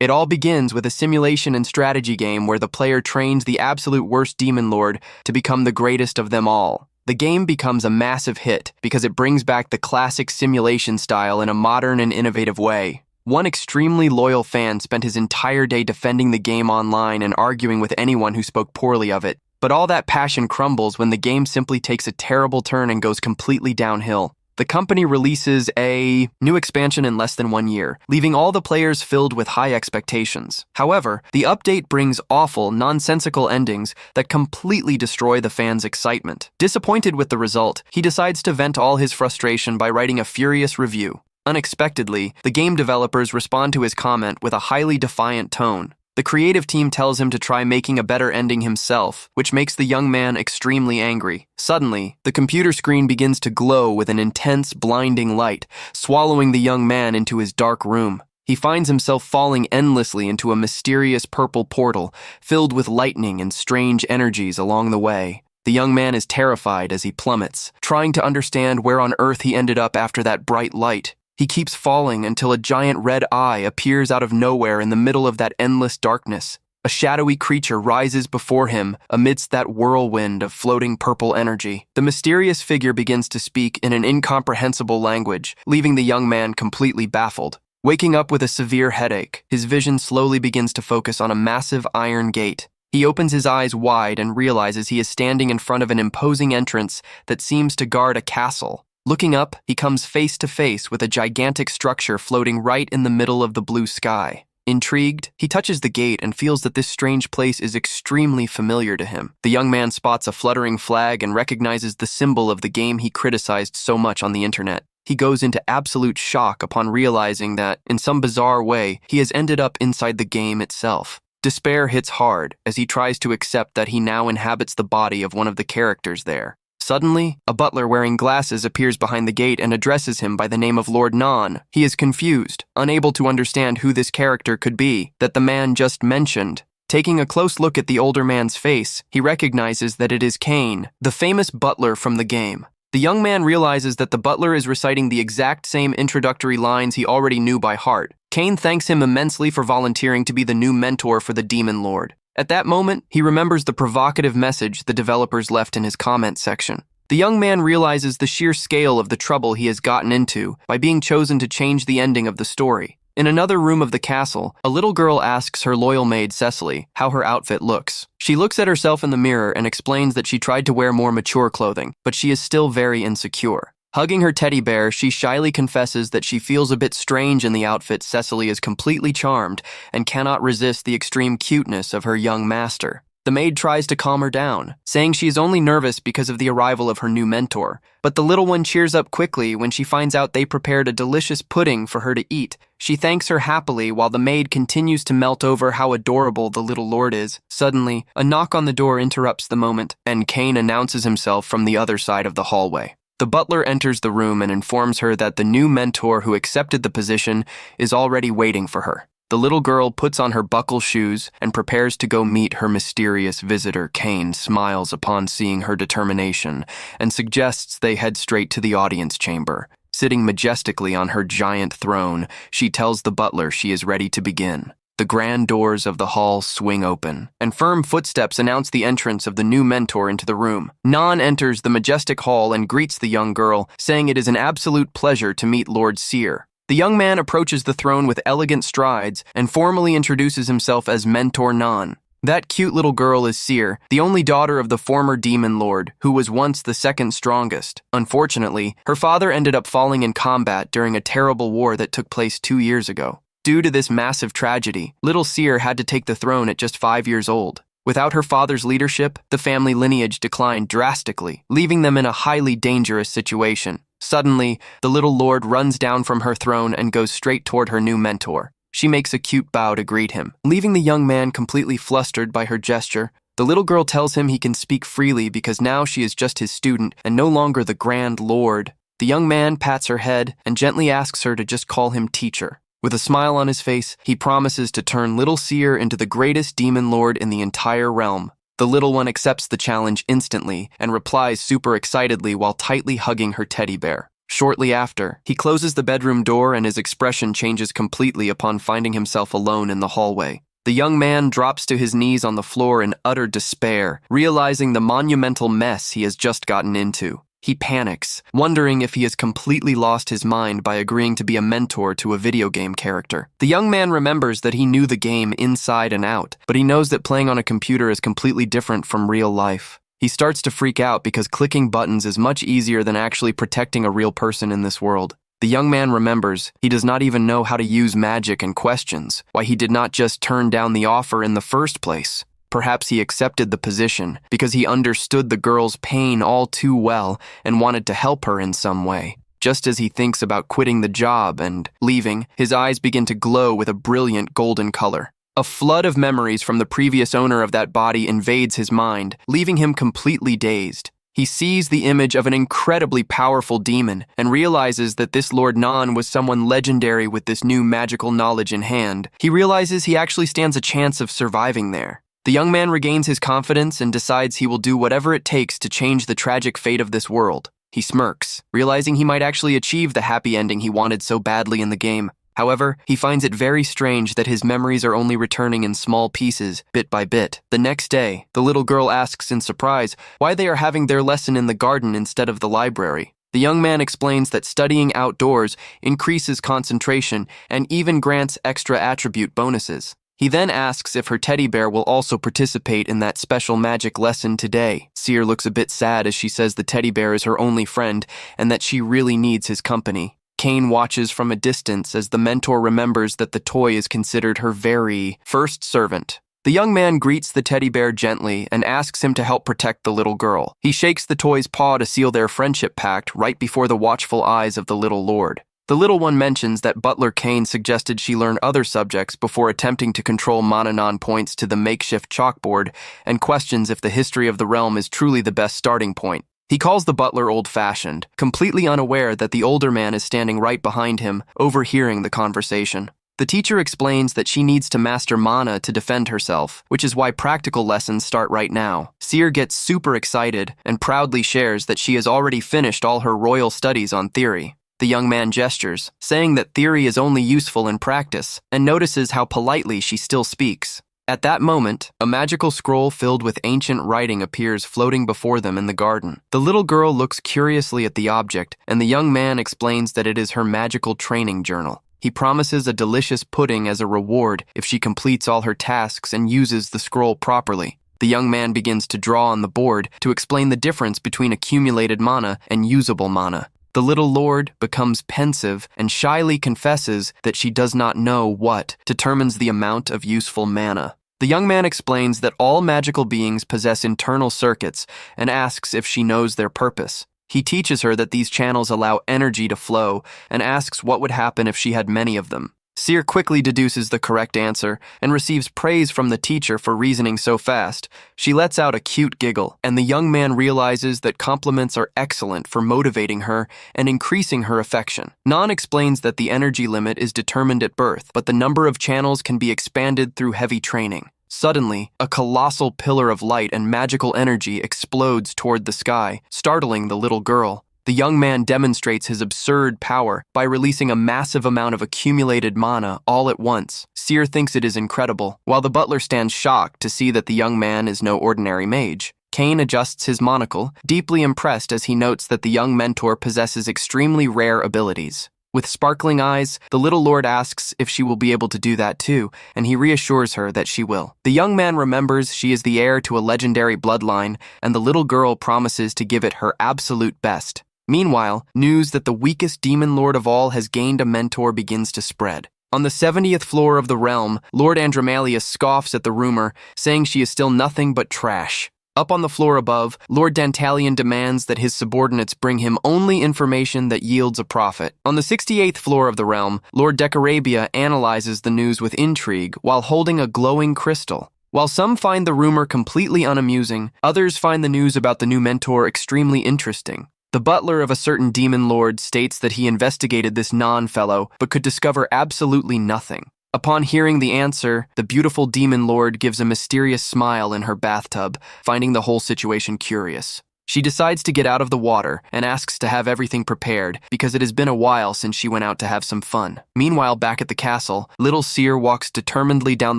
It all begins with a simulation and strategy game where the player trains the absolute worst demon lord to become the greatest of them all. The game becomes a massive hit because it brings back the classic simulation style in a modern and innovative way. One extremely loyal fan spent his entire day defending the game online and arguing with anyone who spoke poorly of it. But all that passion crumbles when the game simply takes a terrible turn and goes completely downhill. The company releases a new expansion in less than 1 year, leaving all the players filled with high expectations. However, the update brings awful, nonsensical endings that completely destroy the fans' excitement. Disappointed with the result, he decides to vent all his frustration by writing a furious review. Unexpectedly, the game developers respond to his comment with a highly defiant tone. The creative team tells him to try making a better ending himself, which makes the young man extremely angry. Suddenly, the computer screen begins to glow with an intense, blinding light, swallowing the young man into his dark room. He finds himself falling endlessly into a mysterious purple portal, filled with lightning and strange energies along the way. The young man is terrified as he plummets, trying to understand where on earth he ended up after that bright light. He keeps falling until a giant red eye appears out of nowhere in the middle of that endless darkness. A shadowy creature rises before him amidst that whirlwind of floating purple energy. The mysterious figure begins to speak in an incomprehensible language, leaving the young man completely baffled. Waking up with a severe headache, his vision slowly begins to focus on a massive iron gate. He opens his eyes wide and realizes he is standing in front of an imposing entrance that seems to guard a castle. Looking up, he comes face to face with a gigantic structure floating right in the middle of the blue sky. Intrigued, he touches the gate and feels that this strange place is extremely familiar to him. The young man spots a fluttering flag and recognizes the symbol of the game he criticized so much on the internet. He goes into absolute shock upon realizing that, in some bizarre way, he has ended up inside the game itself. Despair hits hard as he tries to accept that he now inhabits the body of one of the characters there. Suddenly, a butler wearing glasses appears behind the gate and addresses him by the name of Lord Nan. He is confused, unable to understand who this character could be that the man just mentioned. Taking a close look at the older man's face, he recognizes that it is Kane, the famous butler from the game. The young man realizes that the butler is reciting the exact same introductory lines he already knew by heart. Kane thanks him immensely for volunteering to be the new mentor for the Demon Lord. At that moment, he remembers the provocative message the developers left in his comment section. The young man realizes the sheer scale of the trouble he has gotten into by being chosen to change the ending of the story. In another room of the castle, a little girl asks her loyal maid Cecily how her outfit looks. She looks at herself in the mirror and explains that she tried to wear more mature clothing, but she is still very insecure. Hugging her teddy bear, she shyly confesses that she feels a bit strange in the outfit. Cecily is completely charmed and cannot resist the extreme cuteness of her young master. The maid tries to calm her down, saying she is only nervous because of the arrival of her new mentor. But the little one cheers up quickly when she finds out they prepared a delicious pudding for her to eat. She thanks her happily while the maid continues to melt over how adorable the little lord is. Suddenly, a knock on the door interrupts the moment, and Kane announces himself from the other side of the hallway. The butler enters the room and informs her that the new mentor who accepted the position is already waiting for her. The little girl puts on her buckle shoes and prepares to go meet her mysterious visitor. Kane smiles upon seeing her determination and suggests they head straight to the audience chamber. Sitting majestically on her giant throne, she tells the butler she is ready to begin. The grand doors of the hall swing open, and firm footsteps announce the entrance of the new mentor into the room. Nan enters the majestic hall and greets the young girl, saying it is an absolute pleasure to meet Lord Seer. The young man approaches the throne with elegant strides and formally introduces himself as Mentor Nan. That cute little girl is Seer, the only daughter of the former demon lord, who was once the second strongest. Unfortunately, her father ended up falling in combat during a terrible war that took place 2 years ago. Due to this massive tragedy, little Seer had to take the throne at just 5 years old. Without her father's leadership, the family lineage declined drastically, leaving them in a highly dangerous situation. Suddenly, the little lord runs down from her throne and goes straight toward her new mentor. She makes a cute bow to greet him. Leaving the young man completely flustered by her gesture, the little girl tells him he can speak freely because now she is just his student and no longer the Grand Lord. The young man pats her head and gently asks her to just call him teacher. With a smile on his face, he promises to turn little Seer into the greatest demon lord in the entire realm. The little one accepts the challenge instantly and replies super excitedly while tightly hugging her teddy bear. Shortly after, he closes the bedroom door and his expression changes completely upon finding himself alone in the hallway. The young man drops to his knees on the floor in utter despair, realizing the monumental mess he has just gotten into. He panics, wondering if he has completely lost his mind by agreeing to be a mentor to a video game character. The young man remembers that he knew the game inside and out, but he knows that playing on a computer is completely different from real life. He starts to freak out because clicking buttons is much easier than actually protecting a real person in this world. The young man remembers he does not even know how to use magic and questions why he did not just turn down the offer in the first place. Perhaps he accepted the position because he understood the girl's pain all too well and wanted to help her in some way. Just as he thinks about quitting the job and leaving, his eyes begin to glow with a brilliant golden color. A flood of memories from the previous owner of that body invades his mind, leaving him completely dazed. He sees the image of an incredibly powerful demon and realizes that this Lord Nan was someone legendary with this new magical knowledge in hand. He realizes he actually stands a chance of surviving there. The young man regains his confidence and decides he will do whatever it takes to change the tragic fate of this world. He smirks, realizing he might actually achieve the happy ending he wanted so badly in the game. However, he finds it very strange that his memories are only returning in small pieces, bit by bit. The next day, the little girl asks in surprise why they are having their lesson in the garden instead of the library. The young man explains that studying outdoors increases concentration and even grants extra attribute bonuses. He then asks if her teddy bear will also participate in that special magic lesson today. Seer looks a bit sad as she says the teddy bear is her only friend and that she really needs his company. Kane watches from a distance as the mentor remembers that the toy is considered her very first servant. The young man greets the teddy bear gently and asks him to help protect the little girl. He shakes the toy's paw to seal their friendship pact right before the watchful eyes of the little lord. The little one mentions that Butler Kane suggested she learn other subjects before attempting to control Mananon points to the makeshift chalkboard and questions if the history of the realm is truly the best starting point. He calls the butler old-fashioned, completely unaware that the older man is standing right behind him, overhearing the conversation. The teacher explains that she needs to master mana to defend herself, which is why practical lessons start right now. Seer gets super excited and proudly shares that she has already finished all her royal studies on theory. The young man gestures, saying that theory is only useful in practice, and notices how politely she still speaks. At that moment, a magical scroll filled with ancient writing appears floating before them in the garden. The little girl looks curiously at the object, and the young man explains that it is her magical training journal. He promises a delicious pudding as a reward if she completes all her tasks and uses the scroll properly. The young man begins to draw on the board to explain the difference between accumulated mana and usable mana. The little lord becomes pensive and shyly confesses that she does not know what determines the amount of useful mana. The young man explains that all magical beings possess internal circuits and asks if she knows their purpose. He teaches her that these channels allow energy to flow and asks what would happen if she had many of them. Seer quickly deduces the correct answer and receives praise from the teacher for reasoning so fast. She lets out a cute giggle, and the young man realizes that compliments are excellent for motivating her and increasing her affection. Nan explains that the energy limit is determined at birth, but the number of channels can be expanded through heavy training. Suddenly, a colossal pillar of light and magical energy explodes toward the sky, startling the little girl. The young man demonstrates his absurd power by releasing a massive amount of accumulated mana all at once. Seer thinks it is incredible, while the butler stands shocked to see that the young man is no ordinary mage. Kane adjusts his monocle, deeply impressed as he notes that the young mentor possesses extremely rare abilities. With sparkling eyes, the little lord asks if she will be able to do that too, and he reassures her that she will. The young man remembers she is the heir to a legendary bloodline, and the little girl promises to give it her absolute best. Meanwhile, news that the weakest demon lord of all has gained a mentor begins to spread. On the 70th floor of the realm, Lord Andromalius scoffs at the rumor, saying she is still nothing but trash. Up on the floor above, Lord Dantalion demands that his subordinates bring him only information that yields a profit. On the 68th floor of the realm, Lord Decarabia analyzes the news with intrigue while holding a glowing crystal. While some find the rumor completely unamusing, others find the news about the new mentor extremely interesting. The butler of a certain demon lord states that he investigated this non-fellow but could discover absolutely nothing. Upon hearing the answer, the beautiful demon lord gives a mysterious smile in her bathtub, finding the whole situation curious. She decides to get out of the water and asks to have everything prepared because it has been a while since she went out to have some fun. Meanwhile, back at the castle, little Seer walks determinedly down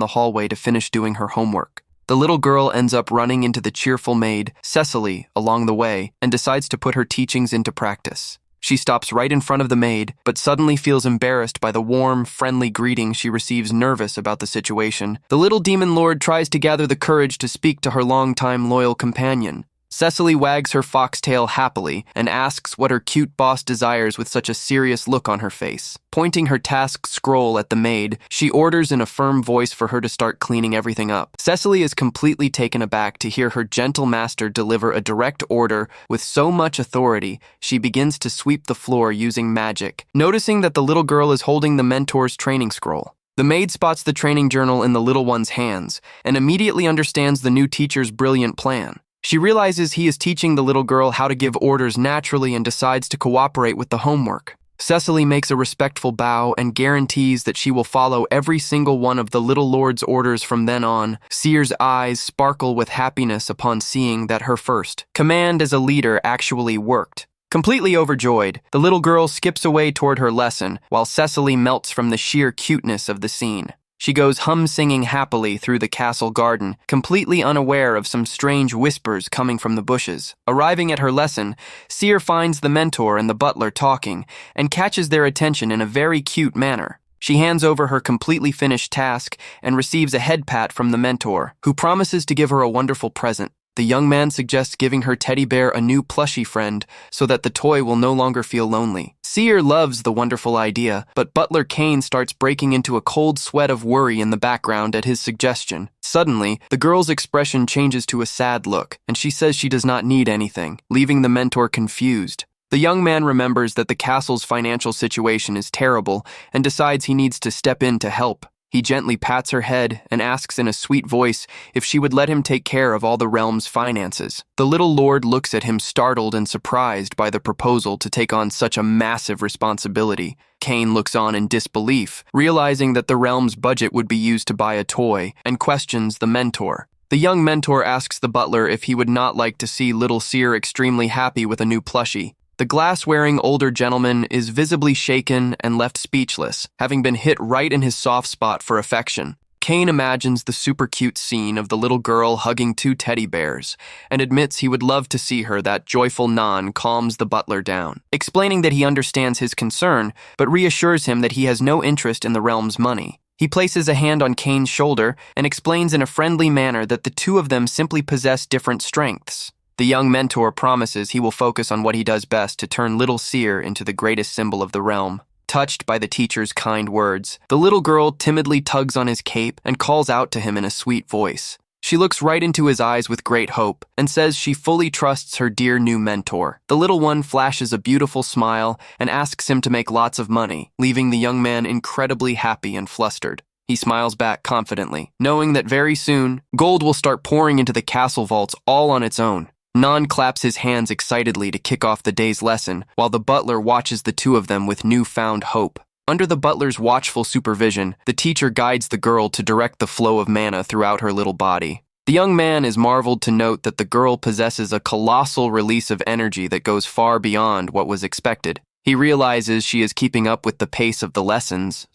the hallway to finish doing her homework. The little girl ends up running into the cheerful maid, Cecily, along the way and decides to put her teachings into practice. She stops right in front of the maid, but suddenly feels embarrassed by the warm, friendly greeting she receives, nervous about the situation. The little demon lord tries to gather the courage to speak to her longtime loyal companion. Cecily wags her foxtail happily and asks what her cute boss desires with such a serious look on her face. Pointing her task scroll at the maid, she orders in a firm voice for her to start cleaning everything up. Cecily is completely taken aback to hear her gentle master deliver a direct order with so much authority. She begins to sweep the floor using magic, noticing that the little girl is holding the mentor's training scroll. The maid spots the training journal in the little one's hands and immediately understands the new teacher's brilliant plan. She realizes he is teaching the little girl how to give orders naturally and decides to cooperate with the homework. Cecily makes a respectful bow and guarantees that she will follow every single one of the little lord's orders from then on. Seer's eyes sparkle with happiness upon seeing that her first command as a leader actually worked. Completely overjoyed, the little girl skips away toward her lesson while Cecily melts from the sheer cuteness of the scene. She goes hum-singing happily through the castle garden, completely unaware of some strange whispers coming from the bushes. Arriving at her lesson, Seer finds the mentor and the butler talking and catches their attention in a very cute manner. She hands over her completely finished task and receives a head pat from the mentor, who promises to give her a wonderful present. The young man suggests giving her teddy bear a new plushy friend so that the toy will no longer feel lonely. Seer loves the wonderful idea, but Butler Kane starts breaking into a cold sweat of worry in the background at his suggestion. Suddenly, the girl's expression changes to a sad look, and she says she does not need anything, leaving the mentor confused. The young man remembers that the castle's financial situation is terrible and decides he needs to step in to help. He gently pats her head and asks in a sweet voice if she would let him take care of all the realm's finances. The little lord looks at him startled and surprised by the proposal to take on such a massive responsibility. Kane looks on in disbelief, realizing that the realm's budget would be used to buy a toy, and questions the mentor. The young mentor asks the butler if he would not like to see little Seer extremely happy with a new plushie. The glass-wearing older gentleman is visibly shaken and left speechless, having been hit right in his soft spot for affection. Kane imagines the super cute scene of the little girl hugging two teddy bears and admits he would love to see her. That joyful nod calms the butler down, explaining that he understands his concern but reassures him that he has no interest in the realm's money. He places a hand on Kane's shoulder and explains in a friendly manner that the two of them simply possess different strengths. The young mentor promises he will focus on what he does best to turn little Seer into the greatest symbol of the realm. Touched by the teacher's kind words, the little girl timidly tugs on his cape and calls out to him in a sweet voice. She looks right into his eyes with great hope and says she fully trusts her dear new mentor. The little one flashes a beautiful smile and asks him to make lots of money, leaving the young man incredibly happy and flustered. He smiles back confidently, knowing that very soon, gold will start pouring into the castle vaults all on its own. Nan claps his hands excitedly to kick off the day's lesson, while the butler watches the two of them with newfound hope. Under the butler's watchful supervision, the teacher guides the girl to direct the flow of mana throughout her little body. The young man is marveled to note that the girl possesses a colossal release of energy that goes far beyond what was expected. He realizes she is keeping up with the pace of the lessons,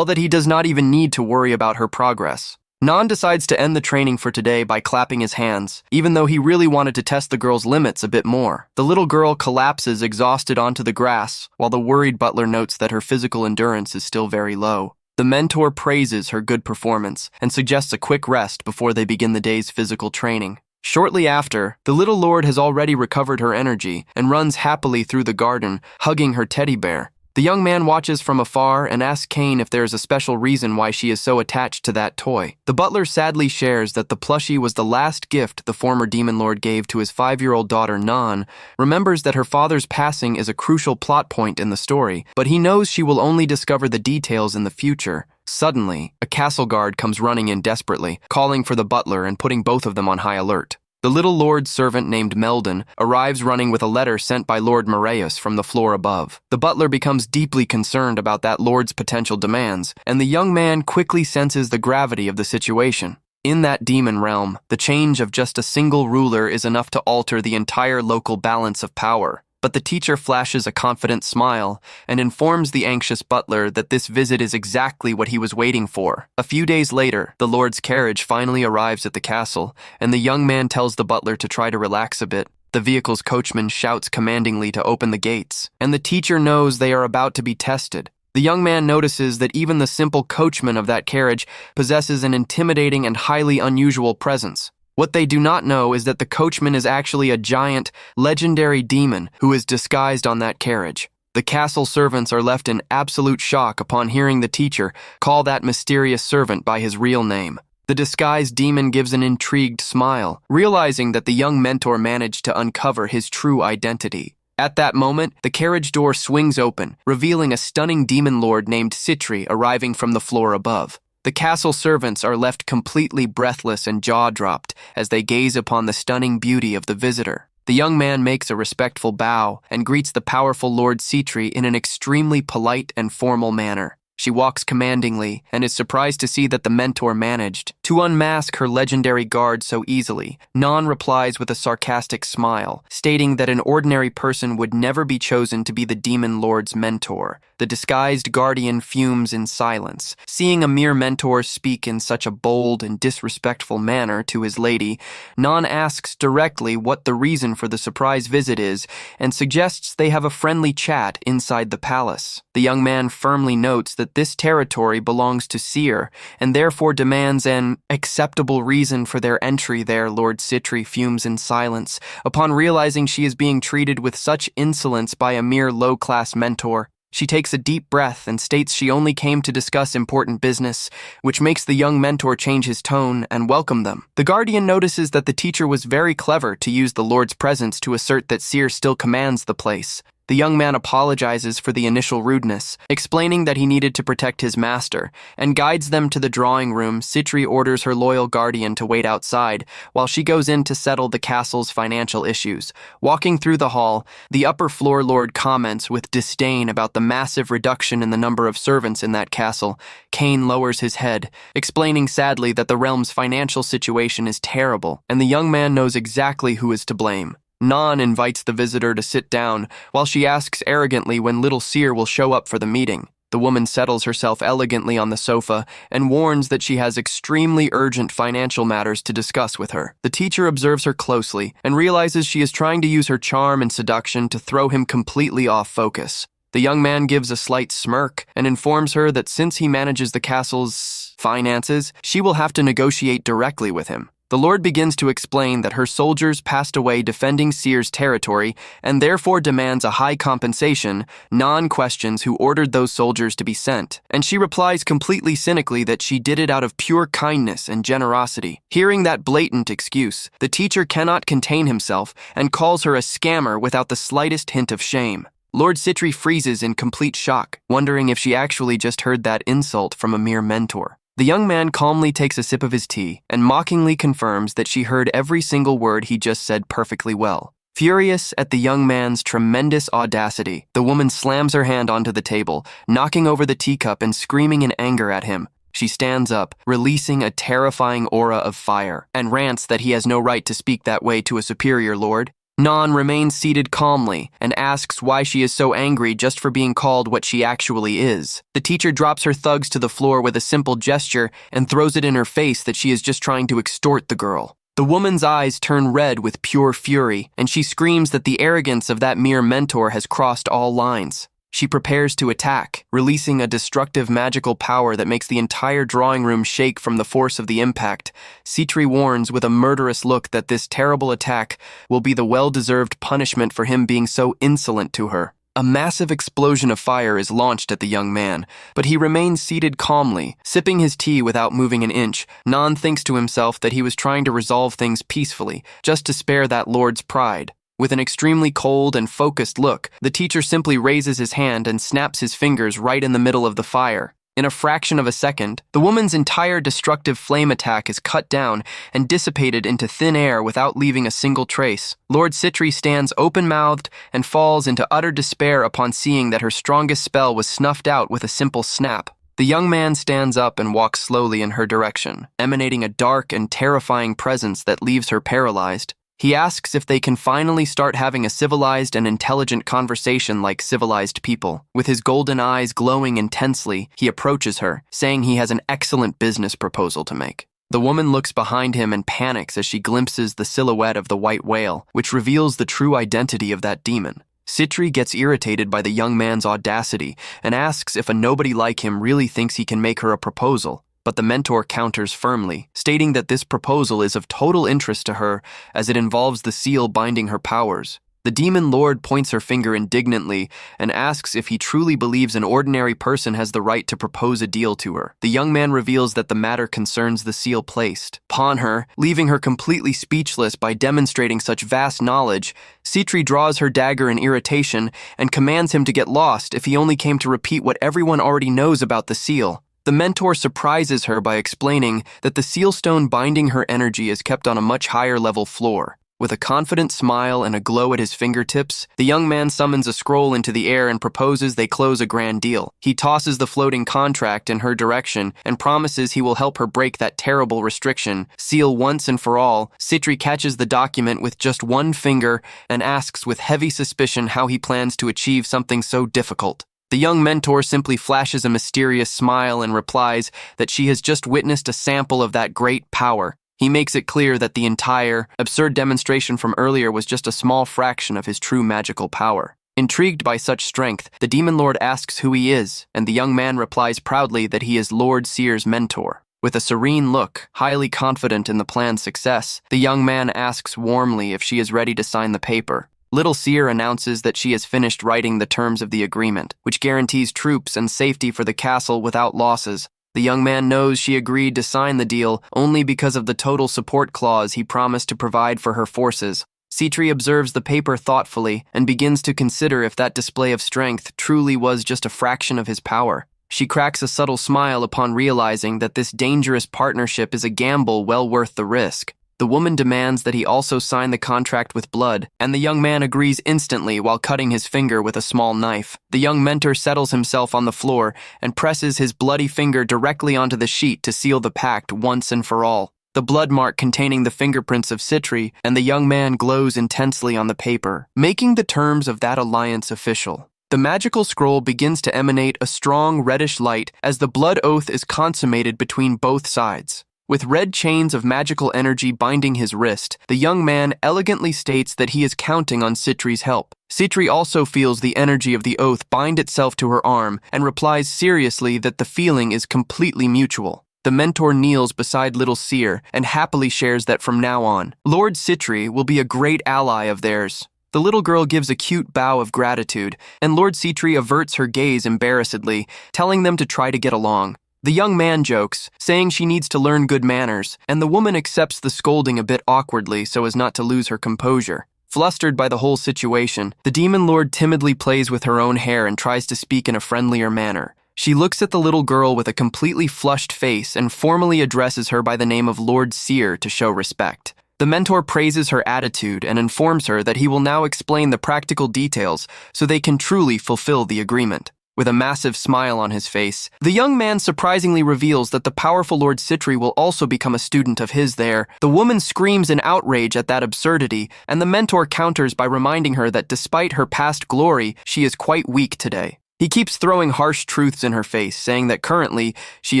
that he does not even need to worry about her progress. Nan decides to end the training for today by clapping his hands, even though he really wanted to test the girl's limits a bit more. The little girl collapses exhausted onto the grass, while the worried butler notes that her physical endurance is still very low. The mentor praises her good performance and suggests a quick rest before they begin the day's physical training. Shortly after, the little lord has already recovered her energy and runs happily through the garden, hugging her teddy bear. The young man watches from afar and asks Kane if there is a special reason why she is so attached to that toy. The butler sadly shares that the plushie was the last gift the former demon lord gave to his 5-year-old daughter Nan, remembers that her father's passing is a crucial plot point in the story, but he knows she will only discover the details in the future. Suddenly, a castle guard comes running in desperately, calling for the butler and putting both of them on high alert. The little lord's servant named Meldon arrives running with a letter sent by Lord Moraeus from the floor above. The butler becomes deeply concerned about that lord's potential demands, and the young man quickly senses the gravity of the situation. In that demon realm, the change of just a single ruler is enough to alter the entire local balance of power. But the teacher flashes a confident smile and informs the anxious butler that this visit is exactly what he was waiting for. A few days later, the Lord's carriage finally arrives at the castle, and the young man tells the butler to try to relax a bit. The vehicle's coachman shouts commandingly to open the gates, and the teacher knows they are about to be tested. The young man notices that even the simple coachman of that carriage possesses an intimidating and highly unusual presence. What they do not know is that the coachman is actually a giant, legendary demon who is disguised on that carriage. The castle servants are left in absolute shock upon hearing the teacher call that mysterious servant by his real name. The disguised demon gives an intrigued smile, realizing that the young mentor managed to uncover his true identity. At that moment, the carriage door swings open, revealing a stunning demon lord named Citri arriving from the floor above. The castle servants are left completely breathless and jaw-dropped as they gaze upon the stunning beauty of the visitor. The young man makes a respectful bow and greets the powerful Lord Citri in an extremely polite and formal manner. She walks commandingly and is surprised to see that the mentor managed to unmask her legendary guard so easily. Non replies with a sarcastic smile, stating that an ordinary person would never be chosen to be the demon lord's mentor. The disguised guardian fumes in silence. Seeing a mere mentor speak in such a bold and disrespectful manner to his lady, Non asks directly what the reason for the surprise visit is and suggests they have a friendly chat inside the palace. The young man firmly notes that this territory belongs to Seer and therefore demands an acceptable reason for their entry there. Lord Citri fumes in silence upon realizing she is being treated with such insolence by a mere low-class mentor. She takes a deep breath and states she only came to discuss important business, which makes the young mentor change his tone and welcome them. The guardian notices that the teacher was very clever to use the Lord's presence to assert that Seer still commands the place. The young man apologizes for the initial rudeness, explaining that he needed to protect his master, and guides them to the drawing room. Citri orders her loyal guardian to wait outside, while she goes in to settle the castle's financial issues. Walking through the hall, the upper floor lord comments with disdain about the massive reduction in the number of servants in that castle. Cain lowers his head, explaining sadly that the realm's financial situation is terrible, and the young man knows exactly who is to blame. Non invites the visitor to sit down, while she asks arrogantly when little Seer will show up for the meeting. The woman settles herself elegantly on the sofa and warns that she has extremely urgent financial matters to discuss with her. The teacher observes her closely and realizes she is trying to use her charm and seduction to throw him completely off focus. The young man gives a slight smirk and informs her that since he manages the castle's finances, she will have to negotiate directly with him. The Lord begins to explain that her soldiers passed away defending Seer's territory and therefore demands a high compensation. Non questions who ordered those soldiers to be sent, and she replies completely cynically that she did it out of pure kindness and generosity. Hearing that blatant excuse, the teacher cannot contain himself and calls her a scammer without the slightest hint of shame. Lord Citri freezes in complete shock, wondering if she actually just heard that insult from a mere mentor. The young man calmly takes a sip of his tea and mockingly confirms that she heard every single word he just said perfectly well. Furious at the young man's tremendous audacity, the woman slams her hand onto the table, knocking over the teacup and screaming in anger at him. She stands up, releasing a terrifying aura of fire, and rants that he has no right to speak that way to a superior lord. Non remains seated calmly and asks why she is so angry just for being called what she actually is. The teacher drops her thugs to the floor with a simple gesture and throws it in her face that she is just trying to extort the girl. The woman's eyes turn red with pure fury, and she screams that the arrogance of that mere mentor has crossed all lines. She prepares to attack, releasing a destructive magical power that makes the entire drawing room shake from the force of the impact. Citri warns with a murderous look that this terrible attack will be the well-deserved punishment for him being so insolent to her. A massive explosion of fire is launched at the young man, but he remains seated calmly, sipping his tea without moving an inch. Non thinks to himself that he was trying to resolve things peacefully, just to spare that lord's pride. With an extremely cold and focused look, the teacher simply raises his hand and snaps his fingers right in the middle of the fire. In a fraction of a second, the woman's entire destructive flame attack is cut down and dissipated into thin air without leaving a single trace. Lord Citri stands open-mouthed and falls into utter despair upon seeing that her strongest spell was snuffed out with a simple snap. The young man stands up and walks slowly in her direction, emanating a dark and terrifying presence that leaves her paralyzed. He asks if they can finally start having a civilized and intelligent conversation like civilized people. With his golden eyes glowing intensely, he approaches her, saying he has an excellent business proposal to make. The woman looks behind him and panics as she glimpses the silhouette of the white whale, which reveals the true identity of that demon. Citri gets irritated by the young man's audacity and asks if a nobody like him really thinks he can make her a proposal. But the mentor counters firmly, stating that this proposal is of total interest to her as it involves the seal binding her powers. The demon lord points her finger indignantly and asks if he truly believes an ordinary person has the right to propose a deal to her. The young man reveals that the matter concerns the seal placed upon her, leaving her completely speechless by demonstrating such vast knowledge. Citri draws her dagger in irritation and commands him to get lost if he only came to repeat what everyone already knows about the seal. The mentor surprises her by explaining that the seal stone binding her energy is kept on a much higher level floor. With a confident smile and a glow at his fingertips, the young man summons a scroll into the air and proposes they close a grand deal. He tosses the floating contract in her direction and promises he will help her break that terrible restriction. Seal once and for all, Citri catches the document with just one finger and asks with heavy suspicion how he plans to achieve something so difficult. The young mentor simply flashes a mysterious smile and replies that she has just witnessed a sample of that great power. He makes it clear that the entire, absurd demonstration from earlier was just a small fraction of his true magical power. Intrigued by such strength, the demon lord asks who he is, and the young man replies proudly that he is Lord Seer's mentor. With a serene look, highly confident in the plan's success, the young man asks warmly if she is ready to sign the paper. Little Seer announces that she has finished writing the terms of the agreement, which guarantees troops and safety for the castle without losses. The young man knows she agreed to sign the deal only because of the total support clause he promised to provide for her forces. Citri observes the paper thoughtfully and begins to consider if that display of strength truly was just a fraction of his power. She cracks a subtle smile upon realizing that this dangerous partnership is a gamble well worth the risk. The woman demands that he also sign the contract with blood, and the young man agrees instantly while cutting his finger with a small knife. The young mentor settles himself on the floor and presses his bloody finger directly onto the sheet to seal the pact once and for all. The blood mark containing the fingerprints of Citri and the young man glows intensely on the paper, making the terms of that alliance official. The magical scroll begins to emanate a strong reddish light as the blood oath is consummated between both sides. With red chains of magical energy binding his wrist, the young man elegantly states that he is counting on Citri's help. Citri also feels the energy of the oath bind itself to her arm and replies seriously that the feeling is completely mutual. The mentor kneels beside little Seer and happily shares that from now on, Lord Citri will be a great ally of theirs. The little girl gives a cute bow of gratitude, and Lord Citri averts her gaze embarrassedly, telling them to try to get along. The young man jokes, saying she needs to learn good manners, and the woman accepts the scolding a bit awkwardly so as not to lose her composure. Flustered by the whole situation, the demon lord timidly plays with her own hair and tries to speak in a friendlier manner. She looks at the little girl with a completely flushed face and formally addresses her by the name of Lord Seer to show respect. The mentor praises her attitude and informs her that he will now explain the practical details so they can truly fulfill the agreement. With a massive smile on his face, the young man surprisingly reveals that the powerful Lord Citri will also become a student of his there. The woman screams in outrage at that absurdity, and the mentor counters by reminding her that despite her past glory, she is quite weak today. He keeps throwing harsh truths in her face, saying that currently, she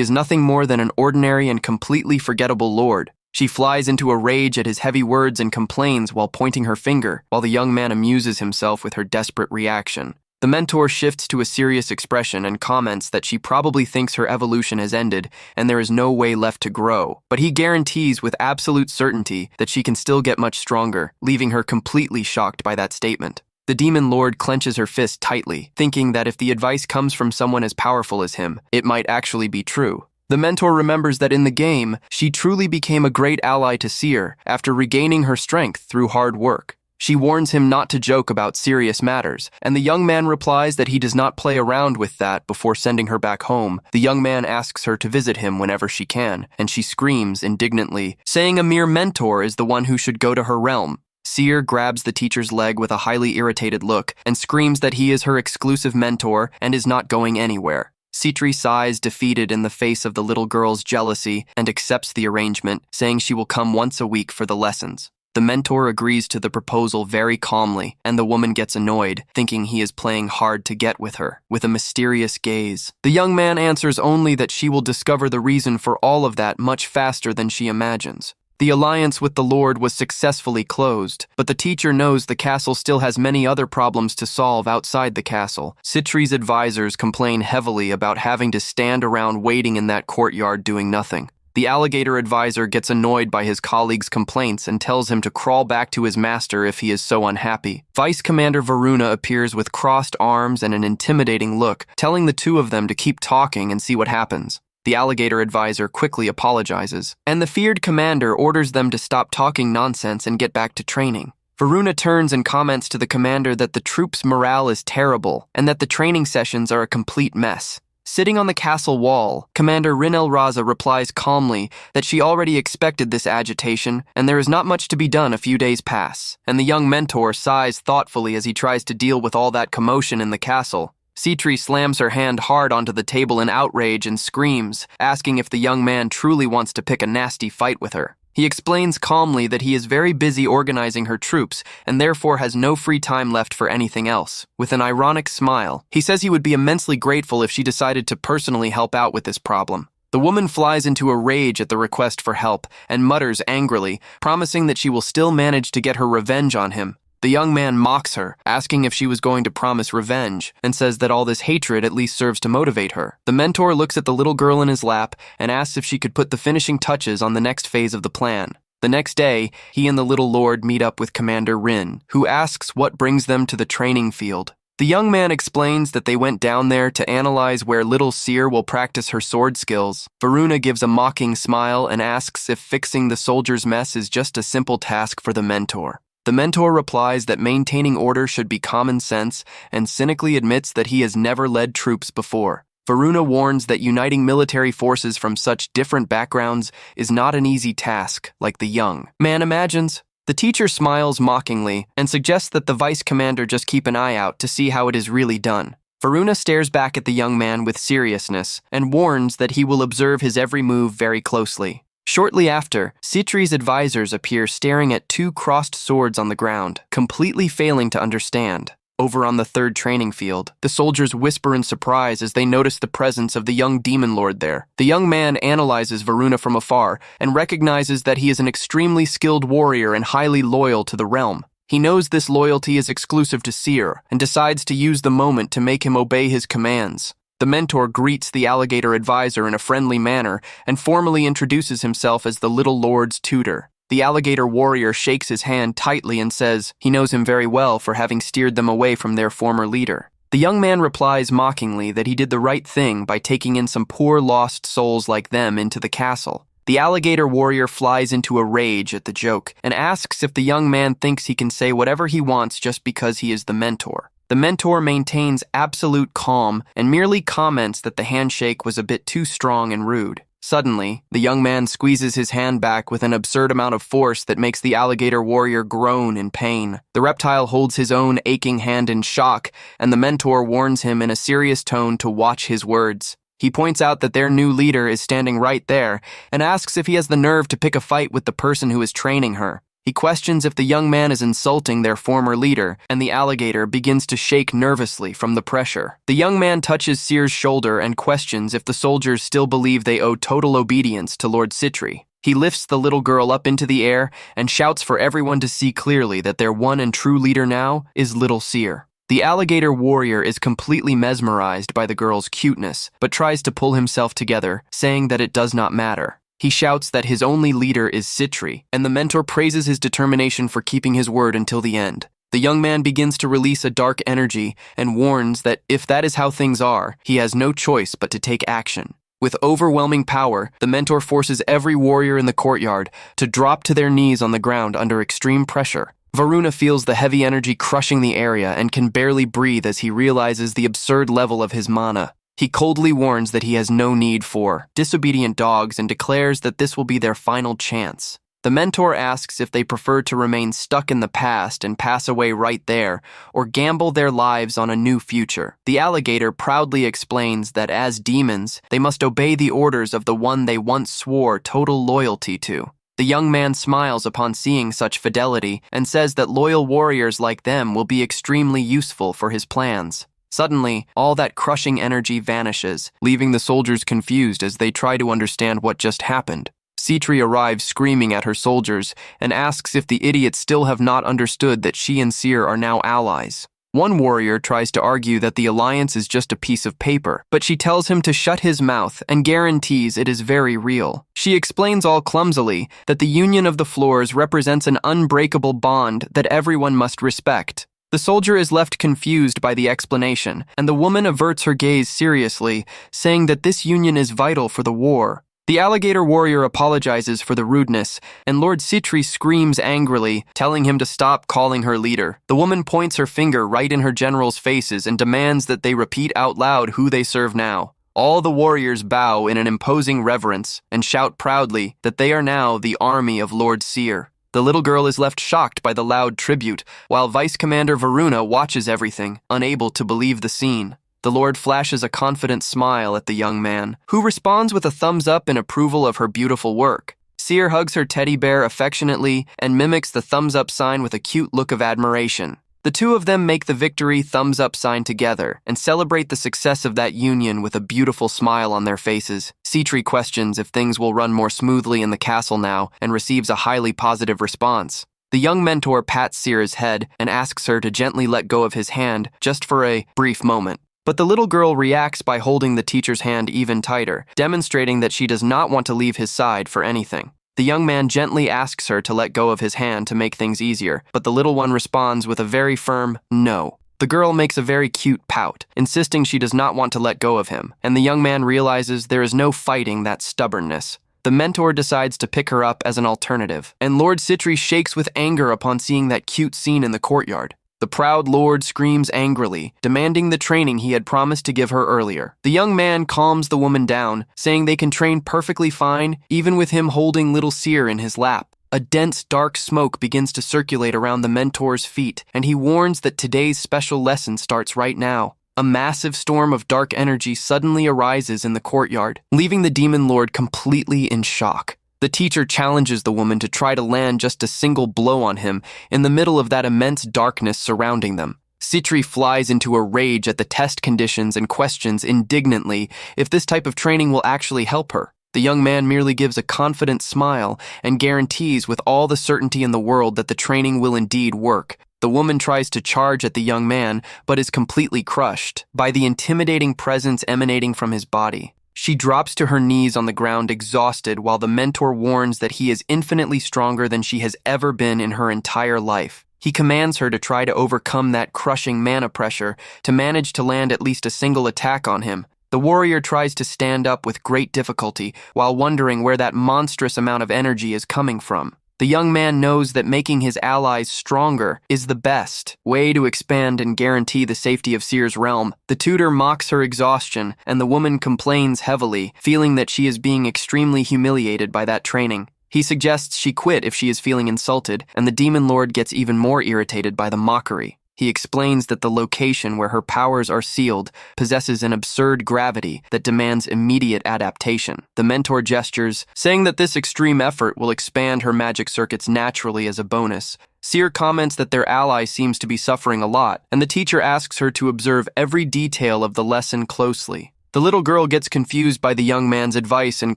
is nothing more than an ordinary and completely forgettable lord. She flies into a rage at his heavy words and complains while pointing her finger, while the young man amuses himself with her desperate reaction. The mentor shifts to a serious expression and comments that she probably thinks her evolution has ended and there is no way left to grow, but he guarantees with absolute certainty that she can still get much stronger, leaving her completely shocked by that statement. The demon lord clenches her fist tightly, thinking that if the advice comes from someone as powerful as him, it might actually be true. The mentor remembers that in the game, she truly became a great ally to Seer after regaining her strength through hard work. She warns him not to joke about serious matters, and the young man replies that he does not play around with that before sending her back home. The young man asks her to visit him whenever she can, and she screams indignantly, saying a mere mentor is the one who should go to her realm. Seer grabs the teacher's leg with a highly irritated look and screams that he is her exclusive mentor and is not going anywhere. Citri sighs defeated in the face of the little girl's jealousy and accepts the arrangement, saying she will come once a week for the lessons. The mentor agrees to the proposal very calmly, and the woman gets annoyed, thinking he is playing hard to get with her, with a mysterious gaze. The young man answers only that she will discover the reason for all of that much faster than she imagines. The alliance with the Lord was successfully closed, but the teacher knows the castle still has many other problems to solve outside the castle. Citri's advisors complain heavily about having to stand around waiting in that courtyard doing nothing. The alligator advisor gets annoyed by his colleagues' complaints and tells him to crawl back to his master if he is so unhappy. Vice Commander Varuna appears with crossed arms and an intimidating look, telling the two of them to keep talking and see what happens. The alligator advisor quickly apologizes, and the feared commander orders them to stop talking nonsense and get back to training. Varuna turns and comments to the commander that the troops' morale is terrible and that the training sessions are a complete mess. Sitting on the castle wall, Commander Rinel Raza replies calmly that she already expected this agitation and there is not much to be done. A few days pass, and the young mentor sighs thoughtfully as he tries to deal with all that commotion in the castle. Citri slams her hand hard onto the table in outrage and screams, asking if the young man truly wants to pick a nasty fight with her. He explains calmly that he is very busy organizing her troops and therefore has no free time left for anything else. With an ironic smile, he says he would be immensely grateful if she decided to personally help out with this problem. The woman flies into a rage at the request for help and mutters angrily, promising that she will still manage to get her revenge on him. The young man mocks her, asking if she was going to promise revenge, and says that all this hatred at least serves to motivate her. The mentor looks at the little girl in his lap and asks if she could put the finishing touches on the next phase of the plan. The next day, he and the little lord meet up with Commander Rin, who asks what brings them to the training field. The young man explains that they went down there to analyze where little Seer will practice her sword skills. Varuna gives a mocking smile and asks if fixing the soldier's mess is just a simple task for the mentor. The mentor replies that maintaining order should be common sense and cynically admits that he has never led troops before. Varuna warns that uniting military forces from such different backgrounds is not an easy task, like the young man imagines. The teacher smiles mockingly and suggests that the vice commander just keep an eye out to see how it is really done. Varuna stares back at the young man with seriousness and warns that he will observe his every move very closely. Shortly after, Citri's advisors appear staring at two crossed swords on the ground, completely failing to understand. Over on the third training field, the soldiers whisper in surprise as they notice the presence of the young demon lord there. The young man analyzes Varuna from afar and recognizes that he is an extremely skilled warrior and highly loyal to the realm. He knows this loyalty is exclusive to Seer and decides to use the moment to make him obey his commands. The mentor greets the alligator advisor in a friendly manner and formally introduces himself as the little lord's tutor. The alligator warrior shakes his hand tightly and says he knows him very well for having steered them away from their former leader. The young man replies mockingly that he did the right thing by taking in some poor lost souls like them into the castle. The alligator warrior flies into a rage at the joke and asks if the young man thinks he can say whatever he wants just because he is the mentor. The mentor maintains absolute calm and merely comments that the handshake was a bit too strong and rude. Suddenly, the young man squeezes his hand back with an absurd amount of force that makes the alligator warrior groan in pain. The reptile holds his own aching hand in shock, and the mentor warns him in a serious tone to watch his words. He points out that their new leader is standing right there and asks if he has the nerve to pick a fight with the person who is training her. He questions if the young man is insulting their former leader, and the alligator begins to shake nervously from the pressure. The young man touches Seer's shoulder and questions if the soldiers still believe they owe total obedience to Lord Citri. He lifts the little girl up into the air and shouts for everyone to see clearly that their one and true leader now is little Seer. The alligator warrior is completely mesmerized by the girl's cuteness, but tries to pull himself together, saying that it does not matter. He shouts that his only leader is Citri, and the mentor praises his determination for keeping his word until the end. The young man begins to release a dark energy and warns that if that is how things are, he has no choice but to take action. With overwhelming power, the mentor forces every warrior in the courtyard to drop to their knees on the ground under extreme pressure. Varuna feels the heavy energy crushing the area and can barely breathe as he realizes the absurd level of his mana. He coldly warns that he has no need for disobedient dogs and declares that this will be their final chance. The mentor asks if they prefer to remain stuck in the past and pass away right there, or gamble their lives on a new future. The alligator proudly explains that as demons, they must obey the orders of the one they once swore total loyalty to. The young man smiles upon seeing such fidelity and says that loyal warriors like them will be extremely useful for his plans. Suddenly, all that crushing energy vanishes, leaving the soldiers confused as they try to understand what just happened. Citri arrives screaming at her soldiers and asks if the idiots still have not understood that she and Seer are now allies. One warrior tries to argue that the alliance is just a piece of paper, but she tells him to shut his mouth and guarantees it is very real. She explains all clumsily that the union of the floors represents an unbreakable bond that everyone must respect. The soldier is left confused by the explanation, and the woman averts her gaze seriously, saying that this union is vital for the war. The alligator warrior apologizes for the rudeness, and Lord Citri screams angrily, telling him to stop calling her leader. The woman points her finger right in her generals' faces and demands that they repeat out loud who they serve now. All the warriors bow in an imposing reverence and shout proudly that they are now the army of Lord Seer. The little girl is left shocked by the loud tribute, while Vice Commander Varuna watches everything, unable to believe the scene. The Lord flashes a confident smile at the young man, who responds with a thumbs up in approval of her beautiful work. Seer hugs her teddy bear affectionately and mimics the thumbs up sign with a cute look of admiration. The two of them make the victory thumbs up sign together and celebrate the success of that union with a beautiful smile on their faces. Citri questions if things will run more smoothly in the castle now and receives a highly positive response. The young mentor pats Seer's head and asks her to gently let go of his hand just for a brief moment. But the little girl reacts by holding the teacher's hand even tighter, demonstrating that she does not want to leave his side for anything. The young man gently asks her to let go of his hand to make things easier, but the little one responds with a very firm no. The girl makes a very cute pout, insisting she does not want to let go of him, and the young man realizes there is no fighting that stubbornness. The mentor decides to pick her up as an alternative, and Lord Citri shakes with anger upon seeing that cute scene in the courtyard. The proud lord screams angrily, demanding the training he had promised to give her earlier. The young man calms the woman down, saying they can train perfectly fine, even with him holding little Seer in his lap. A dense, dark smoke begins to circulate around the mentor's feet, and he warns that today's special lesson starts right now. A massive storm of dark energy suddenly arises in the courtyard, leaving the demon lord completely in shock. The teacher challenges the woman to try to land just a single blow on him in the middle of that immense darkness surrounding them. Citri flies into a rage at the test conditions and questions indignantly if this type of training will actually help her. The young man merely gives a confident smile and guarantees with all the certainty in the world that the training will indeed work. The woman tries to charge at the young man, but is completely crushed by the intimidating presence emanating from his body. She drops to her knees on the ground exhausted while the mentor warns that he is infinitely stronger than she has ever been in her entire life. He commands her to try to overcome that crushing mana pressure to manage to land at least a single attack on him. The warrior tries to stand up with great difficulty while wondering where that monstrous amount of energy is coming from. The young man knows that making his allies stronger is the best way to expand and guarantee the safety of Seer's realm. The tutor mocks her exhaustion, and the woman complains heavily, feeling that she is being extremely humiliated by that training. He suggests she quit if she is feeling insulted, and the demon lord gets even more irritated by the mockery. He explains that the location where her powers are sealed possesses an absurd gravity that demands immediate adaptation. The mentor gestures, saying that this extreme effort will expand her magic circuits naturally as a bonus. Seer comments that their ally seems to be suffering a lot, and the teacher asks her to observe every detail of the lesson closely. The little girl gets confused by the young man's advice and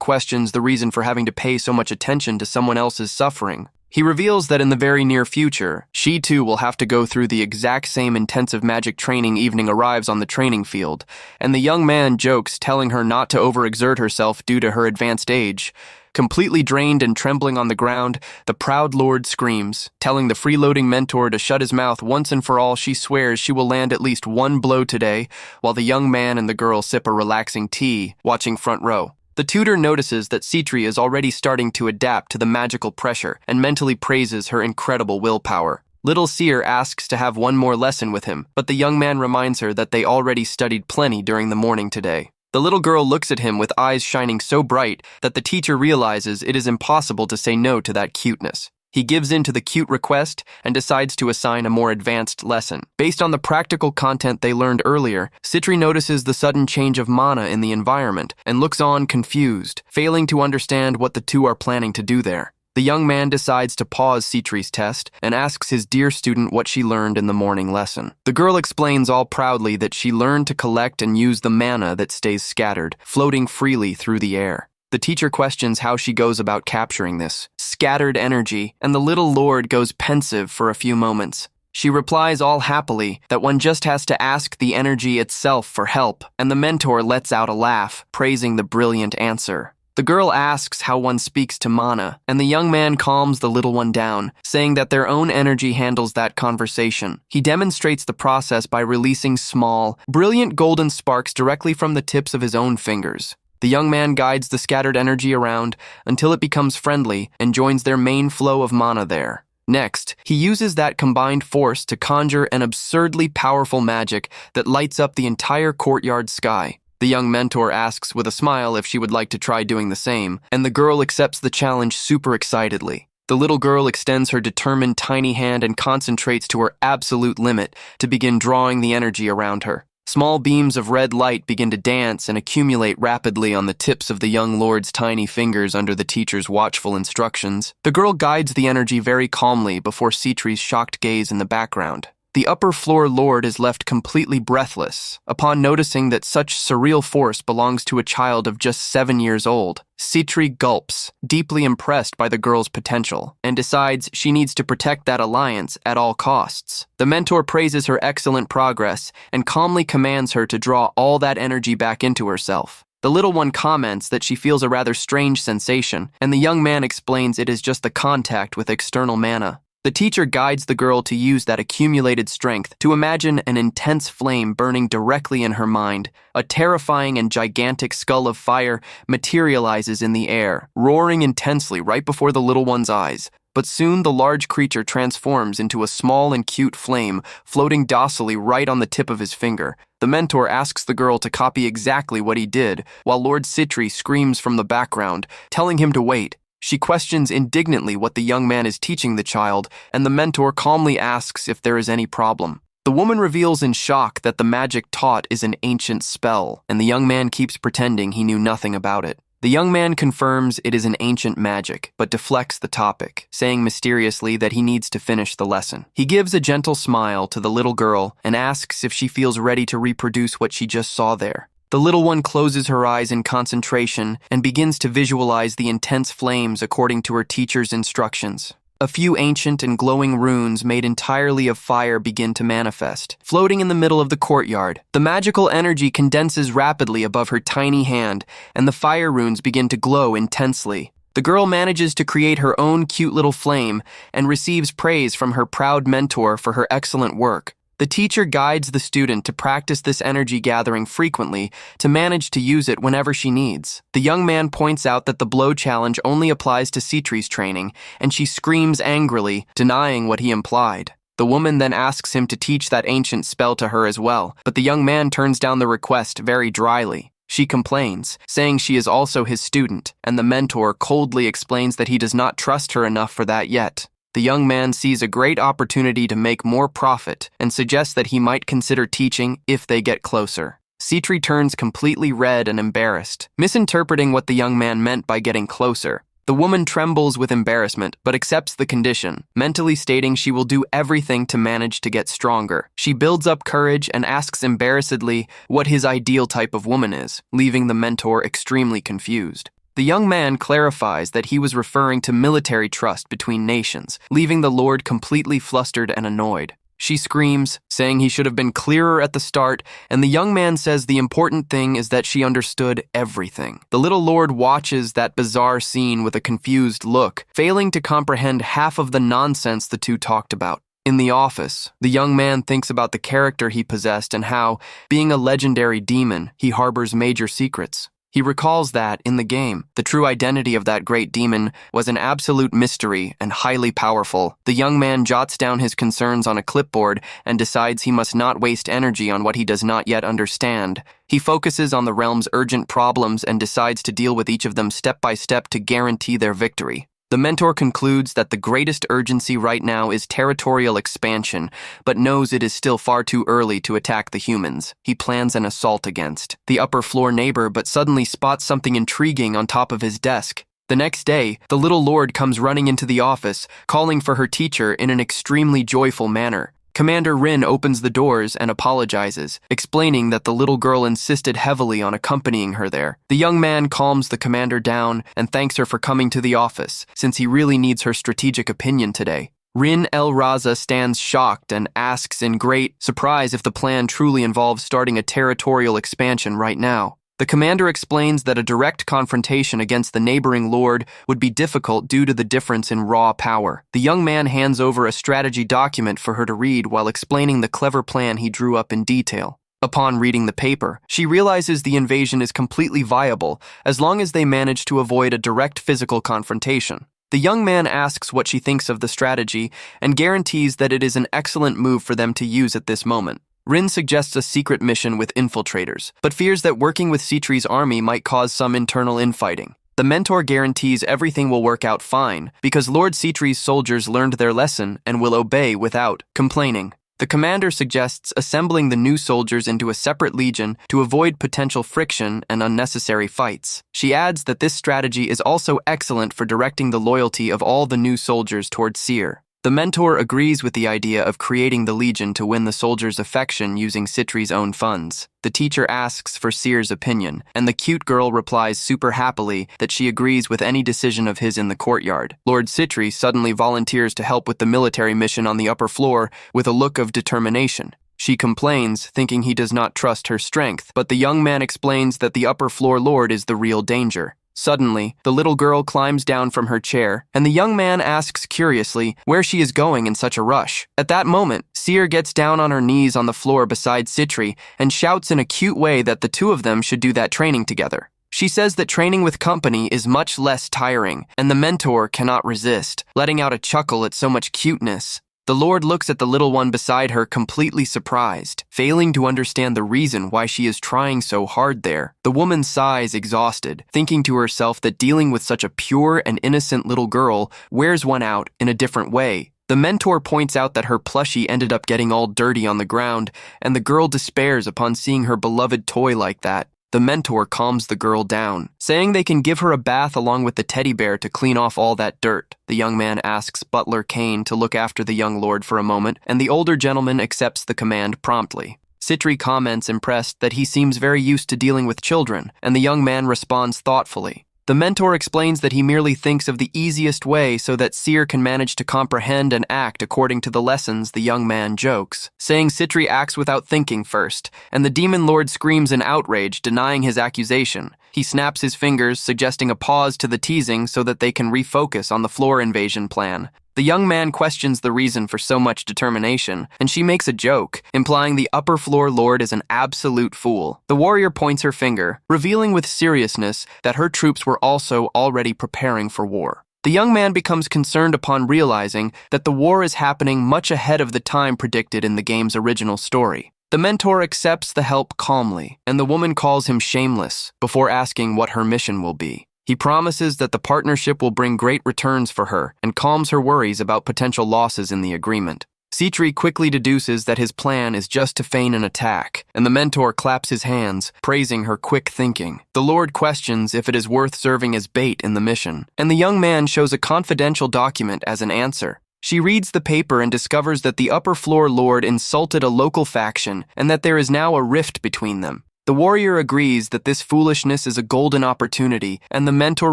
questions the reason for having to pay so much attention to someone else's suffering. He reveals that in the very near future, she too will have to go through the exact same intensive magic training evening arrives on the training field, and the young man jokes, telling her not to overexert herself due to her advanced age. Completely drained and trembling on the ground, the proud lord screams, telling the freeloading mentor to shut his mouth once and for all. She swears she will land at least one blow today, while the young man and the girl sip a relaxing tea, watching front row. The tutor notices that Citri is already starting to adapt to the magical pressure and mentally praises her incredible willpower. Little Seer asks to have one more lesson with him, but the young man reminds her that they already studied plenty during the morning today. The little girl looks at him with eyes shining so bright that the teacher realizes it is impossible to say no to that cuteness. He gives in to the cute request and decides to assign a more advanced lesson. Based on the practical content they learned earlier, Citri notices the sudden change of mana in the environment and looks on confused, failing to understand what the two are planning to do there. The young man decides to pause Citri's test and asks his dear student what she learned in the morning lesson. The girl explains all proudly that she learned to collect and use the mana that stays scattered, floating freely through the air. The teacher questions how she goes about capturing this scattered energy, and the little lord goes pensive for a few moments. She replies all happily that one just has to ask the energy itself for help, and the mentor lets out a laugh, praising the brilliant answer. The girl asks how one speaks to mana, and the young man calms the little one down, saying that their own energy handles that conversation. He demonstrates the process by releasing small, brilliant golden sparks directly from the tips of his own fingers. The young man guides the scattered energy around until it becomes friendly and joins their main flow of mana there. Next, he uses that combined force to conjure an absurdly powerful magic that lights up the entire courtyard sky. The young mentor asks with a smile if she would like to try doing the same, and the girl accepts the challenge super excitedly. The little girl extends her determined tiny hand and concentrates to her absolute limit to begin drawing the energy around her. Small beams of red light begin to dance and accumulate rapidly on the tips of the young lord's tiny fingers under the teacher's watchful instructions. The girl guides the energy very calmly before Citri's shocked gaze in the background. The upper floor lord is left completely breathless upon noticing that such surreal force belongs to a child of just 7 years old. Citri gulps, deeply impressed by the girl's potential, and decides she needs to protect that alliance at all costs. The mentor praises her excellent progress and calmly commands her to draw all that energy back into herself. The little one comments that she feels a rather strange sensation, and the young man explains it is just the contact with external mana. The teacher guides the girl to use that accumulated strength to imagine an intense flame burning directly in her mind. A terrifying and gigantic skull of fire materializes in the air, roaring intensely right before the little one's eyes. But soon the large creature transforms into a small and cute flame, floating docilely right on the tip of his finger. The mentor asks the girl to copy exactly what he did, while Lord Citri screams from the background, telling him to wait. She questions indignantly what the young man is teaching the child, and the mentor calmly asks if there is any problem. The woman reveals in shock that the magic taught is an ancient spell, and the young man keeps pretending he knew nothing about it. The young man confirms it is an ancient magic, but deflects the topic, saying mysteriously that he needs to finish the lesson. He gives a gentle smile to the little girl and asks if she feels ready to reproduce what she just saw there. The little one closes her eyes in concentration and begins to visualize the intense flames according to her teacher's instructions. A few ancient and glowing runes made entirely of fire begin to manifest, floating in the middle of the courtyard. The magical energy condenses rapidly above her tiny hand, and the fire runes begin to glow intensely. The girl manages to create her own cute little flame and receives praise from her proud mentor for her excellent work. The teacher guides the student to practice this energy gathering frequently to manage to use it whenever she needs. The young man points out that the blow challenge only applies to Citri's training, and she screams angrily, denying what he implied. The woman then asks him to teach that ancient spell to her as well, but the young man turns down the request very dryly. She complains, saying she is also his student, and the mentor coldly explains that he does not trust her enough for that yet. The young man sees a great opportunity to make more profit and suggests that he might consider teaching if they get closer. Citri turns completely red and embarrassed, misinterpreting what the young man meant by getting closer. The woman trembles with embarrassment but accepts the condition, mentally stating she will do everything to manage to get stronger. She builds up courage and asks embarrassedly what his ideal type of woman is, leaving the mentor extremely confused. The young man clarifies that he was referring to military trust between nations, leaving the lord completely flustered and annoyed. She screams, saying he should have been clearer at the start, and the young man says the important thing is that she understood everything. The little lord watches that bizarre scene with a confused look, failing to comprehend half of the nonsense the two talked about. In the office, the young man thinks about the character he possessed and how, being a legendary demon, he harbors major secrets. He recalls that, in the game, the true identity of that great demon was an absolute mystery and highly powerful. The young man jots down his concerns on a clipboard and decides he must not waste energy on what he does not yet understand. He focuses on the realm's urgent problems and decides to deal with each of them step by step to guarantee their victory. The mentor concludes that the greatest urgency right now is territorial expansion, but knows it is still far too early to attack the humans. He plans an assault against the upper floor neighbor, but suddenly spots something intriguing on top of his desk. The next day, the little lord comes running into the office, calling for her teacher in an extremely joyful manner. Commander Rin opens the doors and apologizes, explaining that the little girl insisted heavily on accompanying her there. The young man calms the commander down and thanks her for coming to the office, since he really needs her strategic opinion today. Rin El Raza stands shocked and asks in great surprise if the plan truly involves starting a territorial expansion right now. The commander explains that a direct confrontation against the neighboring lord would be difficult due to the difference in raw power. The young man hands over a strategy document for her to read while explaining the clever plan he drew up in detail. Upon reading the paper, she realizes the invasion is completely viable as long as they manage to avoid a direct physical confrontation. The young man asks what she thinks of the strategy and guarantees that it is an excellent move for them to use at this moment. Rin suggests a secret mission with infiltrators, but fears that working with Citri's army might cause some internal infighting. The mentor guarantees everything will work out fine because Lord Citri's soldiers learned their lesson and will obey without complaining. The commander suggests assembling the new soldiers into a separate legion to avoid potential friction and unnecessary fights. She adds that this strategy is also excellent for directing the loyalty of all the new soldiers towards Seer. The mentor agrees with the idea of creating the legion to win the soldiers' affection using Citri's own funds. The teacher asks for Seer's opinion, and the cute girl replies super happily that she agrees with any decision of his in the courtyard. Lord Citri suddenly volunteers to help with the military mission on the upper floor with a look of determination. She complains, thinking he does not trust her strength, but the young man explains that the upper floor lord is the real danger. Suddenly, the little girl climbs down from her chair, and the young man asks curiously where she is going in such a rush. At that moment, Seer gets down on her knees on the floor beside Citri and shouts in a cute way that the two of them should do that training together. She says that training with company is much less tiring, and the mentor cannot resist, letting out a chuckle at so much cuteness. The Lord looks at the little one beside her completely surprised, failing to understand the reason why she is trying so hard there. The woman sighs exhausted, thinking to herself that dealing with such a pure and innocent little girl wears one out in a different way. The mentor points out that her plushie ended up getting all dirty on the ground, and the girl despairs upon seeing her beloved toy like that. The mentor calms the girl down, saying they can give her a bath along with the teddy bear to clean off all that dirt. The young man asks Butler Kane to look after the young lord for a moment, and the older gentleman accepts the command promptly. Citri comments impressed that he seems very used to dealing with children, and the young man responds thoughtfully. The mentor explains that he merely thinks of the easiest way so that Seer can manage to comprehend and act according to the lessons. The young man jokes, saying Citri acts without thinking first, and the demon lord screams in outrage, denying his accusation. He snaps his fingers, suggesting a pause to the teasing so that they can refocus on the floor invasion plan. The young man questions the reason for so much determination, and she makes a joke, implying the upper floor lord is an absolute fool. The warrior points her finger, revealing with seriousness that her troops were also already preparing for war. The young man becomes concerned upon realizing that the war is happening much ahead of the time predicted in the game's original story. The mentor accepts the help calmly, and the woman calls him shameless before asking what her mission will be. He promises that the partnership will bring great returns for her and calms her worries about potential losses in the agreement. Citri quickly deduces that his plan is just to feign an attack, and the mentor claps his hands, praising her quick thinking. The Lord questions if it is worth serving as bait in the mission, and the young man shows a confidential document as an answer. She reads the paper and discovers that the upper floor lord insulted a local faction and that there is now a rift between them. The warrior agrees that this foolishness is a golden opportunity, and the mentor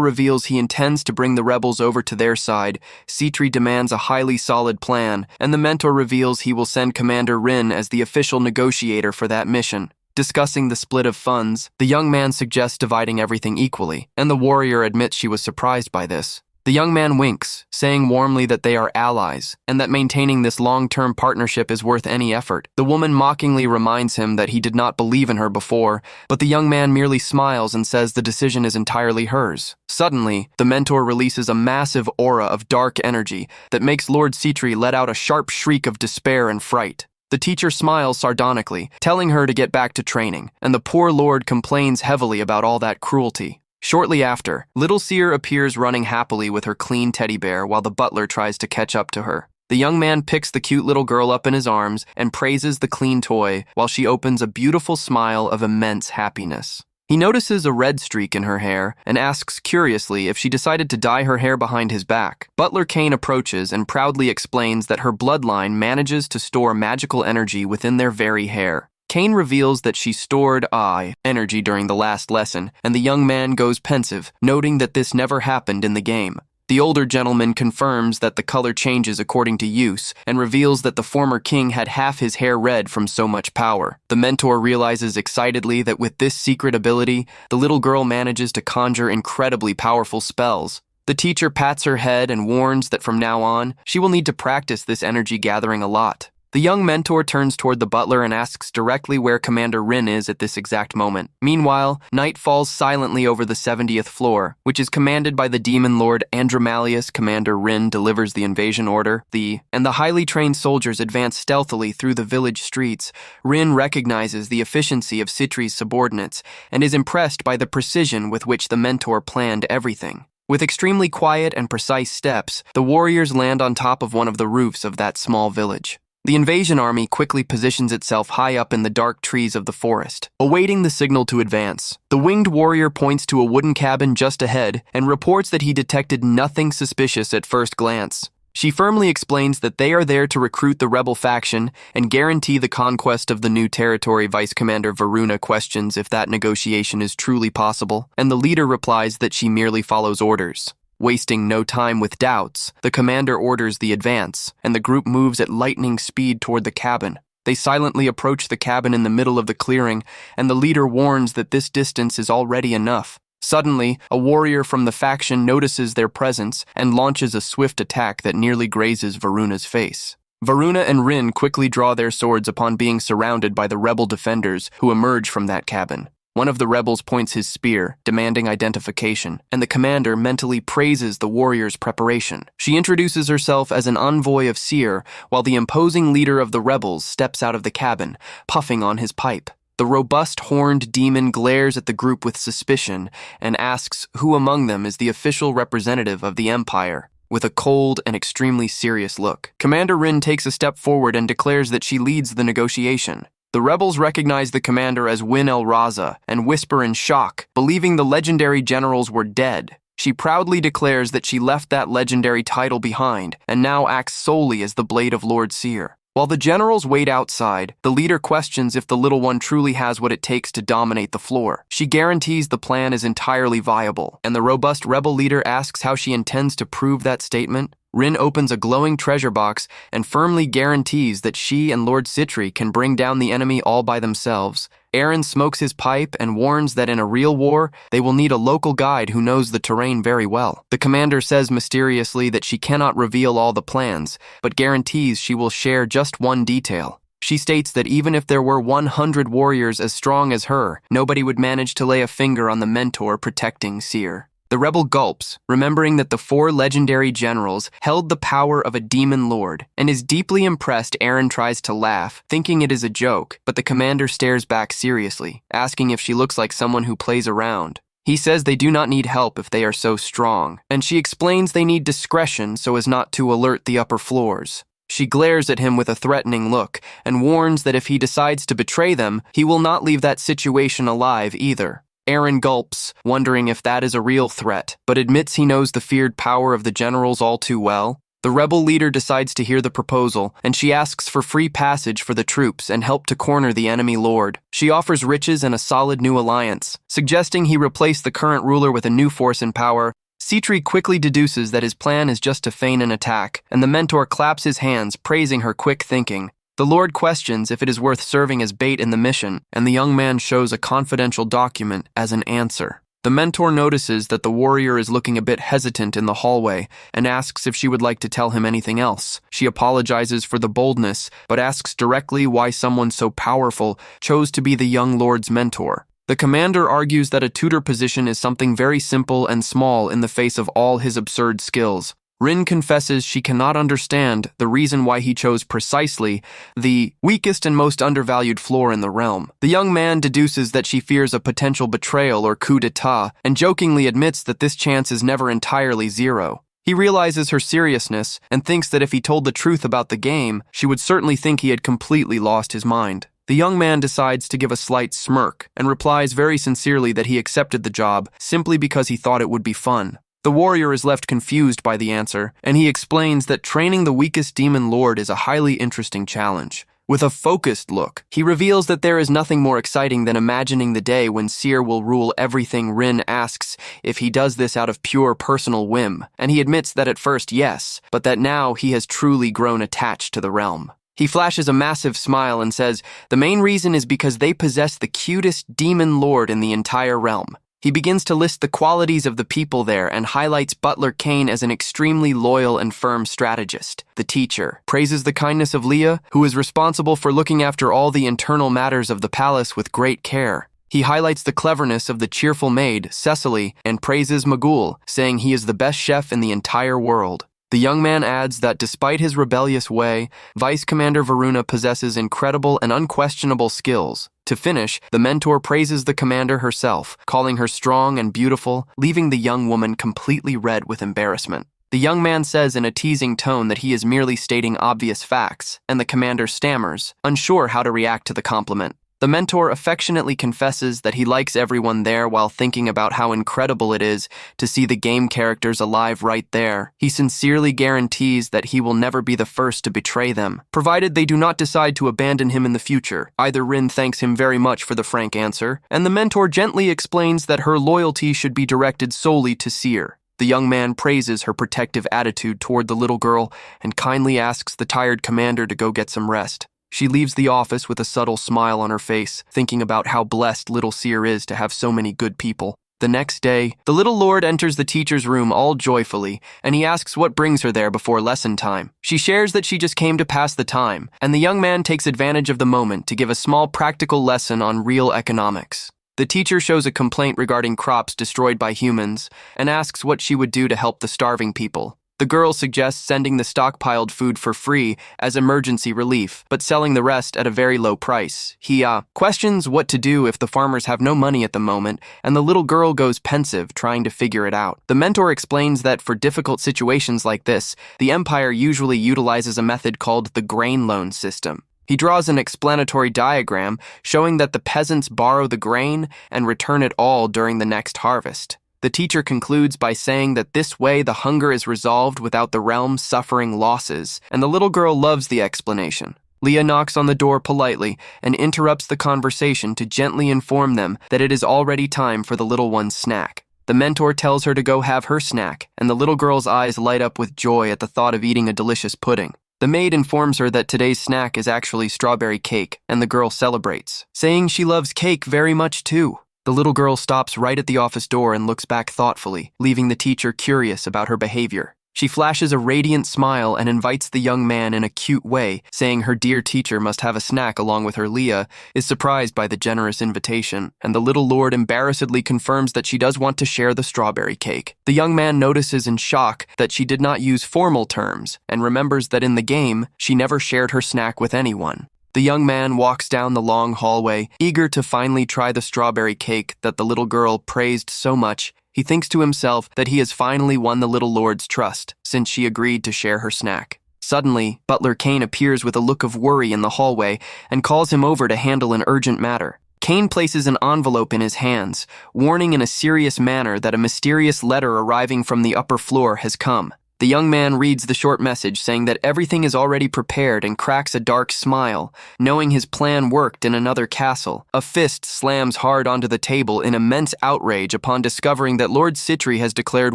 reveals he intends to bring the rebels over to their side. Citri demands a highly solid plan, and the mentor reveals he will send Commander Rin as the official negotiator for that mission. Discussing the split of funds, the young man suggests dividing everything equally, and the warrior admits she was surprised by this. The young man winks, saying warmly that they are allies, and that maintaining this long-term partnership is worth any effort. The woman mockingly reminds him that he did not believe in her before, but the young man merely smiles and says the decision is entirely hers. Suddenly, the mentor releases a massive aura of dark energy that makes Lord Citri let out a sharp shriek of despair and fright. The teacher smiles sardonically, telling her to get back to training, and the poor lord complains heavily about all that cruelty. Shortly after, little Seer appears running happily with her clean teddy bear while the butler tries to catch up to her. The young man picks the cute little girl up in his arms and praises the clean toy while she opens a beautiful smile of immense happiness. He notices a red streak in her hair and asks curiously if she decided to dye her hair behind his back. Butler Kane approaches and proudly explains that her bloodline manages to store magical energy within their very hair. Kane reveals that she stored energy during the last lesson, and the young man goes pensive, noting that this never happened in the game. The older gentleman confirms that the color changes according to use, and reveals that the former king had half his hair red from so much power. The mentor realizes excitedly that with this secret ability, the little girl manages to conjure incredibly powerful spells. The teacher pats her head and warns that from now on, she will need to practice this energy gathering a lot. The young mentor turns toward the butler and asks directly where Commander Rin is at this exact moment. Meanwhile, night falls silently over the 70th floor, which is commanded by the demon lord Andromalius. Commander Rin delivers the invasion order, and the highly trained soldiers advance stealthily through the village streets. Rin recognizes the efficiency of Citri's subordinates and is impressed by the precision with which the mentor planned everything. With extremely quiet and precise steps, the warriors land on top of one of the roofs of that small village. The invasion army quickly positions itself high up in the dark trees of the forest, awaiting the signal to advance. The winged warrior points to a wooden cabin just ahead and reports that he detected nothing suspicious at first glance. She firmly explains that they are there to recruit the rebel faction and guarantee the conquest of the new territory. Vice Commander Varuna questions if that negotiation is truly possible, and the leader replies that she merely follows orders. Wasting no time with doubts, the commander orders the advance, and the group moves at lightning speed toward the cabin. They silently approach the cabin in the middle of the clearing, and the leader warns that this distance is already enough. Suddenly, a warrior from the faction notices their presence and launches a swift attack that nearly grazes Varuna's face. Varuna and Rin quickly draw their swords upon being surrounded by the rebel defenders who emerge from that cabin. One of the rebels points his spear, demanding identification, and the commander mentally praises the warrior's preparation. She introduces herself as an envoy of Seer, while the imposing leader of the rebels steps out of the cabin, puffing on his pipe. The robust horned demon glares at the group with suspicion and asks who among them is the official representative of the Empire. With a cold and extremely serious look, Commander Rin takes a step forward and declares that she leads the negotiation. The rebels recognize the commander as Win El Raza and whisper in shock, believing the legendary generals were dead. She proudly declares that she left that legendary title behind and now acts solely as the blade of Lord Seer. While the generals wait outside, the leader questions if the little one truly has what it takes to dominate the floor. She guarantees the plan is entirely viable, and the robust rebel leader asks how she intends to prove that statement. Rin opens a glowing treasure box and firmly guarantees that she and Lord Citri can bring down the enemy all by themselves. Aaron smokes his pipe and warns that in a real war, they will need a local guide who knows the terrain very well. The commander says mysteriously that she cannot reveal all the plans, but guarantees she will share just one detail. She states that even if there were 100 warriors as strong as her, nobody would manage to lay a finger on the mentor protecting Seer. The rebel gulps, remembering that the 4 legendary generals held the power of a demon lord, and is deeply impressed. Aaron tries to laugh, thinking it is a joke, but the commander stares back seriously, asking if she looks like someone who plays around. He says they do not need help if they are so strong, and she explains they need discretion so as not to alert the upper floors. She glares at him with a threatening look, and warns that if he decides to betray them, he will not leave that situation alive either. Aaron gulps, wondering if that is a real threat, but admits he knows the feared power of the generals all too well. The rebel leader decides to hear the proposal, and she asks for free passage for the troops and help to corner the enemy lord. She offers riches and a solid new alliance, suggesting he replace the current ruler with a new force in power. Citri quickly deduces that his plan is just to feign an attack, and the mentor claps his hands, praising her quick thinking. The Lord questions if it is worth serving as bait in the mission, and the young man shows a confidential document as an answer. The mentor notices that the warrior is looking a bit hesitant in the hallway and asks if she would like to tell him anything else. She apologizes for the boldness, but asks directly why someone so powerful chose to be the young lord's mentor. The commander argues that a tutor position is something very simple and small in the face of all his absurd skills. Rin confesses she cannot understand the reason why he chose precisely the weakest and most undervalued floor in the realm. The young man deduces that she fears a potential betrayal or coup d'etat and jokingly admits that this chance is never entirely zero. He realizes her seriousness and thinks that if he told the truth about the game, she would certainly think he had completely lost his mind. The young man decides to give a slight smirk and replies very sincerely that he accepted the job simply because he thought it would be fun. The warrior is left confused by the answer, and he explains that training the weakest demon lord is a highly interesting challenge. With a focused look, he reveals that there is nothing more exciting than imagining the day when Seer will rule everything. Rin asks if he does this out of pure personal whim, and he admits that at first yes, but that now he has truly grown attached to the realm. He flashes a massive smile and says the main reason is because they possess the cutest demon lord in the entire realm. He begins to list the qualities of the people there and highlights Butler Kane as an extremely loyal and firm strategist. The teacher praises the kindness of Leah, who is responsible for looking after all the internal matters of the palace with great care. He highlights the cleverness of the cheerful maid, Cecily, and praises Magul, saying he is the best chef in the entire world. The young man adds that despite his rebellious way, Vice Commander Varuna possesses incredible and unquestionable skills. To finish, the mentor praises the commander herself, calling her strong and beautiful, leaving the young woman completely red with embarrassment. The young man says in a teasing tone that he is merely stating obvious facts, and the commander stammers, unsure how to react to the compliment. The mentor affectionately confesses that he likes everyone there while thinking about how incredible it is to see the game characters alive right there. He sincerely guarantees that he will never be the first to betray them, provided they do not decide to abandon him in the future. Either Rin thanks him very much for the frank answer, and the mentor gently explains that her loyalty should be directed solely to Seer. The young man praises her protective attitude toward the little girl and kindly asks the tired commander to go get some rest. She leaves the office with a subtle smile on her face, thinking about how blessed little Seer is to have so many good people. The next day, the little lord enters the teacher's room all joyfully, and he asks what brings her there before lesson time. She shares that she just came to pass the time, and the young man takes advantage of the moment to give a small practical lesson on real economics. The teacher shows a complaint regarding crops destroyed by humans, and asks what she would do to help the starving people. The girl suggests sending the stockpiled food for free as emergency relief, but selling the rest at a very low price. He questions what to do if the farmers have no money at the moment, and the little girl goes pensive, trying to figure it out. The mentor explains that for difficult situations like this, the Empire usually utilizes a method called the grain loan system. He draws an explanatory diagram showing that the peasants borrow the grain and return it all during the next harvest. The teacher concludes by saying that this way the hunger is resolved without the realm suffering losses, and the little girl loves the explanation. Leah knocks on the door politely and interrupts the conversation to gently inform them that it is already time for the little one's snack. The mentor tells her to go have her snack, and the little girl's eyes light up with joy at the thought of eating a delicious pudding. The maid informs her that today's snack is actually strawberry cake, and the girl celebrates, saying she loves cake very much too. The little girl stops right at the office door and looks back thoughtfully, leaving the teacher curious about her behavior. She flashes a radiant smile and invites the young man in a cute way, saying her dear teacher must have a snack along with her. Leah is surprised by the generous invitation, and the little lord embarrassedly confirms that she does want to share the strawberry cake. The young man notices in shock that she did not use formal terms, and remembers that in the game, she never shared her snack with anyone. The young man walks down the long hallway, eager to finally try the strawberry cake that the little girl praised so much. He thinks to himself that he has finally won the little lord's trust, since she agreed to share her snack. Suddenly, Butler Kane appears with a look of worry in the hallway and calls him over to handle an urgent matter. Kane places an envelope in his hands, warning in a serious manner that a mysterious letter arriving from the upper floor has come. The young man reads the short message saying that everything is already prepared and cracks a dark smile, knowing his plan worked in another castle. A fist slams hard onto the table in immense outrage upon discovering that Lord Citri has declared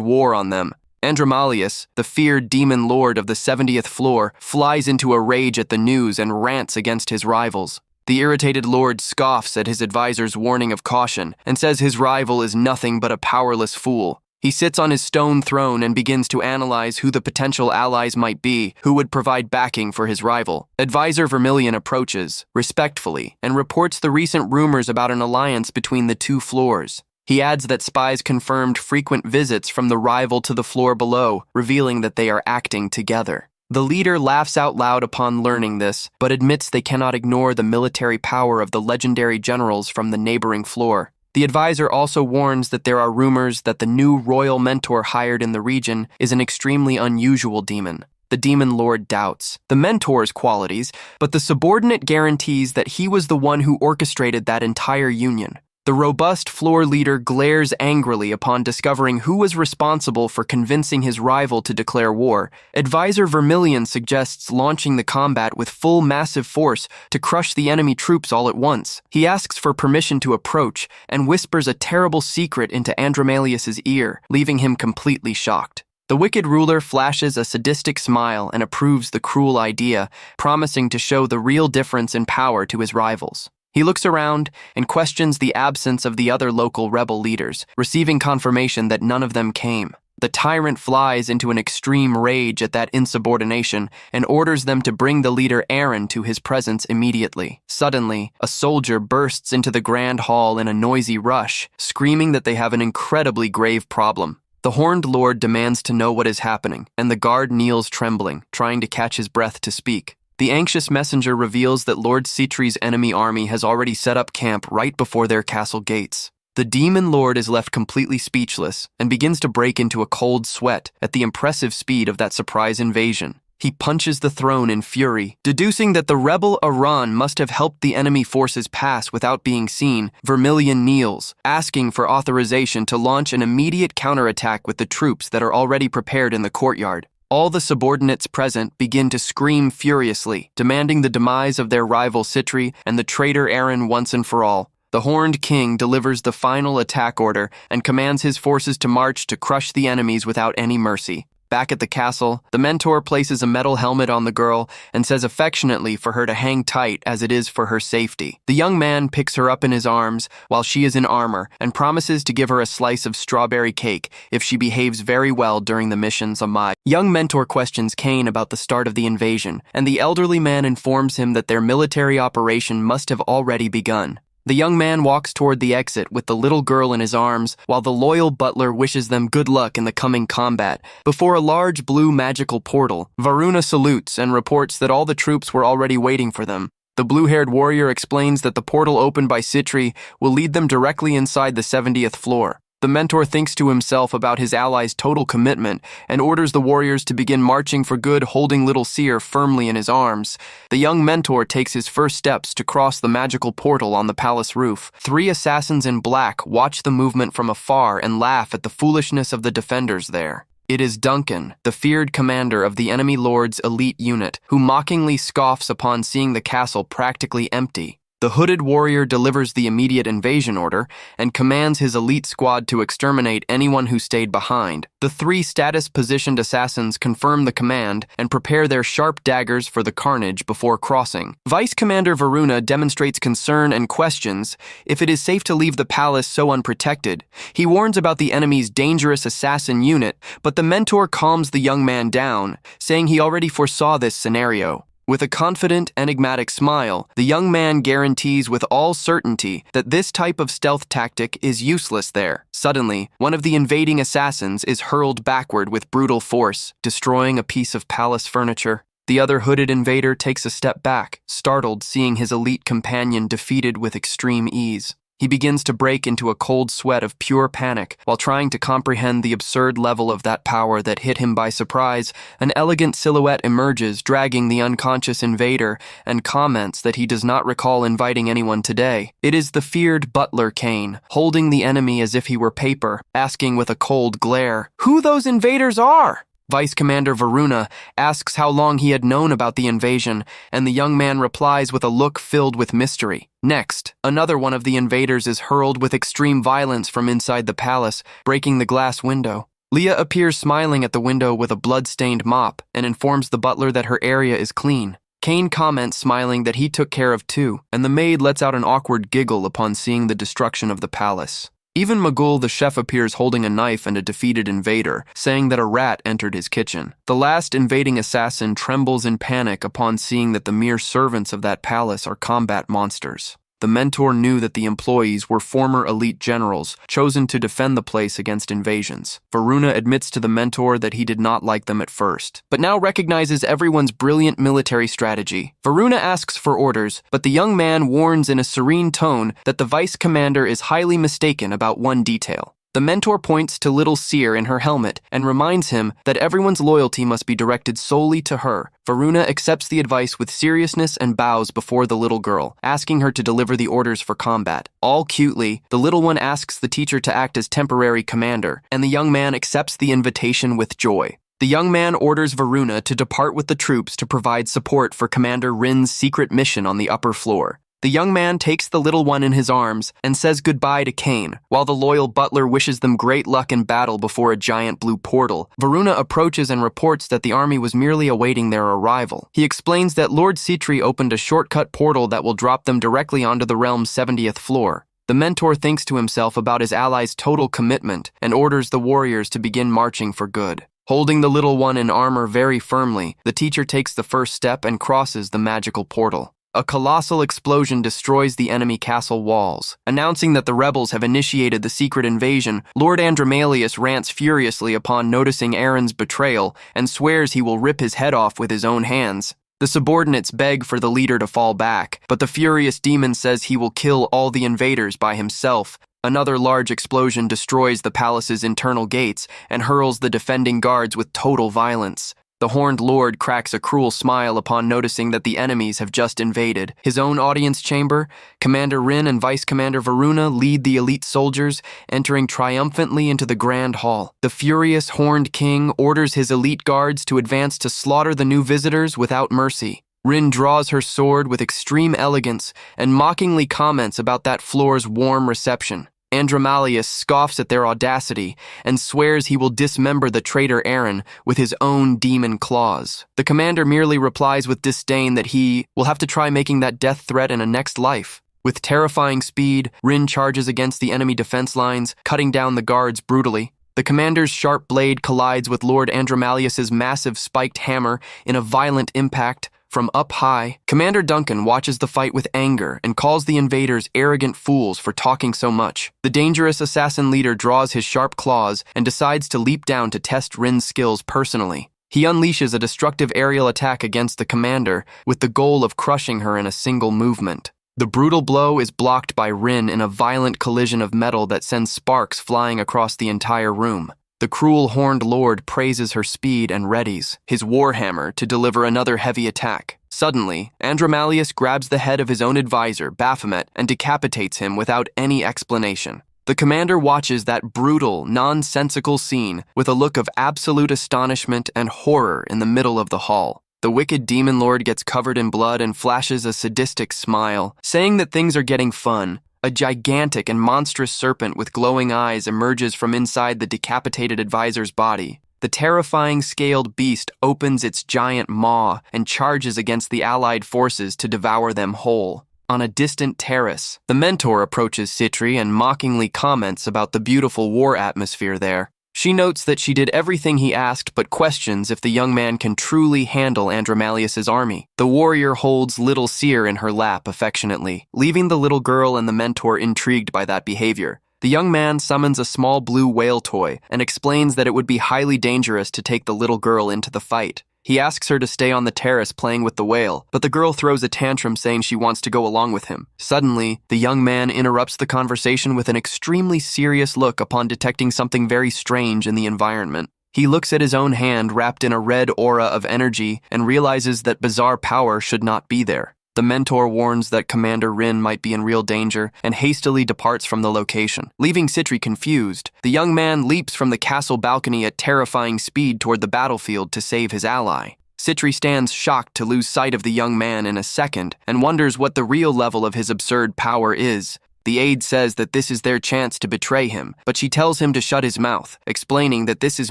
war on them. Andromalius, the feared demon lord of the 70th floor, flies into a rage at the news and rants against his rivals. The irritated lord scoffs at his advisor's warning of caution and says his rival is nothing but a powerless fool. He sits on his stone throne and begins to analyze who the potential allies might be who would provide backing for his rival. Advisor Vermilion approaches, respectfully, and reports the recent rumors about an alliance between the two floors. He adds that spies confirmed frequent visits from the rival to the floor below, revealing that they are acting together. The leader laughs out loud upon learning this, but admits they cannot ignore the military power of the legendary generals from the neighboring floor. The advisor also warns that there are rumors that the new royal mentor hired in the region is an extremely unusual demon. The demon lord doubts the mentor's qualities, but the subordinate guarantees that he was the one who orchestrated that entire union. The robust floor leader glares angrily upon discovering who was responsible for convincing his rival to declare war. Advisor Vermilion suggests launching the combat with full massive force to crush the enemy troops all at once. He asks for permission to approach and whispers a terrible secret into Andromalius's ear, leaving him completely shocked. The wicked ruler flashes a sadistic smile and approves the cruel idea, promising to show the real difference in power to his rivals. He looks around and questions the absence of the other local rebel leaders, receiving confirmation that none of them came. The tyrant flies into an extreme rage at that insubordination and orders them to bring the leader Aaron to his presence immediately. Suddenly, a soldier bursts into the grand hall in a noisy rush, screaming that they have an incredibly grave problem. The horned lord demands to know what is happening, and the guard kneels trembling, trying to catch his breath to speak. The anxious messenger reveals that Lord Citri's enemy army has already set up camp right before their castle gates. The demon lord is left completely speechless and begins to break into a cold sweat at the impressive speed of that surprise invasion. He punches the throne in fury, deducing that the rebel Iran must have helped the enemy forces pass without being seen. Vermilion kneels, asking for authorization to launch an immediate counterattack with the troops that are already prepared in the courtyard. All the subordinates present begin to scream furiously, demanding the demise of their rival Citri and the traitor Aaron once and for all. The Horned King delivers the final attack order and commands his forces to march to crush the enemies without any mercy. Back at the castle, the mentor places a metal helmet on the girl and says affectionately for her to hang tight as it is for her safety. The young man picks her up in his arms while she is in armor and promises to give her a slice of strawberry cake if she behaves very well during the missions Amai. Young mentor questions Kane about the start of the invasion, and the elderly man informs him that their military operation must have already begun. The young man walks toward the exit with the little girl in his arms, while the loyal butler wishes them good luck in the coming combat. Before a large blue magical portal, Varuna salutes and reports that all the troops were already waiting for them. The blue-haired warrior explains that the portal opened by Citri will lead them directly inside the 70th floor. The mentor thinks to himself about his allies' total commitment and orders the warriors to begin marching for good, holding little Seer firmly in his arms. The young mentor takes his first steps to cross the magical portal on the palace roof. 3 assassins in black watch the movement from afar and laugh at the foolishness of the defenders there. It is Duncan, the feared commander of the enemy lord's elite unit, who mockingly scoffs upon seeing the castle practically empty. The hooded warrior delivers the immediate invasion order and commands his elite squad to exterminate anyone who stayed behind. The 3 status-positioned assassins confirm the command and prepare their sharp daggers for the carnage before crossing. Vice Commander Varuna demonstrates concern and questions if it is safe to leave the palace so unprotected. He warns about the enemy's dangerous assassin unit, but the mentor calms the young man down, saying he already foresaw this scenario. With a confident, enigmatic smile, the young man guarantees with all certainty that this type of stealth tactic is useless there. Suddenly, one of the invading assassins is hurled backward with brutal force, destroying a piece of palace furniture. The other hooded invader takes a step back, startled seeing his elite companion defeated with extreme ease. He begins to break into a cold sweat of pure panic while trying to comprehend the absurd level of that power that hit him by surprise. An elegant silhouette emerges, dragging the unconscious invader, and comments that he does not recall inviting anyone today. It is the feared butler Kane, holding the enemy as if he were paper, asking with a cold glare, "Who those invaders are?" Vice Commander Varuna asks how long he had known about the invasion, and the young man replies with a look filled with mystery. Next, another one of the invaders is hurled with extreme violence from inside the palace, breaking the glass window. Leah appears smiling at the window with a blood-stained mop and informs the butler that her area is clean. Kane comments, smiling, that he took care of too, and the maid lets out an awkward giggle upon seeing the destruction of the palace. Even Magul, the chef, appears holding a knife and a defeated invader, saying that a rat entered his kitchen. The last invading assassin trembles in panic upon seeing that the mere servants of that palace are combat monsters. The mentor knew that the employees were former elite generals, chosen to defend the place against invasions. Varuna admits to the mentor that he did not like them at first, but now recognizes everyone's brilliant military strategy. Varuna asks for orders, but the young man warns in a serene tone that the vice commander is highly mistaken about one detail. The mentor points to little Seer in her helmet and reminds him that everyone's loyalty must be directed solely to her. Varuna accepts the advice with seriousness and bows before the little girl, asking her to deliver the orders for combat. All cutely, the little one asks the teacher to act as temporary commander, and the young man accepts the invitation with joy. The young man orders Varuna to depart with the troops to provide support for Commander Rin's secret mission on the upper floor. The young man takes the little one in his arms and says goodbye to Kane, while the loyal butler wishes them great luck in battle before a giant blue portal. Varuna approaches and reports that the army was merely awaiting their arrival. He explains that Lord Sitri opened a shortcut portal that will drop them directly onto the realm's 70th floor. The mentor thinks to himself about his allies' total commitment and orders the warriors to begin marching for good. Holding the little one in armor very firmly, the teacher takes the first step and crosses the magical portal. A colossal explosion destroys the enemy castle walls. Announcing that the rebels have initiated the secret invasion, Lord Andromalius rants furiously upon noticing Aaron's betrayal and swears he will rip his head off with his own hands. The subordinates beg for the leader to fall back, but the furious demon says he will kill all the invaders by himself. Another large explosion destroys the palace's internal gates and hurls the defending guards with total violence. The Horned Lord cracks a cruel smile upon noticing that the enemies have just invaded. His own audience chamber, Commander Rin and Vice Commander Varuna lead the elite soldiers, entering triumphantly into the Grand Hall. The furious Horned King orders his elite guards to advance to slaughter the new visitors without mercy. Rin draws her sword with extreme elegance and mockingly comments about that floor's warm reception. Andromalius scoffs at their audacity and swears he will dismember the traitor Aaron with his own demon claws. The commander merely replies with disdain that he will have to try making that death threat in a next life. With terrifying speed, Rin charges against the enemy defense lines, cutting down the guards brutally. The commander's sharp blade collides with Lord Andromalius's massive spiked hammer in a violent impact. From up high, Commander Duncan watches the fight with anger and calls the invaders arrogant fools for talking so much. The dangerous assassin leader draws his sharp claws and decides to leap down to test Rin's skills personally. He unleashes a destructive aerial attack against the commander with the goal of crushing her in a single movement. The brutal blow is blocked by Rin in a violent collision of metal that sends sparks flying across the entire room. The cruel Horned Lord praises her speed and readies his warhammer to deliver another heavy attack. Suddenly, Andromalius grabs the head of his own advisor, Baphomet, and decapitates him without any explanation. The commander watches that brutal, nonsensical scene with a look of absolute astonishment and horror in the middle of the hall. The wicked demon lord gets covered in blood and flashes a sadistic smile, saying that things are getting fun. A gigantic and monstrous serpent with glowing eyes emerges from inside the decapitated advisor's body. The terrifying scaled beast opens its giant maw and charges against the allied forces to devour them whole. On a distant terrace, the mentor approaches Sitri and mockingly comments about the beautiful war atmosphere there. She notes that she did everything he asked but questions if the young man can truly handle Andromalius's army. The warrior holds little Seer in her lap affectionately, leaving the little girl and the mentor intrigued by that behavior. The young man summons a small blue whale toy and explains that it would be highly dangerous to take the little girl into the fight. He asks her to stay on the terrace playing with the whale, but the girl throws a tantrum saying she wants to go along with him. Suddenly, the young man interrupts the conversation with an extremely serious look upon detecting something very strange in the environment. He looks at his own hand wrapped in a red aura of energy and realizes that bizarre power should not be there. The mentor warns that Commander Rin might be in real danger and hastily departs from the location. Leaving Sitri confused, the young man leaps from the castle balcony at terrifying speed toward the battlefield to save his ally. Sitri stands shocked to lose sight of the young man in a second and wonders what the real level of his absurd power is. The aide says that this is their chance to betray him, but she tells him to shut his mouth, explaining that this is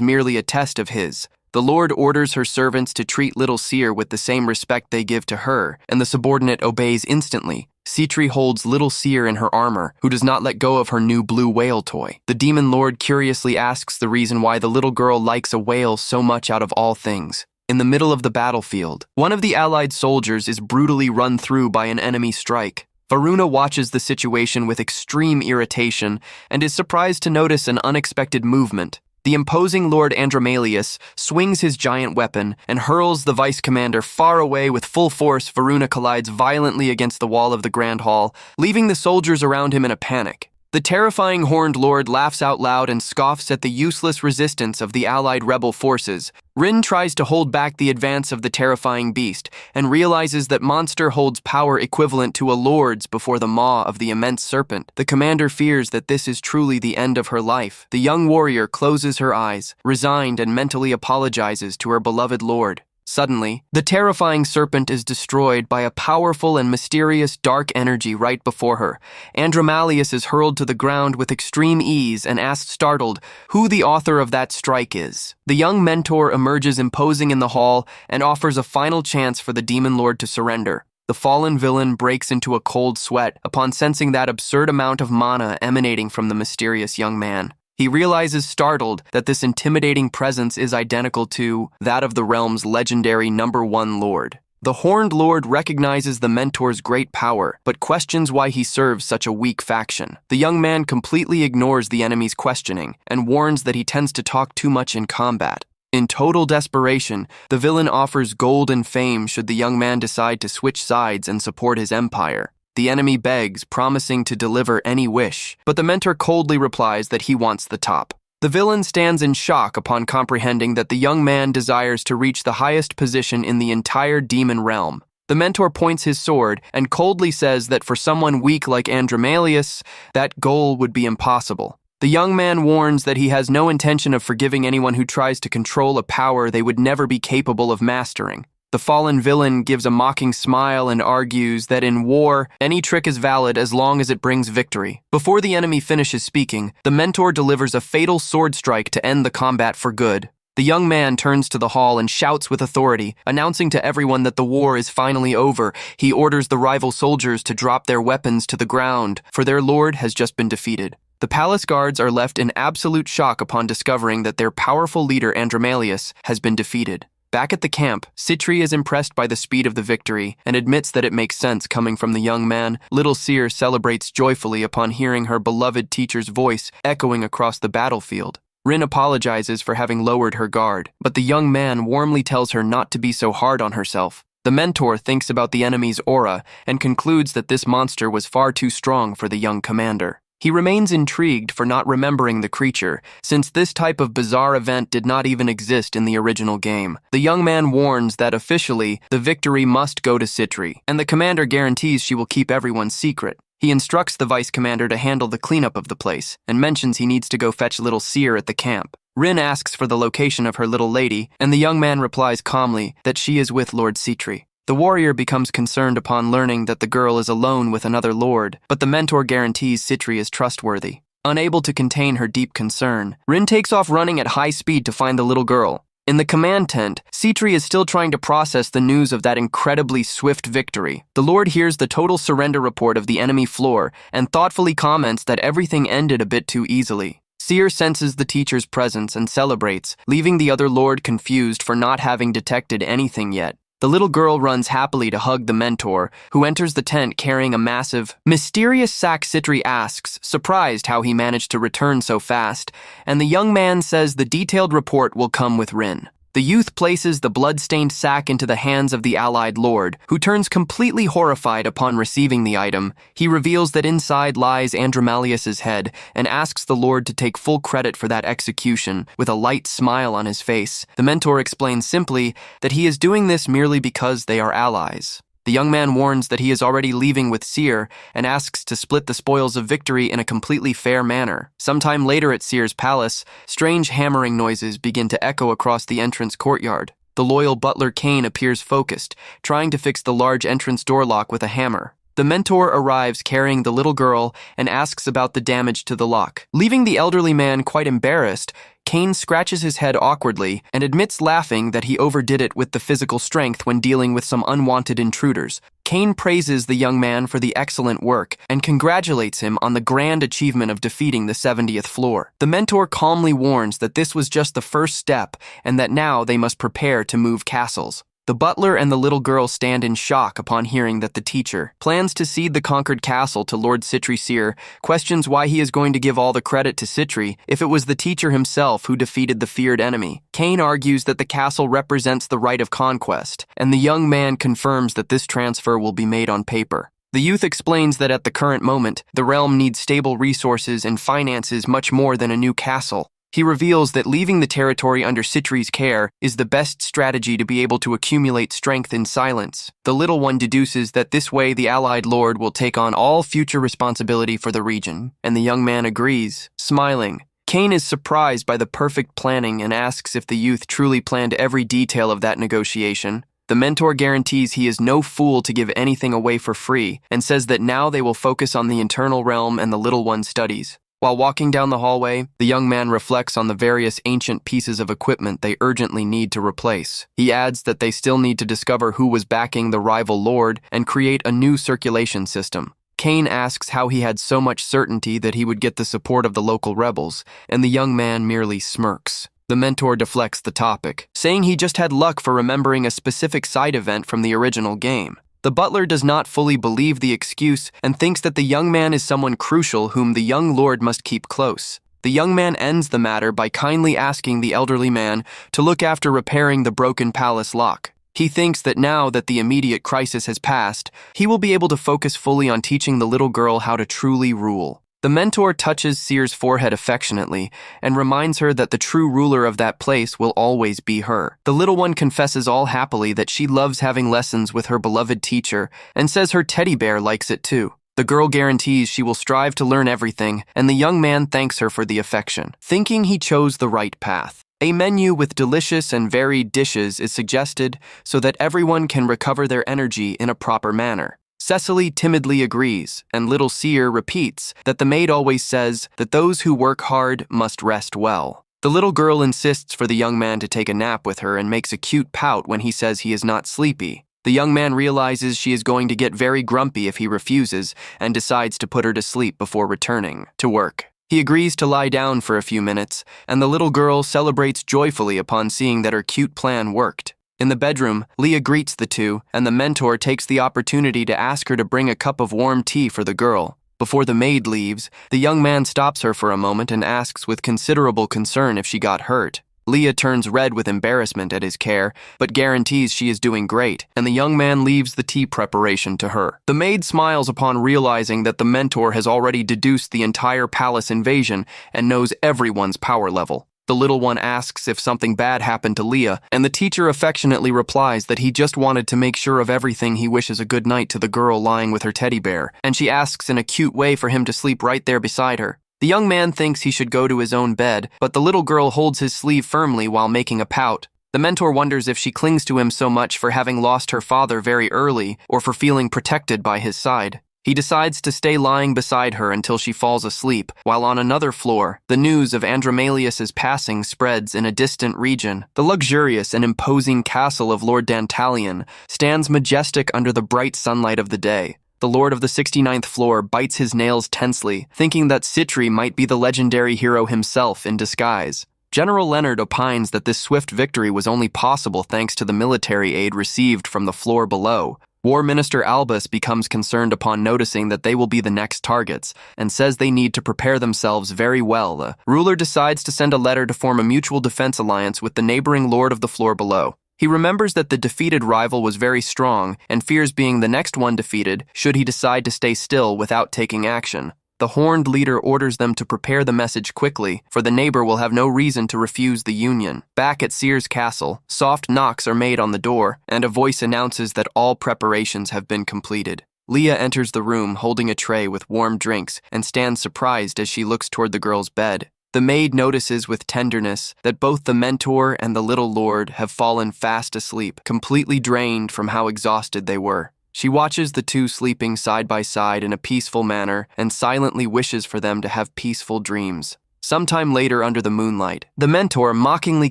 merely a test of his. The Lord orders her servants to treat little Seer with the same respect they give to her, and the subordinate obeys instantly. Citri holds little Seer in her armor, who does not let go of her new blue whale toy. The demon lord curiously asks the reason why the little girl likes a whale so much out of all things. In the middle of the battlefield, one of the allied soldiers is brutally run through by an enemy strike. Varuna watches the situation with extreme irritation and is surprised to notice an unexpected movement. The imposing Lord Andromalius swings his giant weapon and hurls the vice commander far away with full force. Varuna collides violently against the wall of the Grand Hall, leaving the soldiers around him in a panic. The terrifying horned lord laughs out loud and scoffs at the useless resistance of the allied rebel forces. Rin tries to hold back the advance of the terrifying beast and realizes that monster holds power equivalent to a lord's before the maw of the immense serpent. The commander fears that this is truly the end of her life. The young warrior closes her eyes, resigned, and mentally apologizes to her beloved lord. Suddenly, the terrifying serpent is destroyed by a powerful and mysterious dark energy right before her. Andromalius is hurled to the ground with extreme ease and asks startled who the author of that strike is. The young mentor emerges imposing in the hall and offers a final chance for the demon lord to surrender. The fallen villain breaks into a cold sweat upon sensing that absurd amount of mana emanating from the mysterious young man. He realizes startled that this intimidating presence is identical to that of the realm's legendary #1 lord. The horned lord recognizes the mentor's great power, but questions why he serves such a weak faction. The young man completely ignores the enemy's questioning and warns that he tends to talk too much in combat. In total desperation, the villain offers gold and fame should the young man decide to switch sides and support his empire. The enemy begs, promising to deliver any wish, but the mentor coldly replies that he wants the top. The villain stands in shock upon comprehending that the young man desires to reach the highest position in the entire demon realm. The mentor points his sword and coldly says that for someone weak like Andromalius, that goal would be impossible. The young man warns that he has no intention of forgiving anyone who tries to control a power they would never be capable of mastering. The fallen villain gives a mocking smile and argues that in war, any trick is valid as long as it brings victory. Before the enemy finishes speaking, the mentor delivers a fatal sword strike to end the combat for good. The young man turns to the hall and shouts with authority, announcing to everyone that the war is finally over. He orders the rival soldiers to drop their weapons to the ground, for their lord has just been defeated. The palace guards are left in absolute shock upon discovering that their powerful leader Andromalius has been defeated. Back at the camp, Citri is impressed by the speed of the victory and admits that it makes sense coming from the young man. Little Seer celebrates joyfully upon hearing her beloved teacher's voice echoing across the battlefield. Rin apologizes for having lowered her guard, but the young man warmly tells her not to be so hard on herself. The mentor thinks about the enemy's aura and concludes that this monster was far too strong for the young commander. He remains intrigued for not remembering the creature, since this type of bizarre event did not even exist in the original game. The young man warns that officially, the victory must go to Citri, and the commander guarantees she will keep everyone's secret. He instructs the vice commander to handle the cleanup of the place, and mentions he needs to go fetch little Seer at the camp. Rin asks for the location of her little lady, and the young man replies calmly that she is with Lord Citri. The warrior becomes concerned upon learning that the girl is alone with another lord, but the mentor guarantees Citri is trustworthy. Unable to contain her deep concern, Rin takes off running at high speed to find the little girl. In the command tent, Citri is still trying to process the news of that incredibly swift victory. The lord hears the total surrender report of the enemy floor and thoughtfully comments that everything ended a bit too easily. Seer senses the teacher's presence and celebrates, leaving the other lord confused for not having detected anything yet. The little girl runs happily to hug the mentor, who enters the tent carrying a massive, mysterious sack. Citri asks, surprised how he managed to return so fast, and the young man says the detailed report will come with Rin. The youth places the blood-stained sack into the hands of the allied lord, who turns completely horrified upon receiving the item. He reveals that inside lies Andromalius's head and asks the lord to take full credit for that execution, with a light smile on his face. The mentor explains simply that he is doing this merely because they are allies. The young man warns that he is already leaving with Seer and asks to split the spoils of victory in a completely fair manner. Sometime later at Seer's palace, strange hammering noises begin to echo across the entrance courtyard. The loyal butler Kane appears focused, trying to fix the large entrance door lock with a hammer. The mentor arrives carrying the little girl and asks about the damage to the lock. Leaving the elderly man quite embarrassed, Kane scratches his head awkwardly and admits laughing that he overdid it with the physical strength when dealing with some unwanted intruders. Kane praises the young man for the excellent work and congratulates him on the grand achievement of defeating the 70th floor. The mentor calmly warns that this was just the first step and that now they must prepare to move castles. The butler and the little girl stand in shock upon hearing that the teacher plans to cede the conquered castle to Lord Citri Seer, questions why he is going to give all the credit to Citri if it was the teacher himself who defeated the feared enemy. Kane argues that the castle represents the right of conquest, and the young man confirms that this transfer will be made on paper. The youth explains that at the current moment, the realm needs stable resources and finances much more than a new castle. He reveals that leaving the territory under Citri's care is the best strategy to be able to accumulate strength in silence. The little one deduces that this way the allied lord will take on all future responsibility for the region, and the young man agrees, smiling. Kane is surprised by the perfect planning and asks if the youth truly planned every detail of that negotiation. The mentor guarantees he is no fool to give anything away for free, and says that now they will focus on the internal realm and the little one's studies. While walking down the hallway, the young man reflects on the various ancient pieces of equipment they urgently need to replace. He adds that they still need to discover who was backing the rival lord and create a new circulation system. Kane asks how he had so much certainty that he would get the support of the local rebels, and the young man merely smirks. The mentor deflects the topic, saying he just had luck for remembering a specific side event from the original game. The butler does not fully believe the excuse and thinks that the young man is someone crucial whom the young lord must keep close. The young man ends the matter by kindly asking the elderly man to look after repairing the broken palace lock. He thinks that now that the immediate crisis has passed, he will be able to focus fully on teaching the little girl how to truly rule. The mentor touches Seer's forehead affectionately and reminds her that the true ruler of that place will always be her. The little one confesses all happily that she loves having lessons with her beloved teacher and says her teddy bear likes it too. The girl guarantees she will strive to learn everything, and the young man thanks her for the affection, thinking he chose the right path. A menu with delicious and varied dishes is suggested so that everyone can recover their energy in a proper manner. Cecily timidly agrees, and little Seer repeats that the maid always says that those who work hard must rest well. The little girl insists for the young man to take a nap with her and makes a cute pout when he says he is not sleepy. The young man realizes she is going to get very grumpy if he refuses and decides to put her to sleep before returning to work. He agrees to lie down for a few minutes, and the little girl celebrates joyfully upon seeing that her cute plan worked. In the bedroom, Leah greets the two, and the mentor takes the opportunity to ask her to bring a cup of warm tea for the girl. Before the maid leaves, the young man stops her for a moment and asks with considerable concern if she got hurt. Leah turns red with embarrassment at his care, but guarantees she is doing great, and the young man leaves the tea preparation to her. The maid smiles upon realizing that the mentor has already deduced the entire palace invasion and knows everyone's power level. The little one asks if something bad happened to Leah, and the teacher affectionately replies that he just wanted to make sure of everything. He wishes a good night to the girl lying with her teddy bear, and she asks in a cute way for him to sleep right there beside her. The young man thinks he should go to his own bed, but the little girl holds his sleeve firmly while making a pout. The mentor wonders if she clings to him so much for having lost her father very early or for feeling protected by his side. He decides to stay lying beside her until she falls asleep, while on another floor, the news of Andromalius's passing spreads in a distant region. The luxurious and imposing castle of Lord Dantalion stands majestic under the bright sunlight of the day. The lord of the 69th floor bites his nails tensely, thinking that Citri might be the legendary hero himself in disguise. General Leonard opines that this swift victory was only possible thanks to the military aid received from the floor below. War Minister Albus becomes concerned upon noticing that they will be the next targets, and says they need to prepare themselves very well. The ruler decides to send a letter to form a mutual defense alliance with the neighboring lord of the floor below. He remembers that the defeated rival was very strong and fears being the next one defeated should he decide to stay still without taking action. The horned leader orders them to prepare the message quickly, for the neighbor will have no reason to refuse the union. Back at Seer's castle, soft knocks are made on the door, and a voice announces that all preparations have been completed. Leah enters the room holding a tray with warm drinks and stands surprised as she looks toward the girl's bed. The maid notices with tenderness that both the mentor and the little lord have fallen fast asleep, completely drained from how exhausted they were. She watches the two sleeping side by side in a peaceful manner and silently wishes for them to have peaceful dreams. Sometime later under the moonlight, the mentor mockingly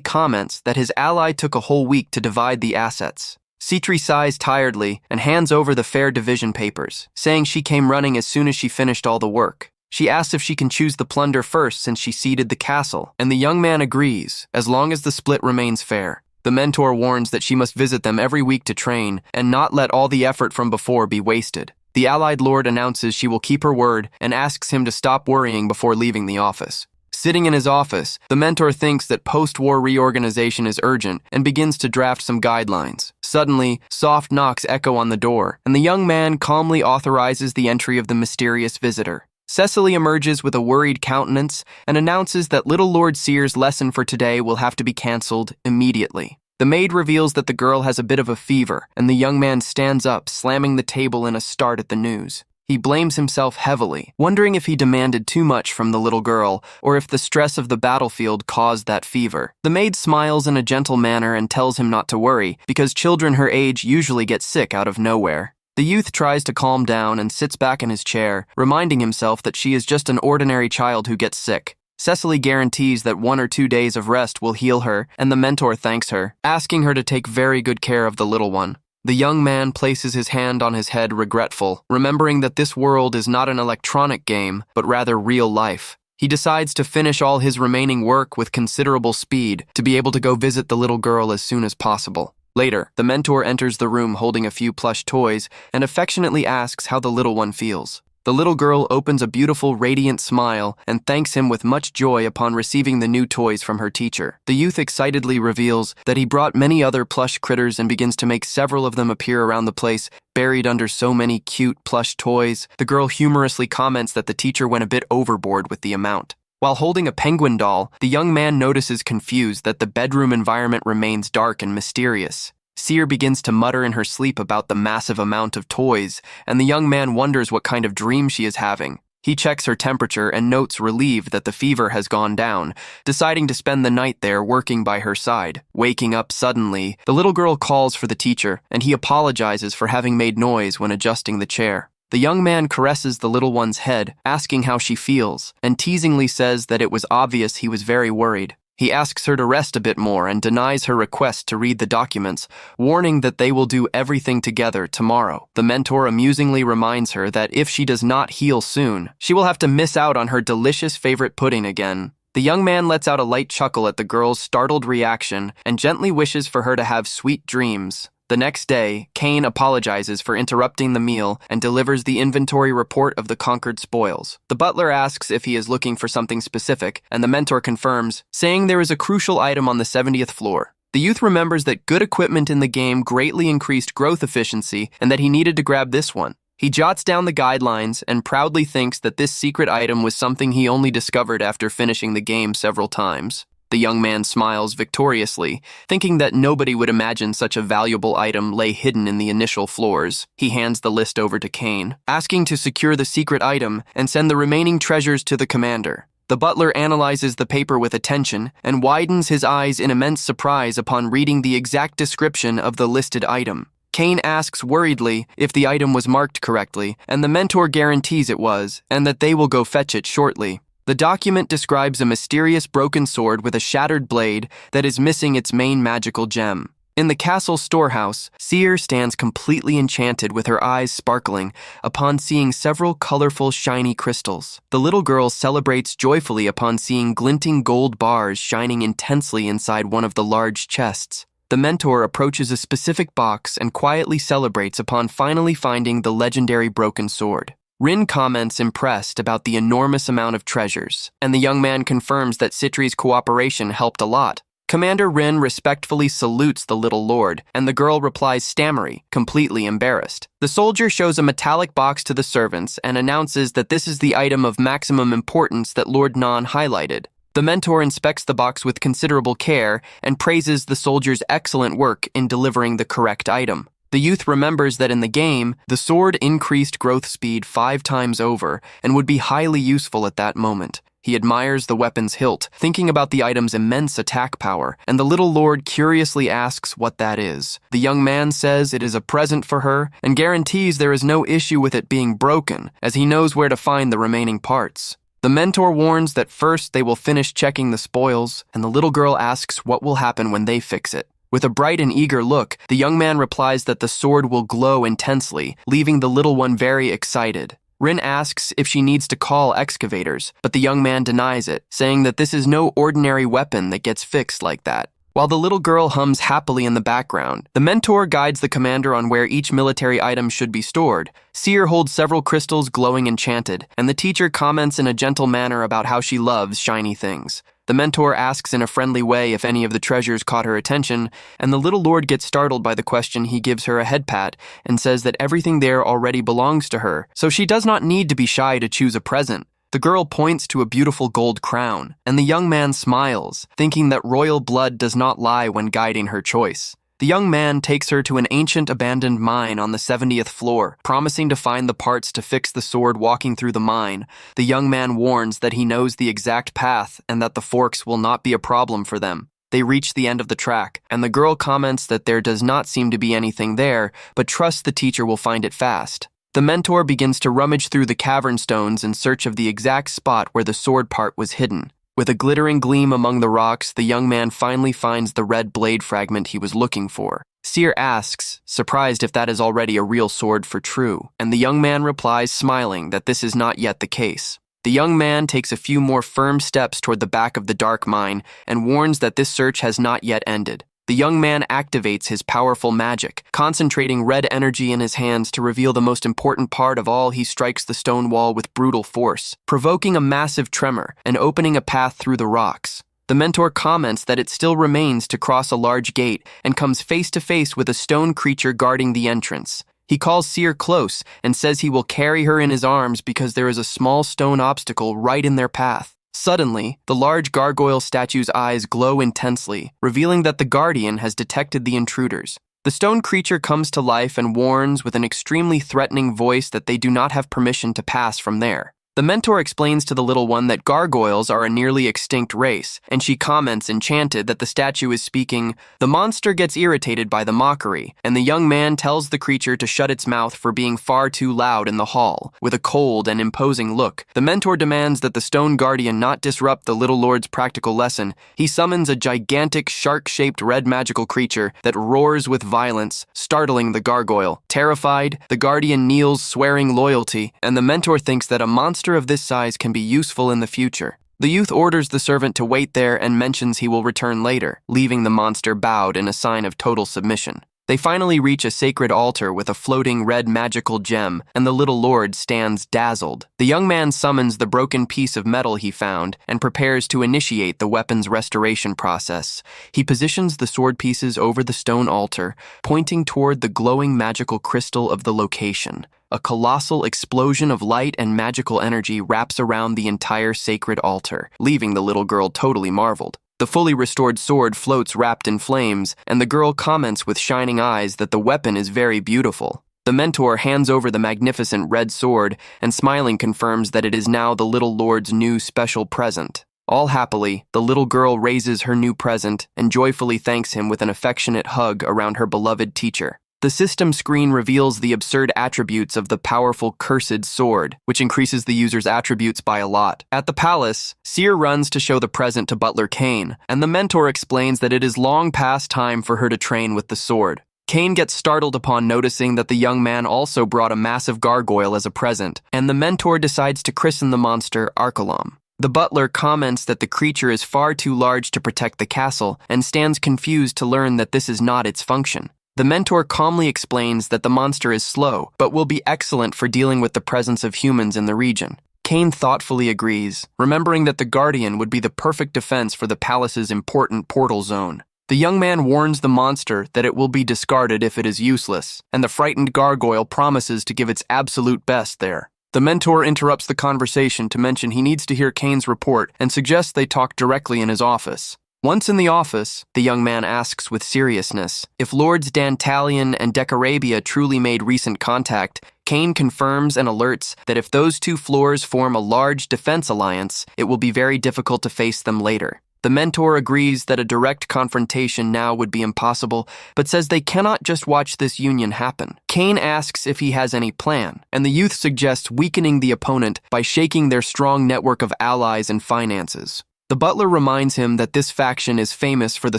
comments that his ally took a whole week to divide the assets. Citri sighs tiredly and hands over the fair division papers, saying she came running as soon as she finished all the work. She asks if she can choose the plunder first since she ceded the castle, and the young man agrees, as long as the split remains fair. The mentor warns that she must visit them every week to train and not let all the effort from before be wasted. The allied lord announces she will keep her word and asks him to stop worrying before leaving the office. Sitting in his office, the mentor thinks that post-war reorganization is urgent and begins to draft some guidelines. Suddenly, soft knocks echo on the door, and the young man calmly authorizes the entry of the mysterious visitor. Cecily emerges with a worried countenance and announces that little Lord Sear's lesson for today will have to be cancelled immediately. The maid reveals that the girl has a bit of a fever, and the young man stands up, slamming the table in a start at the news. He blames himself heavily, wondering if he demanded too much from the little girl or if the stress of the battlefield caused that fever. The maid smiles in a gentle manner and tells him not to worry, because children her age usually get sick out of nowhere. The youth tries to calm down and sits back in his chair, reminding himself that she is just an ordinary child who gets sick. Cecily guarantees that 1 or 2 days of rest will heal her, and the mentor thanks her, asking her to take very good care of the little one. The young man places his hand on his head regretful, remembering that this world is not an electronic game, but rather real life. He decides to finish all his remaining work with considerable speed to be able to go visit the little girl as soon as possible. Later, the mentor enters the room holding a few plush toys and affectionately asks how the little one feels. The little girl opens a beautiful, radiant smile and thanks him with much joy upon receiving the new toys from her teacher. The youth excitedly reveals that he brought many other plush critters and begins to make several of them appear around the place, buried under so many cute plush toys. The girl humorously comments that the teacher went a bit overboard with the amount. While holding a penguin doll, the young man notices confused that the bedroom environment remains dark and mysterious. Sear begins to mutter in her sleep about the massive amount of toys, and the young man wonders what kind of dream she is having. He checks her temperature and notes relieved that the fever has gone down, deciding to spend the night there working by her side. Waking up suddenly, the little girl calls for the teacher, and he apologizes for having made noise when adjusting the chair. The young man caresses the little one's head, asking how she feels, and teasingly says that it was obvious he was very worried. He asks her to rest a bit more and denies her request to read the documents, warning that they will do everything together tomorrow. The mentor amusingly reminds her that if she does not heal soon, she will have to miss out on her delicious favorite pudding again. The young man lets out a light chuckle at the girl's startled reaction and gently wishes for her to have sweet dreams. The next day, Kane apologizes for interrupting the meal and delivers the inventory report of the conquered spoils. The butler asks if he is looking for something specific, and the mentor confirms, saying there is a crucial item on the 70th floor. The youth remembers that good equipment in the game greatly increased growth efficiency and that he needed to grab this one. He jots down the guidelines and proudly thinks that this secret item was something he only discovered after finishing the game several times. The young man smiles victoriously, thinking that nobody would imagine such a valuable item lay hidden in the initial floors. He hands the list over to Kane, asking to secure the secret item and send the remaining treasures to the commander. The butler analyzes the paper with attention and widens his eyes in immense surprise upon reading the exact description of the listed item. Kane asks worriedly if the item was marked correctly, and the mentor guarantees it was, and that they will go fetch it shortly. The document describes a mysterious broken sword with a shattered blade that is missing its main magical gem. In the castle storehouse, Sear stands completely enchanted with her eyes sparkling upon seeing several colorful, shiny crystals. The little girl celebrates joyfully upon seeing glinting gold bars shining intensely inside one of the large chests. The mentor approaches a specific box and quietly celebrates upon finally finding the legendary broken sword. Rin comments impressed about the enormous amount of treasures, and the young man confirms that Citri's cooperation helped a lot. Commander Rin respectfully salutes the little lord, and the girl replies stammery, completely embarrassed. The soldier shows a metallic box to the servants and announces that this is the item of maximum importance that Lord Nan highlighted. The mentor inspects the box with considerable care and praises the soldier's excellent work in delivering the correct item. The youth remembers that in the game, the sword increased growth speed 5 times over and would be highly useful at that moment. He admires the weapon's hilt, thinking about the item's immense attack power, and the little lord curiously asks what that is. The young man says it is a present for her and guarantees there is no issue with it being broken, as he knows where to find the remaining parts. The mentor warns that first they will finish checking the spoils, and the little girl asks what will happen when they fix it. With a bright and eager look, the young man replies that the sword will glow intensely, leaving the little one very excited. Rin asks if she needs to call excavators, but the young man denies it, saying that this is no ordinary weapon that gets fixed like that. While the little girl hums happily in the background, the mentor guides the commander on where each military item should be stored. Seer holds several crystals glowing enchanted, and the teacher comments in a gentle manner about how she loves shiny things. The mentor asks in a friendly way if any of the treasures caught her attention, and the little lord gets startled by the question. He gives her a head pat and says that everything there already belongs to her, so she does not need to be shy to choose a present. The girl points to a beautiful gold crown, and the young man smiles, thinking that royal blood does not lie when guiding her choice. The young man takes her to an ancient abandoned mine on the 70th floor, promising to find the parts to fix the sword walking through the mine. The young man warns that he knows the exact path and that the forks will not be a problem for them. They reach the end of the track, and the girl comments that there does not seem to be anything there, but trusts the teacher will find it fast. The mentor begins to rummage through the cavern stones in search of the exact spot where the sword part was hidden. With a glittering gleam among the rocks, the young man finally finds the red blade fragment he was looking for. Seer asks, surprised if that is already a real sword for true, and the young man replies, smiling, that this is not yet the case. The young man takes a few more firm steps toward the back of the dark mine and warns that this search has not yet ended. The young man activates his powerful magic, concentrating red energy in his hands to reveal the most important part of all. He strikes the stone wall with brutal force, provoking a massive tremor and opening a path through the rocks. The mentor comments that it still remains to cross a large gate and comes face to face with a stone creature guarding the entrance. He calls Seer close and says he will carry her in his arms because there is a small stone obstacle right in their path. Suddenly, the large gargoyle statue's eyes glow intensely, revealing that the guardian has detected the intruders. The stone creature comes to life and warns with an extremely threatening voice that they do not have permission to pass from there. The mentor explains to the little one that gargoyles are a nearly extinct race, and she comments enchanted that the statue is speaking. The monster gets irritated by the mockery, and the young man tells the creature to shut its mouth for being far too loud in the hall. With a cold and imposing look, the mentor demands that the stone guardian not disrupt the little lord's practical lesson. He summons a gigantic shark-shaped red magical creature that roars with violence, startling the gargoyle. Terrified, the guardian kneels, swearing loyalty, and the mentor thinks that a monster of this size can be useful in the future. The youth orders the servant to wait there and mentions he will return later, leaving the monster bowed in a sign of total submission. They finally reach a sacred altar with a floating red magical gem, and the little lord stands dazzled. The young man summons the broken piece of metal he found and prepares to initiate the weapon's restoration process. He positions the sword pieces over the stone altar, pointing toward the glowing magical crystal of the location. A colossal explosion of light and magical energy wraps around the entire sacred altar, leaving the little girl totally marveled. The fully restored sword floats wrapped in flames, and the girl comments with shining eyes that the weapon is very beautiful. The mentor hands over the magnificent red sword and smiling confirms that it is now the little lord's new special present. All happily, the little girl raises her new present and joyfully thanks him with an affectionate hug around her beloved teacher. The system screen reveals the absurd attributes of the powerful cursed sword, which increases the user's attributes by a lot. At the palace, Seer runs to show the present to butler Kane, and the mentor explains that it is long past time for her to train with the sword. Kane gets startled upon noticing that the young man also brought a massive gargoyle as a present, and the mentor decides to christen the monster Arkalom. The butler comments that the creature is far too large to protect the castle and stands confused to learn that this is not its function. The mentor calmly explains that the monster is slow, but will be excellent for dealing with the presence of humans in the region. Kane thoughtfully agrees, remembering that the Guardian would be the perfect defense for the palace's important portal zone. The young man warns the monster that it will be discarded if it is useless, and the frightened gargoyle promises to give its absolute best there. The mentor interrupts the conversation to mention he needs to hear Kane's report and suggests they talk directly in his office. Once in the office, the young man asks with seriousness if Lords Dantalion and Decarabia truly made recent contact. Kane confirms and alerts that if those two floors form a large defense alliance, it will be very difficult to face them later. The mentor agrees that a direct confrontation now would be impossible, but says they cannot just watch this union happen. Kane asks if he has any plan, and the youth suggests weakening the opponent by shaking their strong network of allies and finances. The butler reminds him that this faction is famous for the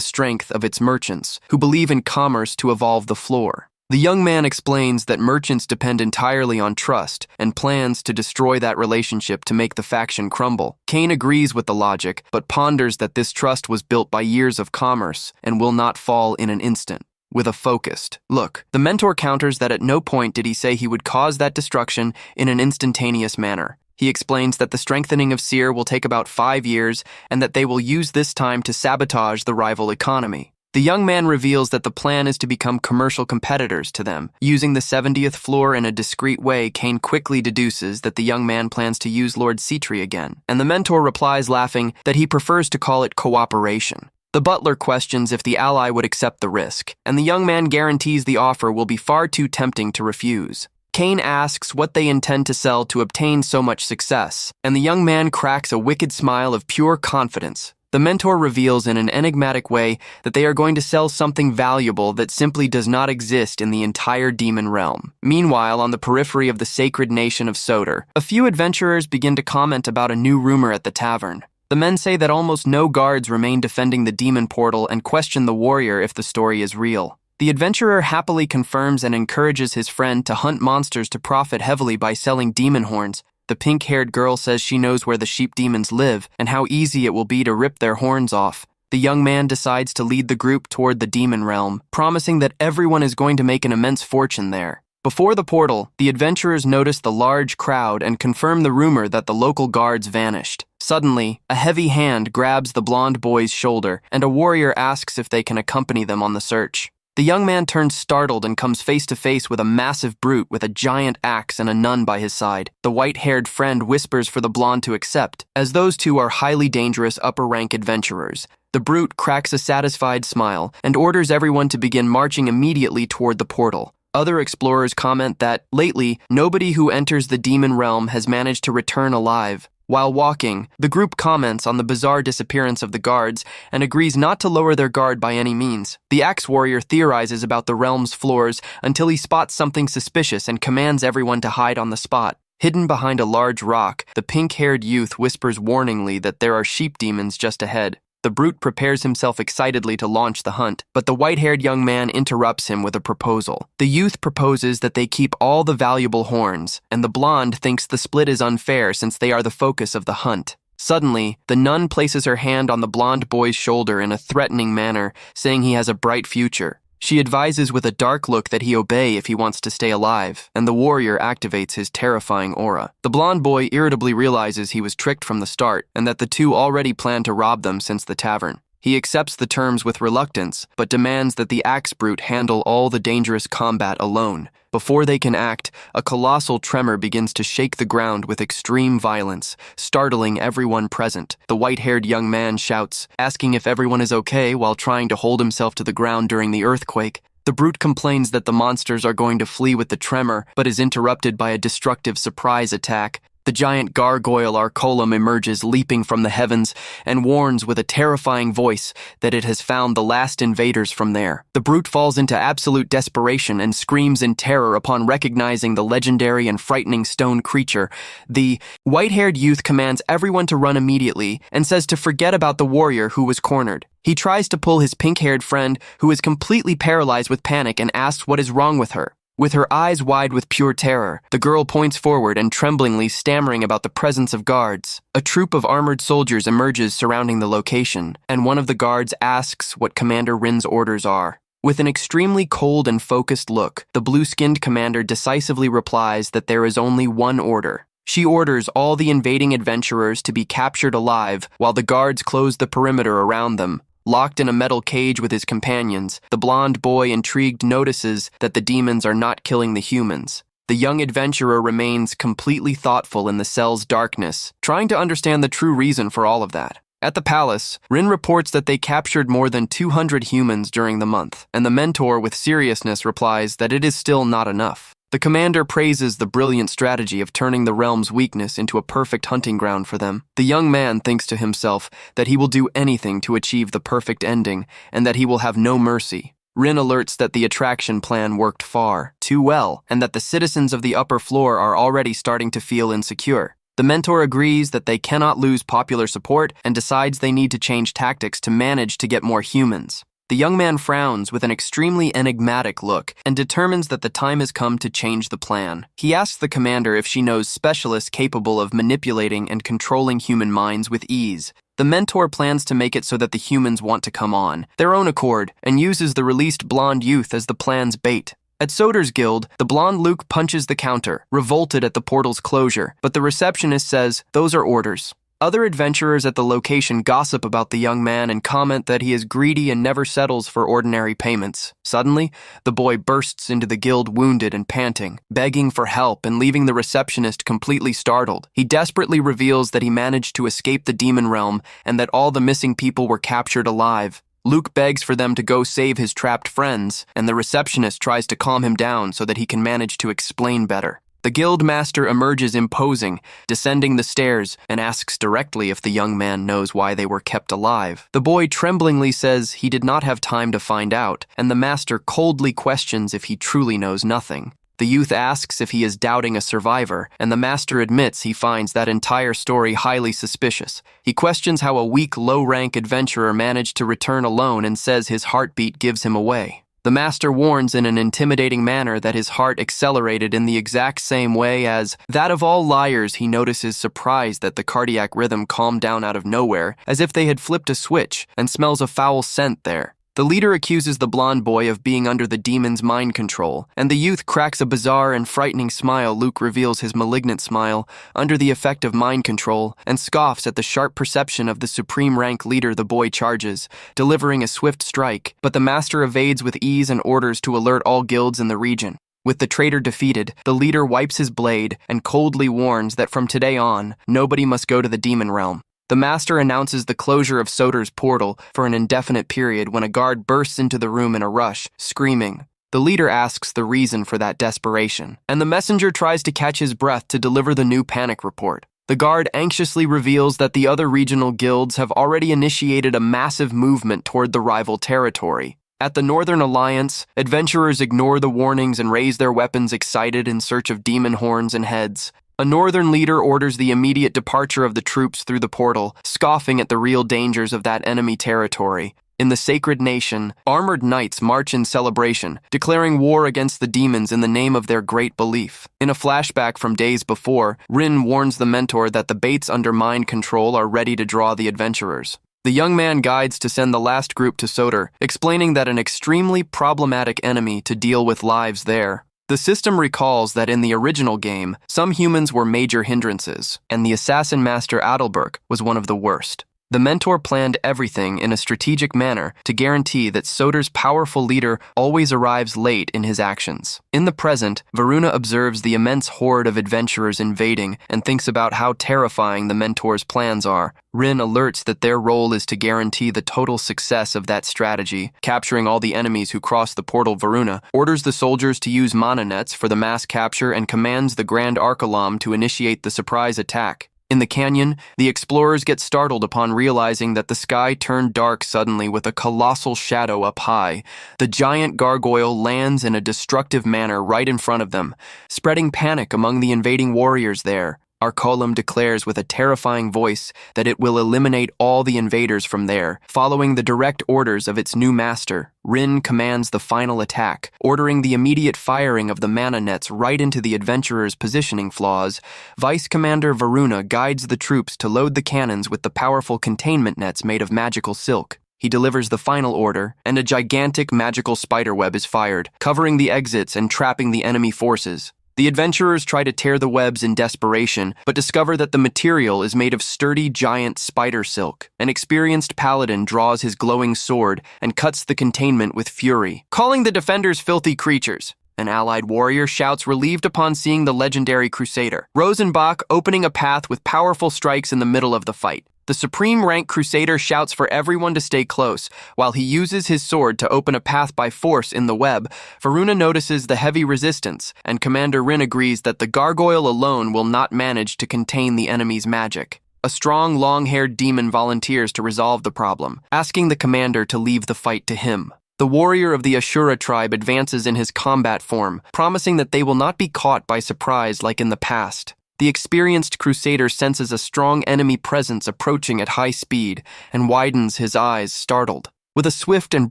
strength of its merchants, who believe in commerce to evolve the floor. The young man explains that merchants depend entirely on trust and plans to destroy that relationship to make the faction crumble. Kane agrees with the logic, but ponders that this trust was built by years of commerce and will not fall in an instant. With a focused look, the mentor counters that at no point did he say he would cause that destruction in an instantaneous manner. He explains that the strengthening of Seer will take about 5 years and that they will use this time to sabotage the rival economy. The young man reveals that the plan is to become commercial competitors to them. Using the 70th floor in a discreet way, Kane quickly deduces that the young man plans to use Lord Citri again, and the mentor replies laughing that he prefers to call it cooperation. The butler questions if the ally would accept the risk, and the young man guarantees the offer will be far too tempting to refuse. Kane asks what they intend to sell to obtain so much success, and the young man cracks a wicked smile of pure confidence. The mentor reveals in an enigmatic way that they are going to sell something valuable that simply does not exist in the entire demon realm. Meanwhile, on the periphery of the sacred nation of Soder, a few adventurers begin to comment about a new rumor at the tavern. The men say that almost no guards remain defending the demon portal and question the warrior if the story is real. The adventurer happily confirms and encourages his friend to hunt monsters to profit heavily by selling demon horns. The pink-haired girl says she knows where the sheep demons live and how easy it will be to rip their horns off. The young man decides to lead the group toward the demon realm, promising that everyone is going to make an immense fortune there. Before the portal, the adventurers notice the large crowd and confirm the rumor that the local guards vanished. Suddenly, a heavy hand grabs the blonde boy's shoulder, and a warrior asks if they can accompany them on the search. The young man turns startled and comes face to face with a massive brute with a giant axe and a nun by his side. The white-haired friend whispers for the blonde to accept, as those two are highly dangerous upper-rank adventurers. The brute cracks a satisfied smile and orders everyone to begin marching immediately toward the portal. Other explorers comment that, lately, nobody who enters the demon realm has managed to return alive. While walking, the group comments on the bizarre disappearance of the guards and agrees not to lower their guard by any means. The axe warrior theorizes about the realm's floors until he spots something suspicious and commands everyone to hide on the spot. Hidden behind a large rock, the pink-haired youth whispers warningly that there are sheep demons just ahead. The brute prepares himself excitedly to launch the hunt, but the white-haired young man interrupts him with a proposal. The youth proposes that they keep all the valuable horns, and the blonde thinks the split is unfair since they are the focus of the hunt. Suddenly, the nun places her hand on the blonde boy's shoulder in a threatening manner, saying he has a bright future. She advises with a dark look that he obey if he wants to stay alive, and the warrior activates his terrifying aura. The blonde boy irritably realizes he was tricked from the start, and that the two already planned to rob them since the tavern. He accepts the terms with reluctance, but demands that the axe brute handle all the dangerous combat alone. Before they can act, a colossal tremor begins to shake the ground with extreme violence, startling everyone present. The white-haired young man shouts, asking if everyone is okay while trying to hold himself to the ground during the earthquake. The brute complains that the monsters are going to flee with the tremor, but is interrupted by a destructive surprise attack. The giant gargoyle Arcolum emerges leaping from the heavens and warns with a terrifying voice that it has found the last invaders from there. The brute falls into absolute desperation and screams in terror upon recognizing the legendary and frightening stone creature. The white-haired youth commands everyone to run immediately and says to forget about the warrior who was cornered. He tries to pull his pink-haired friend, who is completely paralyzed with panic, and asks what is wrong with her. With her eyes wide with pure terror, the girl points forward and tremblingly stammering about the presence of guards. A troop of armored soldiers emerges surrounding the location, and one of the guards asks what Commander Rin's orders are. With an extremely cold and focused look, the blue-skinned commander decisively replies that there is only one order. She orders all the invading adventurers to be captured alive while the guards close the perimeter around them. Locked in a metal cage with his companions, the blonde boy intrigued notices that the demons are not killing the humans. The young adventurer remains completely thoughtful in the cell's darkness, trying to understand the true reason for all of that. At the palace, Rin reports that they captured more than 200 humans during the month, and the mentor with seriousness replies that it is still not enough. The commander praises the brilliant strategy of turning the realm's weakness into a perfect hunting ground for them. The young man thinks to himself that he will do anything to achieve the perfect ending and that he will have no mercy. Rin alerts that the attraction plan worked far too well and that the citizens of the upper floor are already starting to feel insecure. The mentor agrees that they cannot lose popular support and decides they need to change tactics to manage to get more humans. The young man frowns with an extremely enigmatic look and determines that the time has come to change the plan. He asks the commander if she knows specialists capable of manipulating and controlling human minds with ease. The mentor plans to make it so that the humans want to come on their own accord and uses the released blonde youth as the plan's bait. At Soder's guild, the blonde Luke punches the counter, revolted at the portal's closure, but the receptionist says those are orders. Other adventurers at the location gossip about the young man and comment that he is greedy and never settles for ordinary payments. Suddenly, the boy bursts into the guild wounded and panting, begging for help and leaving the receptionist completely startled. He desperately reveals that he managed to escape the demon realm and that all the missing people were captured alive. Luke begs for them to go save his trapped friends, and the receptionist tries to calm him down so that he can manage to explain better. The guild master emerges imposing, descending the stairs, and asks directly if the young man knows why they were kept alive. The boy tremblingly says he did not have time to find out, and the master coldly questions if he truly knows nothing. The youth asks if he is doubting a survivor, and the master admits he finds that entire story highly suspicious. He questions how a weak, low-rank adventurer managed to return alone and says his heartbeat gives him away. The master warns in an intimidating manner that his heart accelerated in the exact same way as that of all liars. He notices surprised that the cardiac rhythm calmed down out of nowhere, as if they had flipped a switch, and smells a foul scent there. The leader accuses the blonde boy of being under the demon's mind control, and the youth cracks a bizarre and frightening smile. Luke reveals his malignant smile, under the effect of mind control, and scoffs at the sharp perception of the supreme rank leader. The boy charges, delivering a swift strike, but the master evades with ease and orders to alert all guilds in the region. With the traitor defeated, the leader wipes his blade and coldly warns that from today on, nobody must go to the demon realm. The master announces the closure of Soder's portal for an indefinite period when a guard bursts into the room in a rush, screaming. The leader asks the reason for that desperation, and the messenger tries to catch his breath to deliver the new panic report. The guard anxiously reveals that the other regional guilds have already initiated a massive movement toward the rival territory. At the Northern Alliance, adventurers ignore the warnings and raise their weapons excited in search of demon horns and heads. A northern leader orders the immediate departure of the troops through the portal, scoffing at the real dangers of that enemy territory. In the sacred nation, armored knights march in celebration, declaring war against the demons in the name of their great belief. In a flashback from days before, Rin warns the mentor that the baits under mind control are ready to draw the adventurers. The young man guides to send the last group to Soder, explaining that an extremely problematic enemy to deal with lives there. The system recalls that in the original game, some humans were major hindrances, and the assassin master Adelberg was one of the worst. The mentor planned everything in a strategic manner to guarantee that Soder's powerful leader always arrives late in his actions. In the present, Varuna observes the immense horde of adventurers invading and thinks about how terrifying the mentor's plans are. Rin alerts that their role is to guarantee the total success of that strategy, capturing all the enemies who cross the portal. Varuna orders the soldiers to use mana nets for the mass capture and commands the Grand Arcalam to initiate the surprise attack. In the canyon, the explorers get startled upon realizing that the sky turned dark suddenly with a colossal shadow up high. The giant gargoyle lands in a destructive manner right in front of them, spreading panic among the invading warriors there. Arcalam declares with a terrifying voice that it will eliminate all the invaders from there. Following the direct orders of its new master, Rin commands the final attack, ordering the immediate firing of the mana nets right into the adventurers' positioning flaws. Vice Commander Varuna guides the troops to load the cannons with the powerful containment nets made of magical silk. He delivers the final order, and a gigantic magical spiderweb is fired, covering the exits and trapping the enemy forces. The adventurers try to tear the webs in desperation, but discover that the material is made of sturdy giant spider silk. An experienced paladin draws his glowing sword and cuts the containment with fury, calling the defenders filthy creatures. An allied warrior shouts relieved upon seeing the legendary crusader, Rosenbach, opening a path with powerful strikes in the middle of the fight. The supreme rank crusader shouts for everyone to stay close. While he uses his sword to open a path by force in the web, Varuna notices the heavy resistance, and Commander Rin agrees that the gargoyle alone will not manage to contain the enemy's magic. A strong, long-haired demon volunteers to resolve the problem, asking the commander to leave the fight to him. The warrior of the Ashura tribe advances in his combat form, promising that they will not be caught by surprise like in the past. The experienced crusader senses a strong enemy presence approaching at high speed and widens his eyes, startled. With a swift and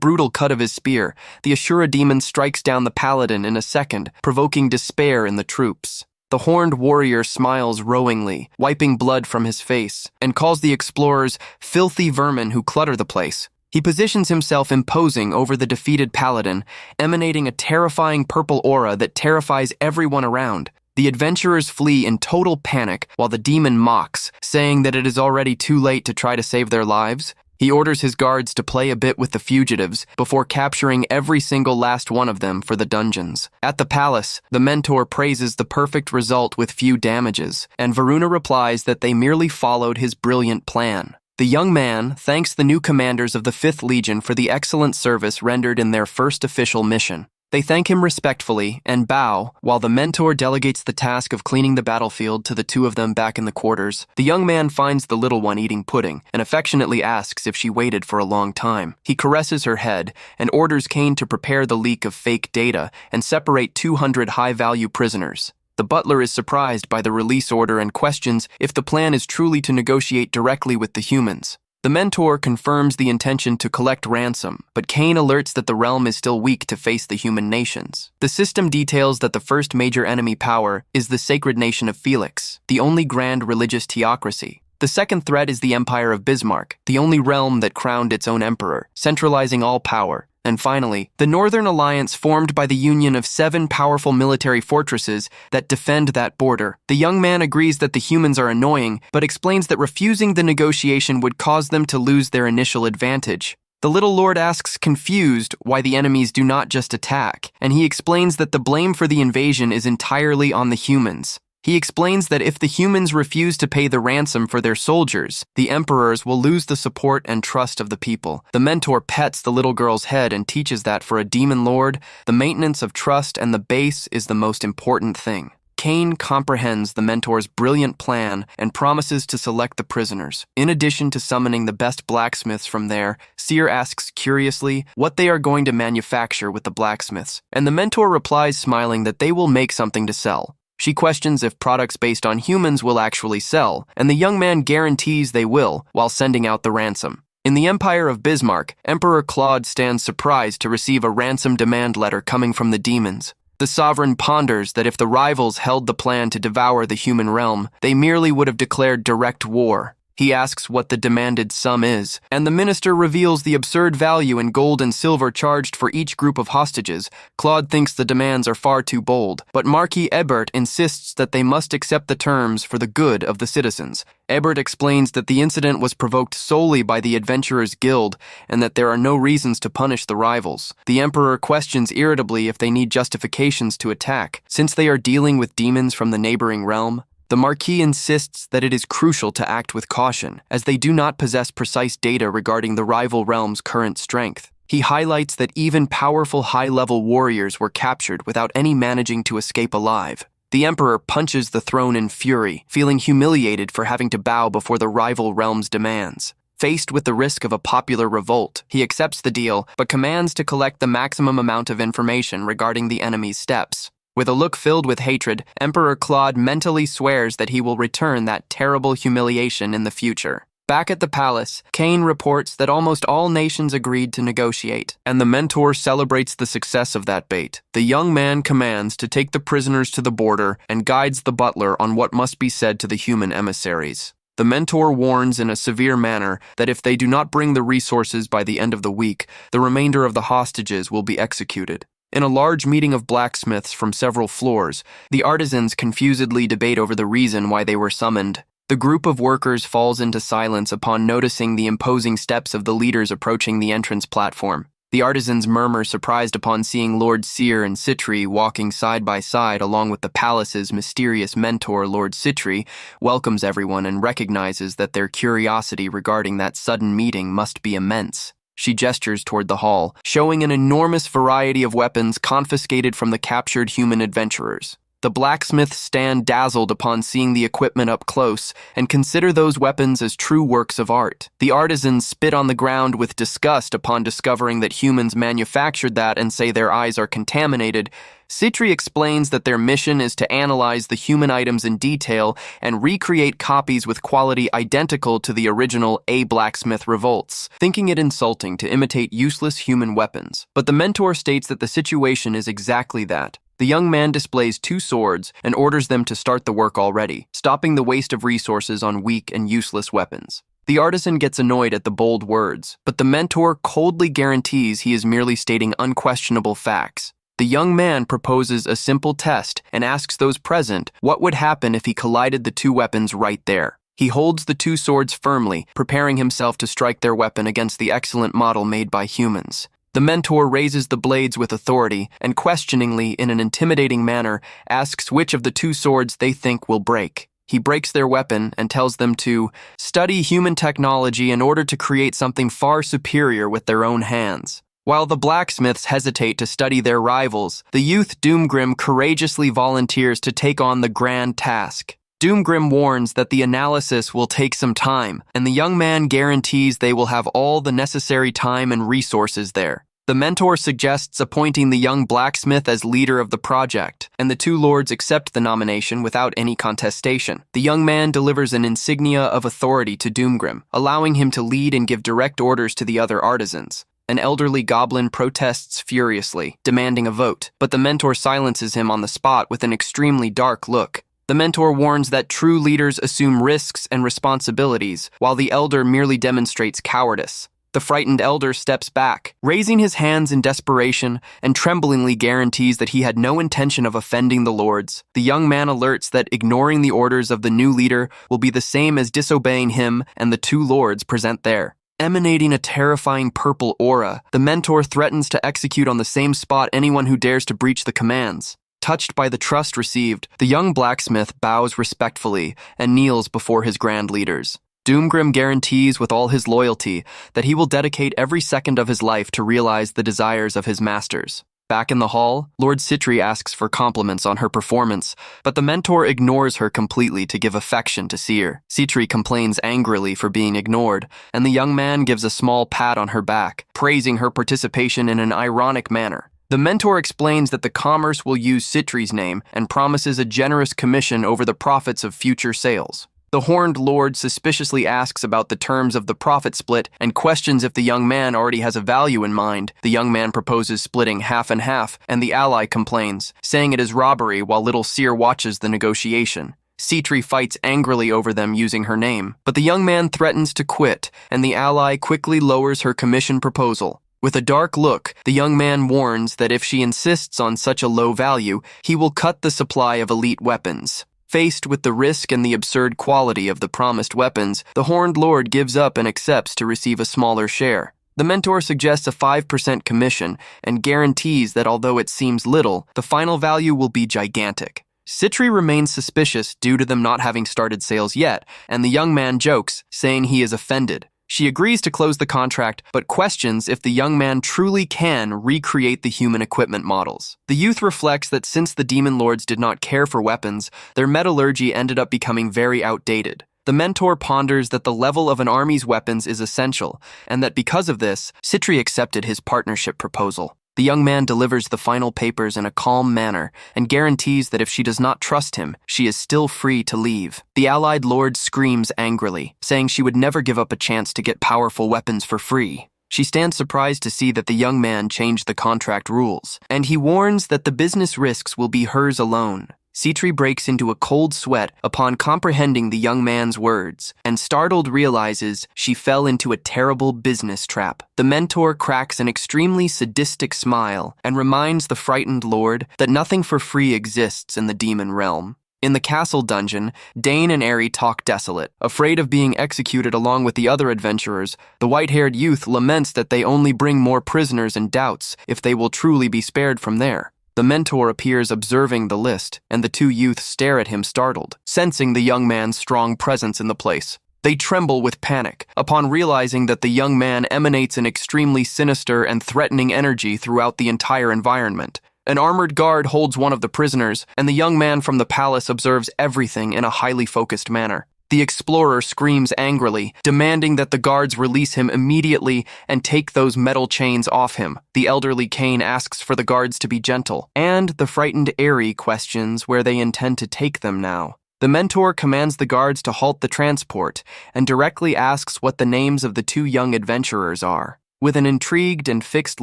brutal cut of his spear, the Ashura demon strikes down the paladin in a second, provoking despair in the troops. The horned warrior smiles rowingly, wiping blood from his face, and calls the explorers filthy vermin who clutter the place. He positions himself imposing over the defeated paladin, emanating a terrifying purple aura that terrifies everyone around. The adventurers flee in total panic while the demon mocks, saying that it is already too late to try to save their lives. He orders his guards to play a bit with the fugitives before capturing every single last one of them for the dungeons. At the palace, the mentor praises the perfect result with few damages, and Varuna replies that they merely followed his brilliant plan. The young man thanks the new commanders of the 5th Legion for the excellent service rendered in their first official mission. They thank him respectfully and bow while the mentor delegates the task of cleaning the battlefield to the two of them back in the quarters. The young man finds the little one eating pudding and affectionately asks if she waited for a long time. He caresses her head and orders Kane to prepare the leak of fake data and separate 200 high-value prisoners. The butler is surprised by the release order and questions if the plan is truly to negotiate directly with the humans. The mentor confirms the intention to collect ransom, but Kane alerts that the realm is still weak to face the human nations. The system details that the first major enemy power is the sacred nation of Felix, the only grand religious theocracy. The second threat is the Empire of Bismarck, the only realm that crowned its own emperor, centralizing all power. And finally, the Northern Alliance formed by the union of 7 powerful military fortresses that defend that border. The young man agrees that the humans are annoying, but explains that refusing the negotiation would cause them to lose their initial advantage. The little lord asks, confused, why the enemies do not just attack, and he explains that the blame for the invasion is entirely on the humans. He explains that if the humans refuse to pay the ransom for their soldiers, the emperors will lose the support and trust of the people. The mentor pets the little girl's head and teaches that for a demon lord, the maintenance of trust and the base is the most important thing. Kane comprehends the mentor's brilliant plan and promises to select the prisoners. In addition to summoning the best blacksmiths from there, Seer asks curiously what they are going to manufacture with the blacksmiths, and the mentor replies smiling that they will make something to sell. She questions if products based on humans will actually sell, and the young man guarantees they will while sending out the ransom. In the Empire of Bismarck, Emperor Claude stands surprised to receive a ransom demand letter coming from the demons. The sovereign ponders that if the rivals held the plan to devour the human realm, they merely would have declared direct war. He asks what the demanded sum is, and the minister reveals the absurd value in gold and silver charged for each group of hostages. Claude thinks the demands are far too bold, but Marquis Ebert insists that they must accept the terms for the good of the citizens. Ebert explains that the incident was provoked solely by the Adventurers Guild and that there are no reasons to punish the rivals. The Emperor questions irritably if they need justifications to attack, since they are dealing with demons from the neighboring realm. The Marquis insists that it is crucial to act with caution, as they do not possess precise data regarding the rival realm's current strength. He highlights that even powerful high-level warriors were captured without any managing to escape alive. The Emperor punches the throne in fury, feeling humiliated for having to bow before the rival realm's demands. Faced with the risk of a popular revolt, he accepts the deal, but commands to collect the maximum amount of information regarding the enemy's steps. With a look filled with hatred, Emperor Claude mentally swears that he will return that terrible humiliation in the future. Back at the palace, Kane reports that almost all nations agreed to negotiate, and the mentor celebrates the success of that bait. The young man commands to take the prisoners to the border and guides the butler on what must be said to the human emissaries. The mentor warns in a severe manner that if they do not bring the resources by the end of the week, the remainder of the hostages will be executed. In a large meeting of blacksmiths from several floors, the artisans confusedly debate over the reason why they were summoned. The group of workers falls into silence upon noticing the imposing steps of the leaders approaching the entrance platform. The artisans murmur surprised upon seeing Lord Seer and Citri walking side by side along with the palace's mysterious mentor. Lord Citri welcomes everyone and recognizes that their curiosity regarding that sudden meeting must be immense. She gestures toward the hall, showing an enormous variety of weapons confiscated from the captured human adventurers. The blacksmiths stand dazzled upon seeing the equipment up close and consider those weapons as true works of art. The artisans spit on the ground with disgust upon discovering that humans manufactured that and say their eyes are contaminated. Citri explains that their mission is to analyze the human items in detail and recreate copies with quality identical to the original. A blacksmith revolts, thinking it insulting to imitate useless human weapons. But the mentor states that the situation is exactly that. The young man displays 2 swords and orders them to start the work already, stopping the waste of resources on weak and useless weapons. The artisan gets annoyed at the bold words, but the mentor coldly guarantees he is merely stating unquestionable facts. The young man proposes a simple test and asks those present what would happen if he collided the 2 weapons right there. He holds the 2 swords firmly, preparing himself to strike their weapon against the excellent model made by humans. The mentor raises the blades with authority and questioningly, in an intimidating manner, asks which of the 2 swords they think will break. He breaks their weapon and tells them to study human technology in order to create something far superior with their own hands. While the blacksmiths hesitate to study their rivals, the youth Doomgrim courageously volunteers to take on the grand task. Doomgrim warns that the analysis will take some time, and the young man guarantees they will have all the necessary time and resources there. The mentor suggests appointing the young blacksmith as leader of the project, and the 2 lords accept the nomination without any contestation. The young man delivers an insignia of authority to Doomgrim, allowing him to lead and give direct orders to the other artisans. An elderly goblin protests furiously, demanding a vote, but the mentor silences him on the spot with an extremely dark look. The mentor warns that true leaders assume risks and responsibilities, while the elder merely demonstrates cowardice. The frightened elder steps back, raising his hands in desperation, and tremblingly guarantees that he had no intention of offending the lords. The young man alerts that ignoring the orders of the new leader will be the same as disobeying him and the 2 lords present there. Emanating a terrifying purple aura, the mentor threatens to execute on the same spot anyone who dares to breach the commands. Touched by the trust received, the young blacksmith bows respectfully and kneels before his grand leaders. Doomgrim guarantees with all his loyalty that he will dedicate every second of his life to realize the desires of his masters. Back in the hall, Lord Citri asks for compliments on her performance, but the mentor ignores her completely to give affection to Seer. Citri complains angrily for being ignored, and the young man gives a small pat on her back, praising her participation in an ironic manner. The mentor explains that the commerce will use Citri's name and promises a generous commission over the profits of future sales. The Horned Lord suspiciously asks about the terms of the profit split and questions if the young man already has a value in mind. The young man proposes splitting half and half, and the ally complains, saying it is robbery while little Seer watches the negotiation. Citri fights angrily over them using her name, but the young man threatens to quit, and the ally quickly lowers her commission proposal. With a dark look, the young man warns that if she insists on such a low value, he will cut the supply of elite weapons. Faced with the risk and the absurd quality of the promised weapons, the Horned Lord gives up and accepts to receive a smaller share. The mentor suggests a 5% commission and guarantees that although it seems little, the final value will be gigantic. Citri remains suspicious due to them not having started sales yet, and the young man jokes, saying he is offended. She agrees to close the contract, but questions if the young man truly can recreate the human equipment models. The youth reflects that since the demon lords did not care for weapons, their metallurgy ended up becoming very outdated. The mentor ponders that the level of an army's weapons is essential, and that because of this, Citri accepted his partnership proposal. The young man delivers the final papers in a calm manner and guarantees that if she does not trust him, she is still free to leave. The allied lord screams angrily, saying she would never give up a chance to get powerful weapons for free. She stands surprised to see that the young man changed the contract rules, and he warns that the business risks will be hers alone. Citri breaks into a cold sweat upon comprehending the young man's words, and startled realizes she fell into a terrible business trap. The mentor cracks an extremely sadistic smile and reminds the frightened lord that nothing for free exists in the demon realm. In the castle dungeon, Dane and Aerie talk desolate. Afraid of being executed along with the other adventurers, the white-haired youth laments that they only bring more prisoners and doubts if they will truly be spared from there. The mentor appears observing the list, and the two youths stare at him startled, sensing the young man's strong presence in the place. They tremble with panic upon realizing that the young man emanates an extremely sinister and threatening energy throughout the entire environment. An armored guard holds one of the prisoners, and the young man from the palace observes everything in a highly focused manner. The explorer screams angrily, demanding that the guards release him immediately and take those metal chains off him. The elderly Kane asks for the guards to be gentle, and the frightened Aerie questions where they intend to take them now. The mentor commands the guards to halt the transport and directly asks what the names of the two young adventurers are. With an intrigued and fixed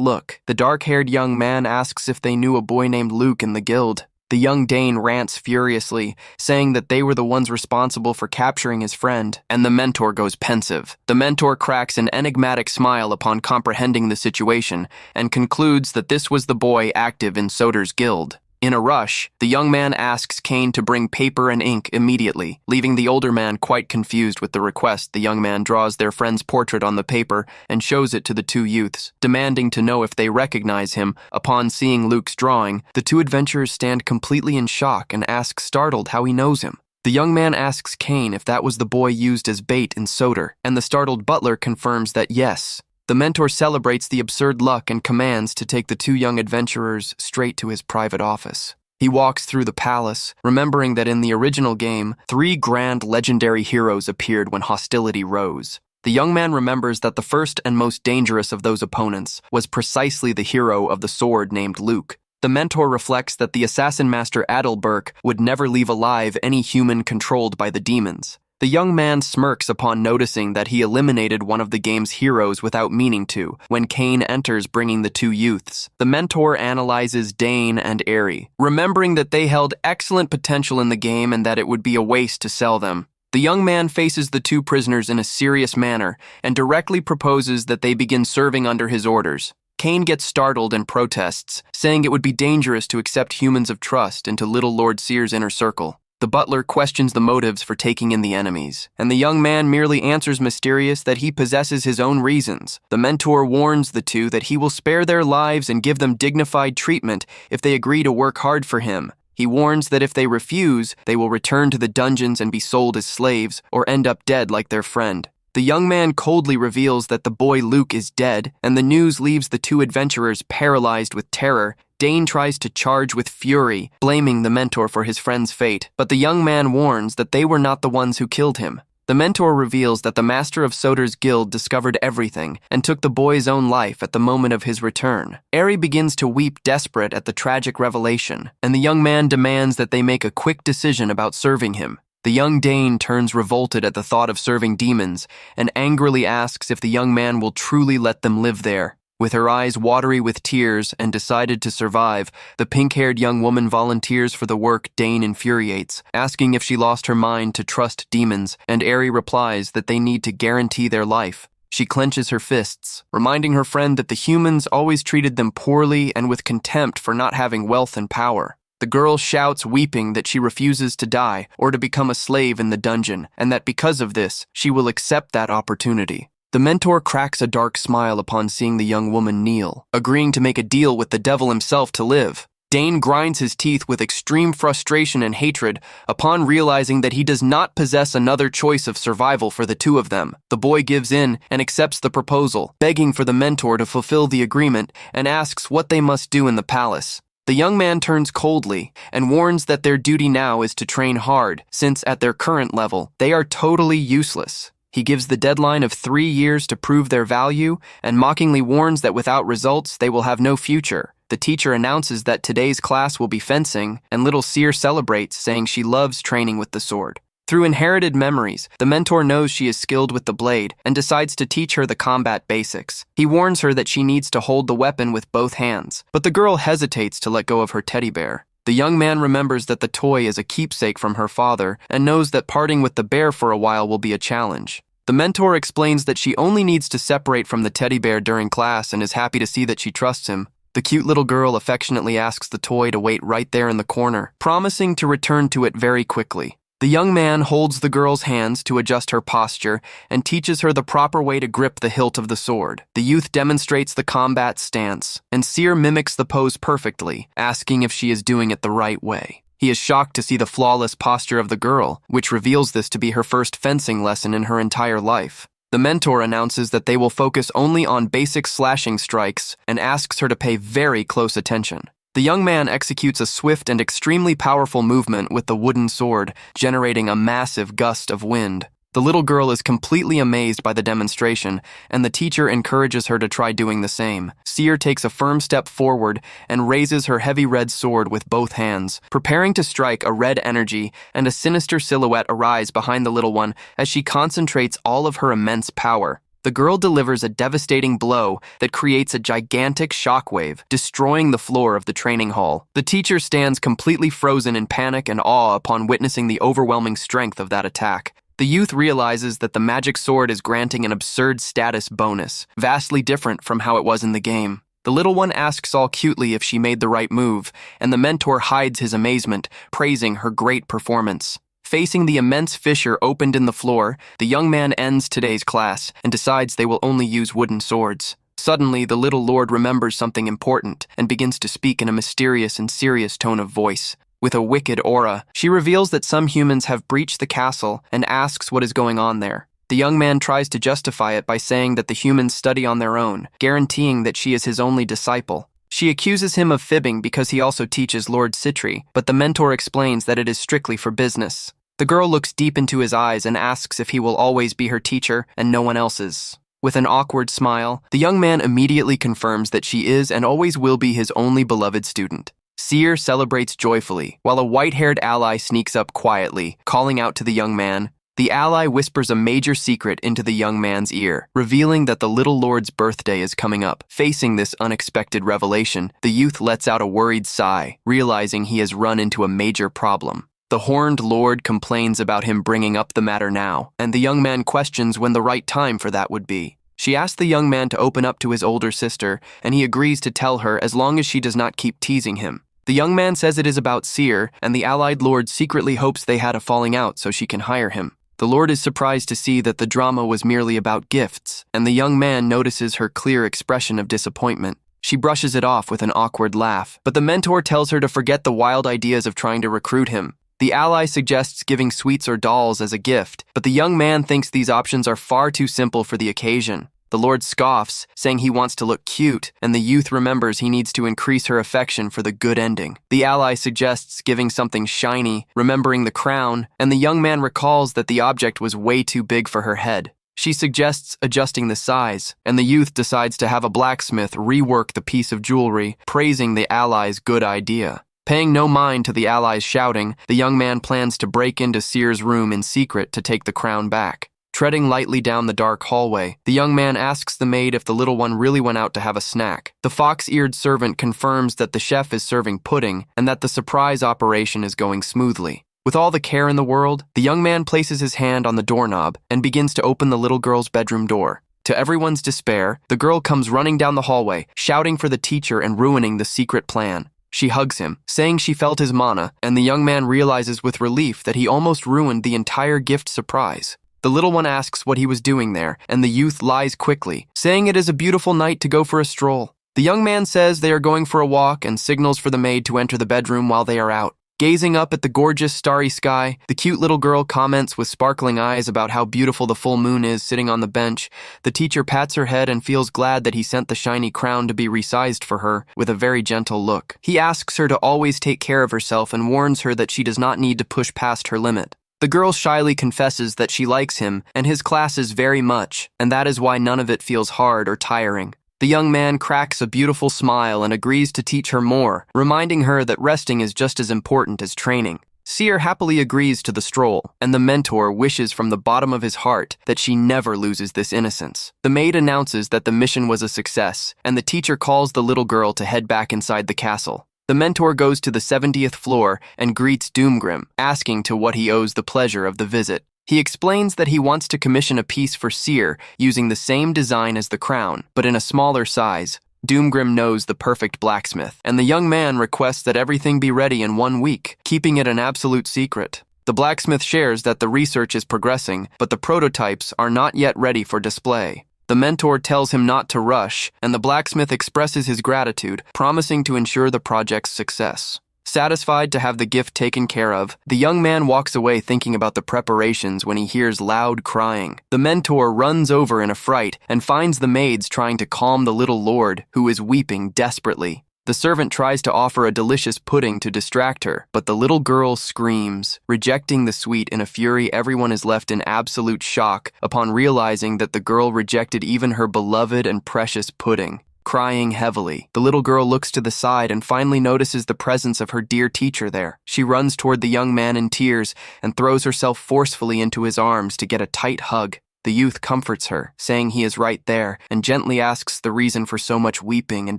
look, the dark-haired young man asks if they knew a boy named Luke in the guild. The young Dane rants furiously, saying that they were the ones responsible for capturing his friend, and the mentor goes pensive. The mentor cracks an enigmatic smile upon comprehending the situation and concludes that this was the boy active in Soder's guild. In a rush, the young man asks Kane to bring paper and ink immediately, leaving the older man quite confused with the request. The young man draws their friend's portrait on the paper and shows it to the two youths, demanding to know if they recognize him. Upon seeing Luke's drawing, the two adventurers stand completely in shock and ask startled how he knows him. The young man asks Kane if that was the boy used as bait in Soder, and the startled butler confirms that yes. The mentor celebrates the absurd luck and commands to take the two young adventurers straight to his private office. He walks through the palace, remembering that in the original game, 3 grand legendary heroes appeared when hostility rose. The young man remembers that the first and most dangerous of those opponents was precisely the hero of the sword named Luke. The mentor reflects that the assassin master Adalberk would never leave alive any human controlled by the demons. The young man smirks upon noticing that he eliminated one of the game's heroes without meaning to, when Kane enters bringing the two youths. The mentor analyzes Dane and Aerie, remembering that they held excellent potential in the game and that it would be a waste to sell them. The young man faces the two prisoners in a serious manner and directly proposes that they begin serving under his orders. Kane gets startled and protests, saying it would be dangerous to accept humans of trust into Little Lord Sear's inner circle. The butler questions the motives for taking in the enemies, and the young man merely answers mysterious that he possesses his own reasons. The mentor warns the two that he will spare their lives and give them dignified treatment if they agree to work hard for him. He warns that if they refuse, they will return to the dungeons and be sold as slaves or end up dead like their friend. The young man coldly reveals that the boy Luke is dead, and the news leaves the two adventurers paralyzed with terror. Dane tries to charge with fury, blaming the mentor for his friend's fate, but the young man warns that they were not the ones who killed him. The mentor reveals that the master of Soder's guild discovered everything and took the boy's own life at the moment of his return. Aerie begins to weep desperate at the tragic revelation, and the young man demands that they make a quick decision about serving him. The young Dane turns revolted at the thought of serving demons and angrily asks if the young man will truly let them live there. With her eyes watery with tears and decided to survive, the pink-haired young woman volunteers for the work. Dane infuriates, asking if she lost her mind to trust demons, and Aerie replies that they need to guarantee their life. She clenches her fists, reminding her friend that the humans always treated them poorly and with contempt for not having wealth and power. The girl shouts, weeping, that she refuses to die or to become a slave in the dungeon, and that because of this, she will accept that opportunity. The mentor cracks a dark smile upon seeing the young woman kneel, agreeing to make a deal with the devil himself to live. Dane grinds his teeth with extreme frustration and hatred upon realizing that he does not possess another choice of survival for the two of them. The boy gives in and accepts the proposal, begging for the mentor to fulfill the agreement and asks what they must do in the palace. The young man turns coldly and warns that their duty now is to train hard, since at their current level, they are totally useless. He gives the deadline of 3 years to prove their value and mockingly warns that without results, they will have no future. The teacher announces that today's class will be fencing, and little Sear celebrates, saying she loves training with the sword. Through inherited memories, the mentor knows she is skilled with the blade and decides to teach her the combat basics. He warns her that she needs to hold the weapon with both hands, but the girl hesitates to let go of her teddy bear. The young man remembers that the toy is a keepsake from her father and knows that parting with the bear for a while will be a challenge. The mentor explains that she only needs to separate from the teddy bear during class and is happy to see that she trusts him. The cute little girl affectionately asks the toy to wait right there in the corner, promising to return to it very quickly. The young man holds the girl's hands to adjust her posture and teaches her the proper way to grip the hilt of the sword. The youth demonstrates the combat stance, and Seer mimics the pose perfectly, asking if she is doing it the right way. He is shocked to see the flawless posture of the girl, which reveals this to be her first fencing lesson in her entire life. The mentor announces that they will focus only on basic slashing strikes and asks her to pay very close attention. The young man executes a swift and extremely powerful movement with the wooden sword, generating a massive gust of wind. The little girl is completely amazed by the demonstration, and the teacher encourages her to try doing the same. Seer takes a firm step forward and raises her heavy red sword with both hands, preparing to strike. A red energy and a sinister silhouette arise behind the little one as she concentrates all of her immense power. The girl delivers a devastating blow that creates a gigantic shockwave, destroying the floor of the training hall. The teacher stands completely frozen in panic and awe upon witnessing the overwhelming strength of that attack. The youth realizes that the magic sword is granting an absurd status bonus, vastly different from how it was in the game. The little one asks all cutely if she made the right move, and the mentor hides his amazement, praising her great performance. Facing the immense fissure opened in the floor, the young man ends today's class and decides they will only use wooden swords. Suddenly, the little lord remembers something important and begins to speak in a mysterious and serious tone of voice. With a wicked aura, she reveals that some humans have breached the castle and asks what is going on there. The young man tries to justify it by saying that the humans study on their own, guaranteeing that she is his only disciple. She accuses him of fibbing because he also teaches Lord Citri, but the mentor explains that it is strictly for business. The girl looks deep into his eyes and asks if he will always be her teacher and no one else's. With an awkward smile, the young man immediately confirms that she is and always will be his only beloved student. Seer celebrates joyfully, while a white-haired ally sneaks up quietly, calling out to the young man. The ally whispers a major secret into the young man's ear, revealing that the little lord's birthday is coming up. Facing this unexpected revelation, the youth lets out a worried sigh, realizing he has run into a major problem. The horned lord complains about him bringing up the matter now, and the young man questions when the right time for that would be. She asks the young man to open up to his older sister, and he agrees to tell her as long as she does not keep teasing him. The young man says it is about Seer, and the allied lord secretly hopes they had a falling out so she can hire him. The lord is surprised to see that the drama was merely about gifts, and the young man notices her clear expression of disappointment. She brushes it off with an awkward laugh, but the mentor tells her to forget the wild ideas of trying to recruit him. The ally suggests giving sweets or dolls as a gift, but the young man thinks these options are far too simple for the occasion. The lord scoffs, saying he wants to look cute, and the youth remembers he needs to increase her affection for the good ending. The ally suggests giving something shiny, remembering the crown, and the young man recalls that the object was way too big for her head. She suggests adjusting the size, and the youth decides to have a blacksmith rework the piece of jewelry, praising the ally's good idea. Paying no mind to the allies shouting, the young man plans to break into Seer's room in secret to take the crown back. Treading lightly down the dark hallway, the young man asks the maid if the little one really went out to have a snack. The fox-eared servant confirms that the chef is serving pudding and that the surprise operation is going smoothly. With all the care in the world, the young man places his hand on the doorknob and begins to open the little girl's bedroom door. To everyone's despair, the girl comes running down the hallway, shouting for the teacher and ruining the secret plan. She hugs him, saying she felt his mana, and the young man realizes with relief that he almost ruined the entire gift surprise. The little one asks what he was doing there, and the youth lies quickly, saying it is a beautiful night to go for a stroll. The young man says they are going for a walk and signals for the maid to enter the bedroom while they are out. Gazing up at the gorgeous starry sky, the cute little girl comments with sparkling eyes about how beautiful the full moon is sitting on the bench. The teacher pats her head and feels glad that he sent the shiny crown to be resized for her with a very gentle look. He asks her to always take care of herself and warns her that she does not need to push past her limit. The girl shyly confesses that she likes him and his classes very much, and that is why none of it feels hard or tiring. The young man cracks a beautiful smile and agrees to teach her more, reminding her that resting is just as important as training. Seer happily agrees to the stroll, and the mentor wishes from the bottom of his heart that she never loses this innocence. The maid announces that the mission was a success, and the teacher calls the little girl to head back inside the castle. The mentor goes to the 70th floor and greets Doomgrim, asking to what he owes the pleasure of the visit. He explains that he wants to commission a piece for Seer using the same design as the crown, but in a smaller size. Doomgrim knows the perfect blacksmith, and the young man requests that everything be ready in 1 week, keeping it an absolute secret. The blacksmith shares that the research is progressing, but the prototypes are not yet ready for display. The mentor tells him not to rush, and the blacksmith expresses his gratitude, promising to ensure the project's success. Satisfied to have the gift taken care of, the young man walks away thinking about the preparations when he hears loud crying. The mentor runs over in a fright and finds the maids trying to calm the little lord, who is weeping desperately. The servant tries to offer a delicious pudding to distract her, but the little girl screams. Rejecting the sweet in a fury, everyone is left in absolute shock upon realizing that the girl rejected even her beloved and precious pudding. Crying heavily, the little girl looks to the side and finally notices the presence of her dear teacher there. She runs toward the young man in tears and throws herself forcefully into his arms to get a tight hug. The youth comforts her, saying he is right there, and gently asks the reason for so much weeping and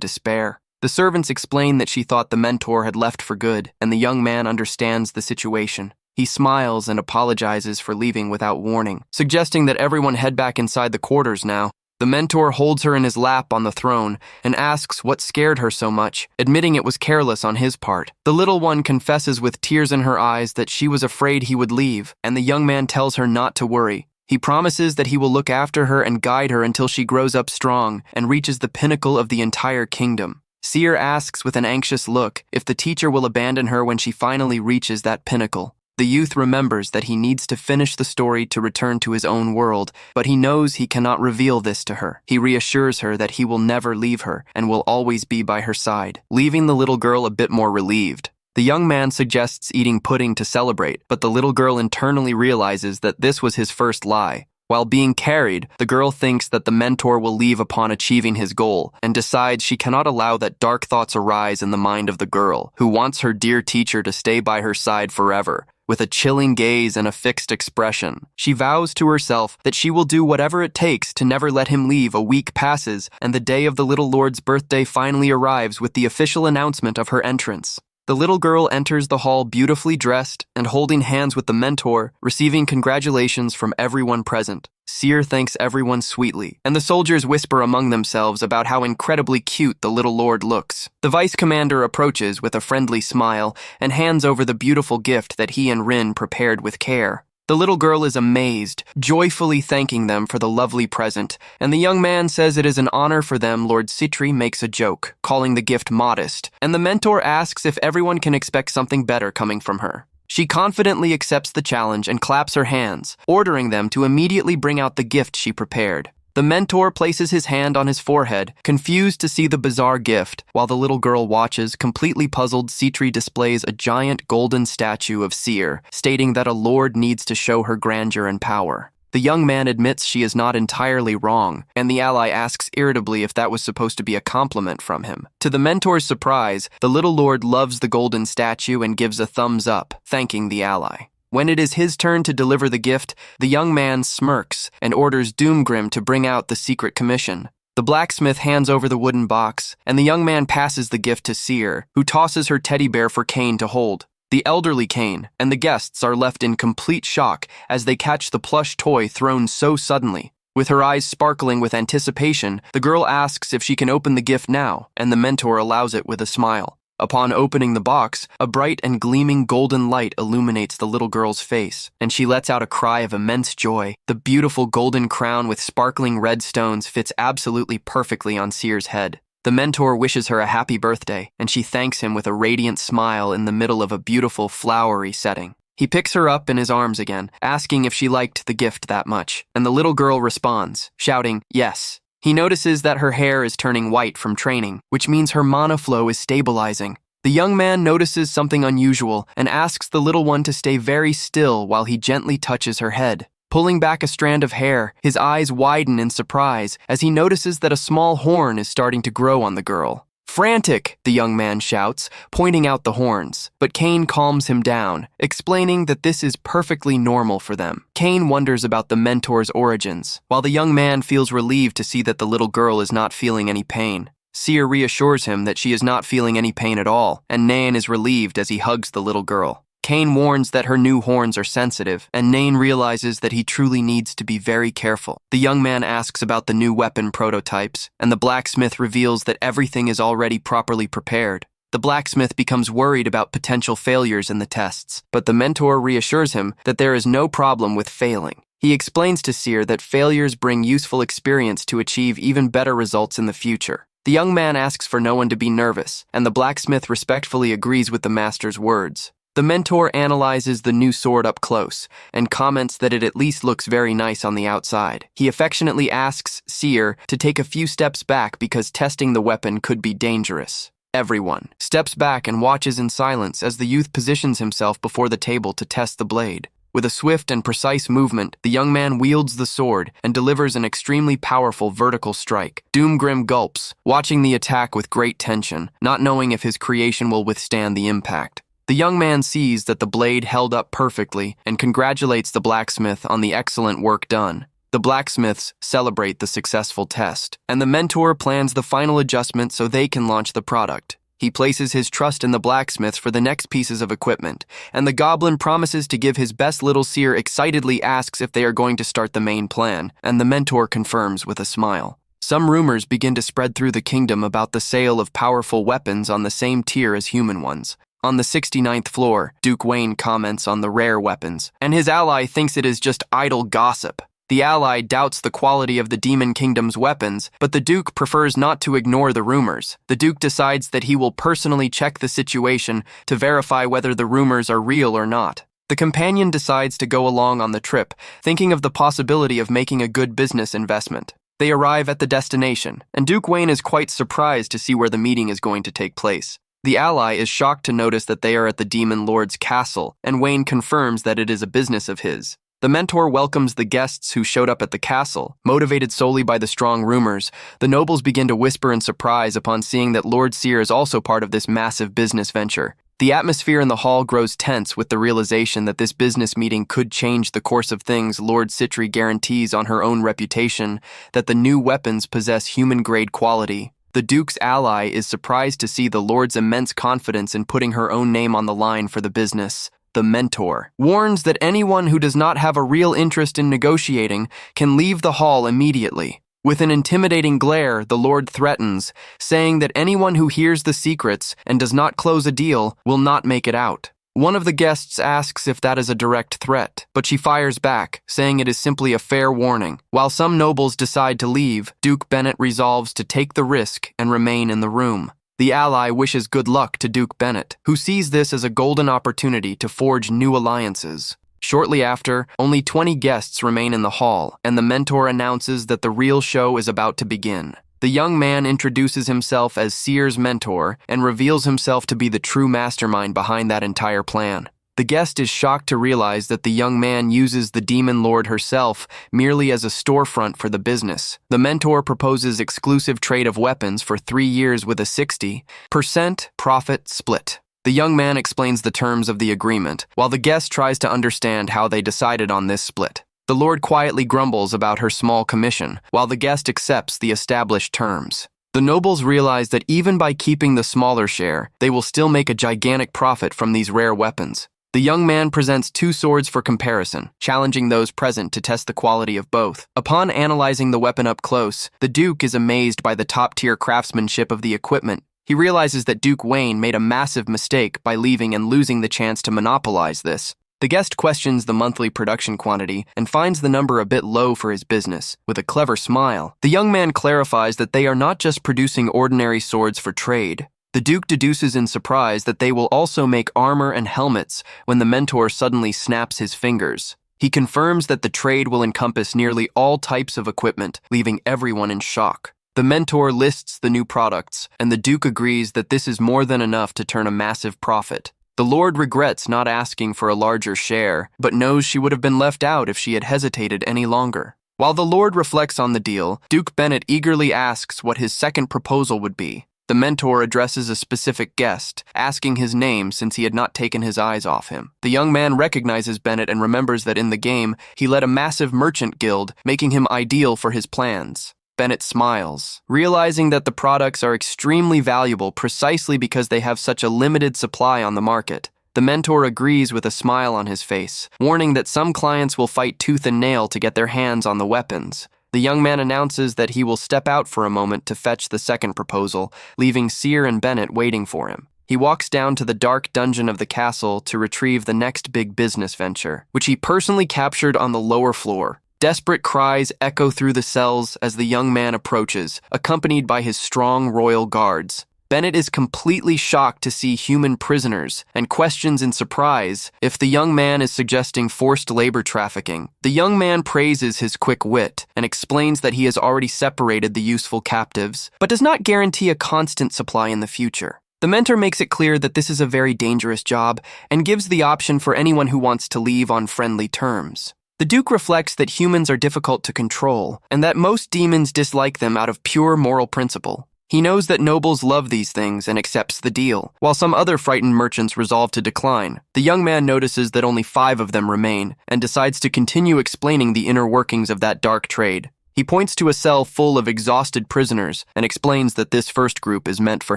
despair. The servants explain that she thought the mentor had left for good, and the young man understands the situation. He smiles and apologizes for leaving without warning, suggesting that everyone head back inside the quarters now. The mentor holds her in his lap on the throne and asks what scared her so much, admitting it was careless on his part. The little one confesses with tears in her eyes that she was afraid he would leave, and the young man tells her not to worry. He promises that he will look after her and guide her until she grows up strong and reaches the pinnacle of the entire kingdom. Seer asks with an anxious look if the teacher will abandon her when she finally reaches that pinnacle. The youth remembers that he needs to finish the story to return to his own world, but he knows he cannot reveal this to her. He reassures her that he will never leave her and will always be by her side, leaving the little girl a bit more relieved. The young man suggests eating pudding to celebrate, but the little girl internally realizes that this was his first lie. While being carried, the girl thinks that the mentor will leave upon achieving his goal and decides she cannot allow that dark thoughts arise in the mind of the girl, who wants her dear teacher to stay by her side forever. With a chilling gaze and a fixed expression, she vows to herself that she will do whatever it takes to never let him leave. A week passes, and the day of the little lord's birthday finally arrives with the official announcement of her entrance. The little girl enters the hall beautifully dressed and holding hands with the mentor, receiving congratulations from everyone present. Seer thanks everyone sweetly, and the soldiers whisper among themselves about how incredibly cute the little lord looks. The vice commander approaches with a friendly smile and hands over the beautiful gift that he and Rin prepared with care. The little girl is amazed, joyfully thanking them for the lovely present, and the young man says it is an honor for them. Lord Citri makes a joke, calling the gift modest, and the mentor asks if everyone can expect something better coming from her. She confidently accepts the challenge and claps her hands, ordering them to immediately bring out the gift she prepared. The mentor places his hand on his forehead, confused to see the bizarre gift, while the little girl watches, completely puzzled. Citri displays a giant golden statue of Seer, stating that a lord needs to show her grandeur and power. The young man admits she is not entirely wrong, and the ally asks irritably if that was supposed to be a compliment from him. To the mentor's surprise, the little lord loves the golden statue and gives a thumbs up, thanking the ally. When it is his turn to deliver the gift, the young man smirks and orders Doomgrim to bring out the secret commission. The blacksmith hands over the wooden box, and the young man passes the gift to Seer, who tosses her teddy bear for Kane to hold. The elderly Kane and the guests are left in complete shock as they catch the plush toy thrown so suddenly. With her eyes sparkling with anticipation, the girl asks if she can open the gift now, and the mentor allows it with a smile. Upon opening the box, a bright and gleaming golden light illuminates the little girl's face, and she lets out a cry of immense joy. The beautiful golden crown with sparkling red stones fits absolutely perfectly on Seer's head. The mentor wishes her a happy birthday, and she thanks him with a radiant smile in the middle of a beautiful flowery setting. He picks her up in his arms again, asking if she liked the gift that much, and the little girl responds, shouting, yes. He notices that her hair is turning white from training, which means her mana flow is stabilizing. The young man notices something unusual and asks the little one to stay very still while he gently touches her head. Pulling back a strand of hair, his eyes widen in surprise as he notices that a small horn is starting to grow on the girl. Frantic, the young man shouts, pointing out the horns, but Kane calms him down, explaining that this is perfectly normal for them. Kane wonders about the mentor's origins, while the young man feels relieved to see that the little girl is not feeling any pain. Seer reassures him that she is not feeling any pain at all, and Nan is relieved as he hugs the little girl. Kane warns that her new horns are sensitive, and Nain realizes that he truly needs to be very careful. The young man asks about the new weapon prototypes, and the blacksmith reveals that everything is already properly prepared. The blacksmith becomes worried about potential failures in the tests, but the mentor reassures him that there is no problem with failing. He explains to Seer that failures bring useful experience to achieve even better results in the future. The young man asks for no one to be nervous, and the blacksmith respectfully agrees with the master's words. The mentor analyzes the new sword up close and comments that it at least looks very nice on the outside. He affectionately asks Seer to take a few steps back because testing the weapon could be dangerous. Everyone steps back and watches in silence as the youth positions himself before the table to test the blade. With a swift and precise movement, the young man wields the sword and delivers an extremely powerful vertical strike. Doomgrim gulps, watching the attack with great tension, not knowing if his creation will withstand the impact. The young man sees that the blade held up perfectly and congratulates the blacksmith on the excellent work done. The blacksmiths celebrate the successful test, and the mentor plans the final adjustment so they can launch the product. He places his trust in the blacksmiths for the next pieces of equipment, and the goblin promises to give his best. Little Seer excitedly asks if they are going to start the main plan, and the mentor confirms with a smile. Some rumors begin to spread through the kingdom about the sale of powerful weapons on the same tier as human ones. On the 69th floor, Duke Wayne comments on the rare weapons, and his ally thinks it is just idle gossip. The ally doubts the quality of the Demon Kingdom's weapons, but the Duke prefers not to ignore the rumors. The Duke decides that he will personally check the situation to verify whether the rumors are real or not. The companion decides to go along on the trip, thinking of the possibility of making a good business investment. They arrive at the destination, and Duke Wayne is quite surprised to see where the meeting is going to take place. The ally is shocked to notice that they are at the Demon Lord's castle, and Wayne confirms that it is a business of his. The mentor welcomes the guests who showed up at the castle. Motivated solely by the strong rumors, the nobles begin to whisper in surprise upon seeing that Lord Seer is also part of this massive business venture. The atmosphere in the hall grows tense with the realization that this business meeting could change the course of things. Lord Citri guarantees on her own reputation that the new weapons possess human-grade quality. The Duke's ally is surprised to see the Lord's immense confidence in putting her own name on the line for the business. The mentor warns that anyone who does not have a real interest in negotiating can leave the hall immediately. With an intimidating glare, the Lord threatens, saying that anyone who hears the secrets and does not close a deal will not make it out. One of the guests asks if that is a direct threat, but she fires back, saying it is simply a fair warning. While some nobles decide to leave, Duke Bennett resolves to take the risk and remain in the room. The ally wishes good luck to Duke Bennett, who sees this as a golden opportunity to forge new alliances. Shortly after, only 20 guests remain in the hall, and the mentor announces that the real show is about to begin. The young man introduces himself as Seer's mentor and reveals himself to be the true mastermind behind that entire plan. The guest is shocked to realize that the young man uses the Demon Lord herself merely as a storefront for the business. The mentor proposes exclusive trade of weapons for 3 years with a 60% profit split. The young man explains the terms of the agreement, while the guest tries to understand how they decided on this split. The Lord quietly grumbles about her small commission, while the guest accepts the established terms. The nobles realize that even by keeping the smaller share, they will still make a gigantic profit from these rare weapons. The young man presents 2 swords for comparison, challenging those present to test the quality of both. Upon analyzing the weapon up close, the Duke is amazed by the top-tier craftsmanship of the equipment. He realizes that Duke Wayne made a massive mistake by leaving and losing the chance to monopolize this. The guest questions the monthly production quantity and finds the number a bit low for his business. With a clever smile, the young man clarifies that they are not just producing ordinary swords for trade. The Duke deduces in surprise that they will also make armor and helmets when the mentor suddenly snaps his fingers. He confirms that the trade will encompass nearly all types of equipment, leaving everyone in shock. The mentor lists the new products, and the Duke agrees that this is more than enough to turn a massive profit. The Lord regrets not asking for a larger share, but knows she would have been left out if she had hesitated any longer. While the Lord reflects on the deal, Duke Bennett eagerly asks what his second proposal would be. The mentor addresses a specific guest, asking his name since he had not taken his eyes off him. The young man recognizes Bennett and remembers that in the game, he led a massive merchant guild, making him ideal for his plans. Bennett smiles, realizing that the products are extremely valuable precisely because they have such a limited supply on the market. The mentor agrees with a smile on his face, warning that some clients will fight tooth and nail to get their hands on the weapons. The young man announces that he will step out for a moment to fetch the second proposal, leaving Seer and Bennett waiting for him. He walks down to the dark dungeon of the castle to retrieve the next big business venture, which he personally captured on the lower floor. Desperate cries echo through the cells as the young man approaches, accompanied by his strong royal guards. Bennett is completely shocked to see human prisoners and questions in surprise if the young man is suggesting forced labor trafficking. The young man praises his quick wit and explains that he has already separated the useful captives, but does not guarantee a constant supply in the future. The mentor makes it clear that this is a very dangerous job and gives the option for anyone who wants to leave on friendly terms. The Duke reflects that humans are difficult to control and that most demons dislike them out of pure moral principle. He knows that nobles love these things and accepts the deal, while some other frightened merchants resolve to decline. The young man notices that only 5 of them remain and decides to continue explaining the inner workings of that dark trade. He points to a cell full of exhausted prisoners and explains that this first group is meant for